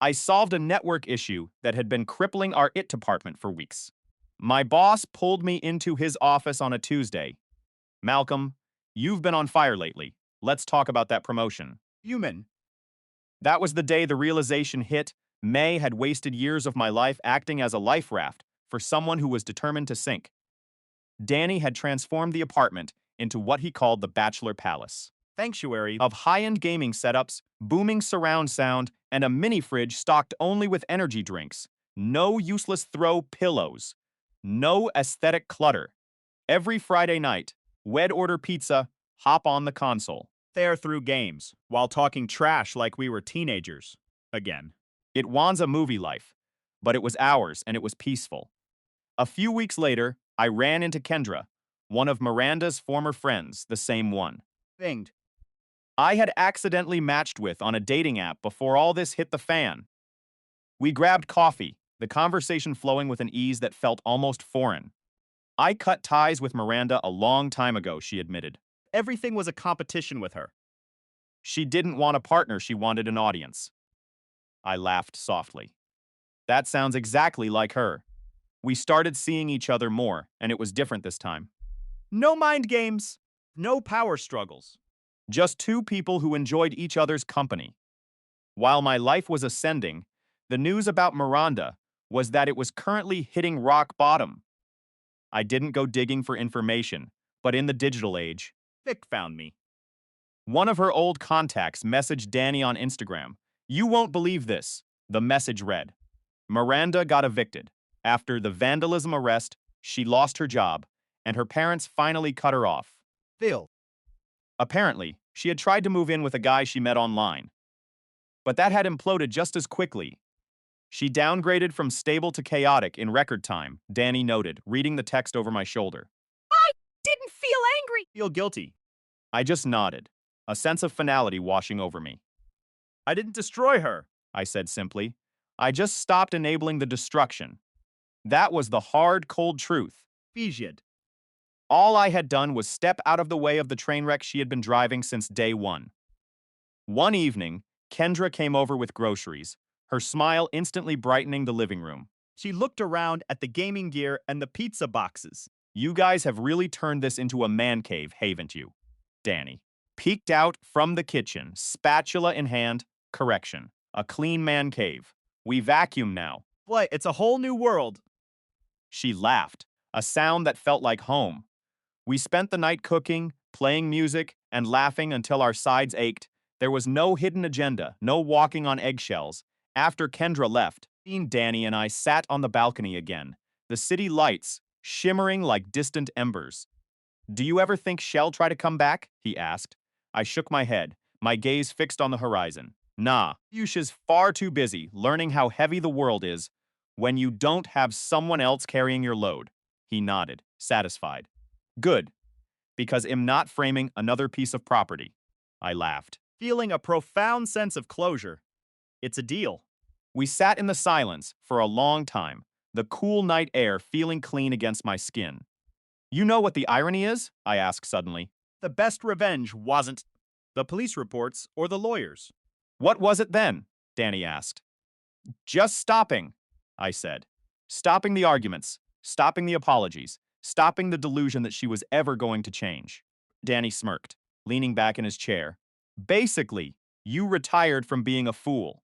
I solved a network issue that had been crippling our IT department for weeks. My boss pulled me into his office on a Tuesday. Malcolm, you've been on fire lately. Let's talk about that promotion. Human. That was the day the realization hit. May had wasted years of my life acting as a life raft for someone who was determined to sink. Danny had transformed the apartment into what he called the Bachelor Palace. Sanctuary. Of high-end gaming setups, booming surround sound, and a mini fridge stocked only with energy drinks. No useless throw pillows. No aesthetic clutter. Every Friday night, we'd order pizza, hop on the console. There through games, while talking trash like we were teenagers. Again. It was a movie life, but it was ours and it was peaceful. A few weeks later, I ran into Kendra, one of Miranda's former friends, the same one Thinged. I had accidentally matched with on a dating app before all this hit the fan. We grabbed coffee, the conversation flowing with an ease that felt almost foreign. I cut ties with Miranda a long time ago, she admitted. Everything was a competition with her. She didn't want a partner, she wanted an audience. I laughed softly. That sounds exactly like her. We started seeing each other more, and it was different this time. No mind games. No power struggles. Just two people who enjoyed each other's company. While my life was ascending, the news about Miranda was that it was currently hitting rock bottom. I didn't go digging for information, but in the digital age, Vic found me. one of her old contacts messaged Danny on Instagram. You won't believe this, the message read. Miranda got evicted. After the vandalism arrest, she lost her job, and her parents finally cut her off. Phil. Apparently, she had tried to move in with a guy she met online. But that had imploded just as quickly. She downgraded from stable to chaotic in record time, Danny noted, reading the text over my shoulder. I didn't feel angry. Feel guilty. I just nodded, a sense of finality washing over me. I didn't destroy her. I said simply. I just stopped enabling the destruction. That was the hard, cold truth. Fijid. All I had done was step out of the way of the train wreck she had been driving since day one. One evening, Kendra came over with groceries, her smile instantly brightening the living room. She looked around at the gaming gear and the pizza boxes. You guys have really turned this into a man cave, haven't you? Danny peeked out from the kitchen, spatula in hand. Correction, a clean man cave. We vacuum now. Boy, it's a whole new world. She laughed, a sound that felt like home. We spent the night cooking, playing music, and laughing until our sides ached. There was no hidden agenda, no walking on eggshells. After Kendra left, Danny and I sat on the balcony again, the city lights shimmering like distant embers. Do you ever think she'll try to come back? He asked. I shook my head, my gaze fixed on the horizon. Nah, Yusha's far too busy learning how heavy the world is when you don't have someone else carrying your load. He nodded, satisfied. Good, because I'm not framing another piece of property. I laughed. Feeling a profound sense of closure. It's a deal. We sat in the silence for a long time, the cool night air feeling clean against my skin. You know what the irony is? I asked suddenly. The best revenge wasn't the police reports or the lawyers. What was it then? Danny asked. Just stopping, I said. Stopping the arguments, stopping the apologies, stopping the delusion that she was ever going to change. Danny smirked, leaning back in his chair. Basically, you retired from being a fool.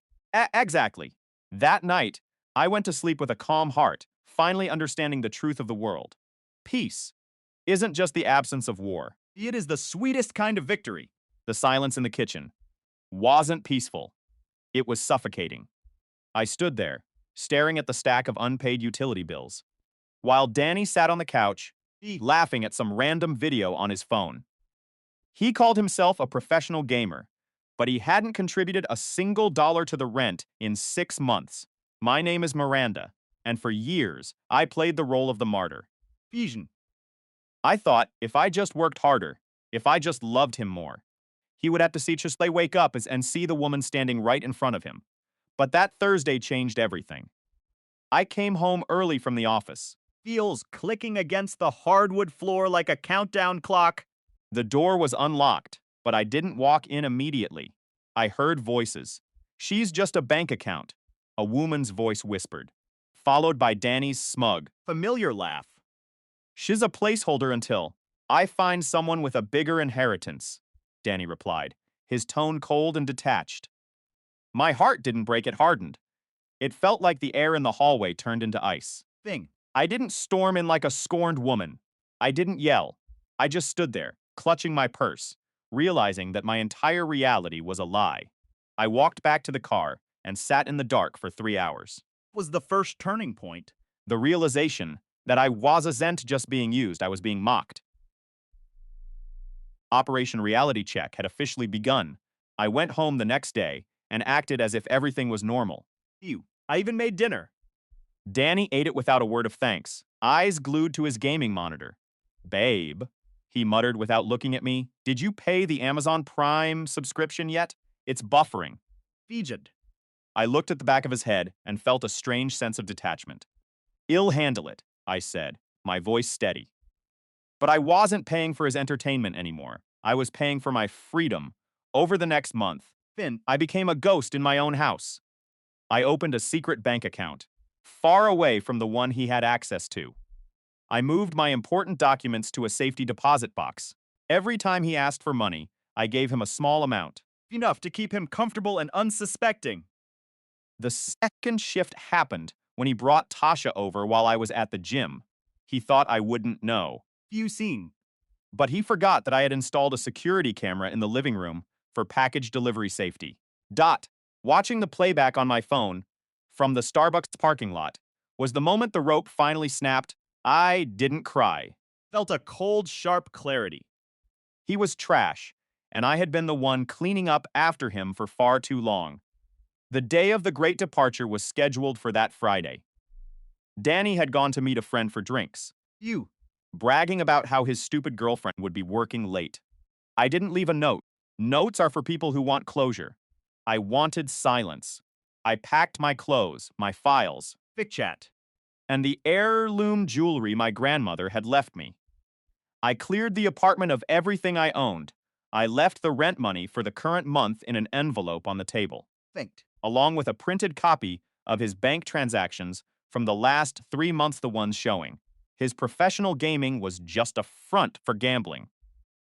Exactly. That night, I went to sleep with a calm heart, finally understanding the truth of the world. Peace isn't just the absence of war. It is the sweetest kind of victory. The silence in the kitchen wasn't peaceful. It was suffocating. I stood there, staring at the stack of unpaid utility bills, while Danny sat on the couch, laughing at some random video on his phone. He called himself a professional gamer, but he hadn't contributed a single dollar to the rent in 6 months. My name is Miranda, and for years, I played the role of the martyr. Fusion. I thought if I just worked harder, if I just loved him more, he would have to see Chisley wake up and see the woman standing right in front of him. But that Thursday changed everything. I came home early from the office. Feels clicking against the hardwood floor like a countdown clock. The door was unlocked, but I didn't walk in immediately. I heard voices. "She's just a bank account," a woman's voice whispered, followed by Danny's smug, Familiar laugh. "She's a placeholder until I find someone with a bigger inheritance," Danny replied, his tone cold and detached. My heart didn't break, it hardened. It felt like the air in the hallway turned into ice. Thing. I didn't storm in like a scorned woman. I didn't yell. I just stood there, clutching my purse, realizing that my entire reality was a lie. I walked back to the car and sat in the dark for 3 hours. Was the first turning point. The realization that I wasn't just being used, I was being mocked. Operation Reality Check had officially begun. I went home the next day and acted as if everything was normal. I even made dinner. Danny ate it without a word of thanks, eyes glued to his gaming monitor. "Babe," he muttered without looking at me, "did you pay the Amazon Prime subscription yet? It's buffering." Fijid. I looked at the back of his head and felt a strange sense of detachment. "I'll handle it," I said, my voice steady. But I wasn't paying for his entertainment anymore. I was paying for my freedom. Over the next month, Finn. I became a ghost in my own house. I opened a secret bank account, far away from the one he had access to. I moved my important documents to a safety deposit box. Every time he asked for money, I gave him a small amount. Enough to keep him comfortable and unsuspecting. The second shift happened when he brought Tasha over while I was at the gym. He thought I wouldn't know. Few seen. But he forgot that I had installed a security camera in the living room for package delivery safety. Watching the playback on my phone from the Starbucks parking lot was the moment the rope finally snapped. I didn't cry. Felt a cold, sharp clarity. He was trash, and I had been the one cleaning up after him for far too long. The day of the great departure was scheduled for that Friday. Danny had gone to meet a friend for drinks, bragging about how his stupid girlfriend would be working late. I didn't leave a note. Notes are for people who want closure. I wanted silence. I packed my clothes, my files, Chat. and the heirloom jewelry my grandmother had left me. I cleared the apartment of everything I owned. I left the rent money for the current month in an envelope on the table, along with a printed copy of his bank transactions from the last 3 months, the ones showing. His professional gaming was just a front for gambling.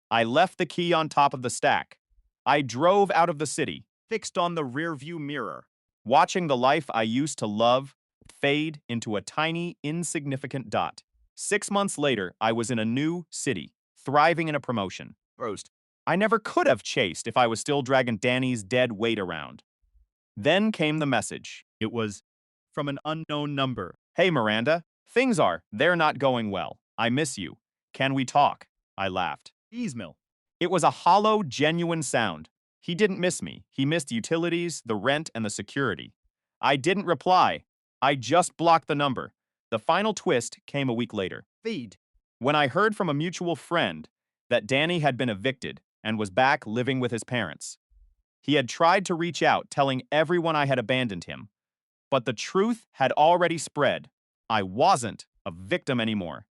I left the key on top of the stack. I drove out of the city, Fixed on the rearview mirror. watching the life I used to love fade into a tiny, insignificant dot. 6 months later, I was in a new city, thriving in a promotion. Roast. I never could have chased if I was still dragging Danny's dead weight around. Then came the message. It was from an unknown number. "Hey, Miranda, they're not going well. I miss you. Can we talk?" I laughed. Easmill. It was a hollow, genuine sound. He didn't miss me. He missed utilities, the rent, and the security. I didn't reply. I just blocked the number. The final twist came a week later, Feed. when I heard from a mutual friend that Danny had been evicted and was back living with his parents. He had tried to reach out, telling everyone I had abandoned him, but the truth had already spread. I wasn't a victim anymore.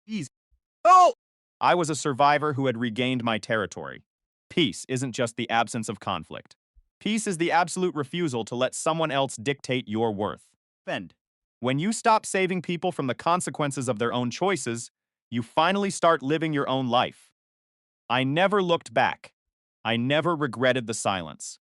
Oh! I was a survivor who had regained my territory. Peace isn't just the absence of conflict. Peace is the absolute refusal to let someone else dictate your worth. Fend. When you stop saving people from the consequences of their own choices, you finally start living your own life. I never looked back. I never regretted the silence.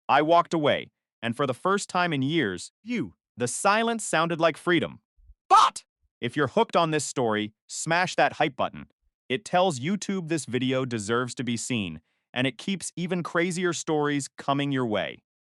I walked away, and for the first time in years, the silence sounded like freedom. But If you're hooked on this story, smash that hype button. It tells YouTube this video deserves to be seen, and it keeps even crazier stories coming your way.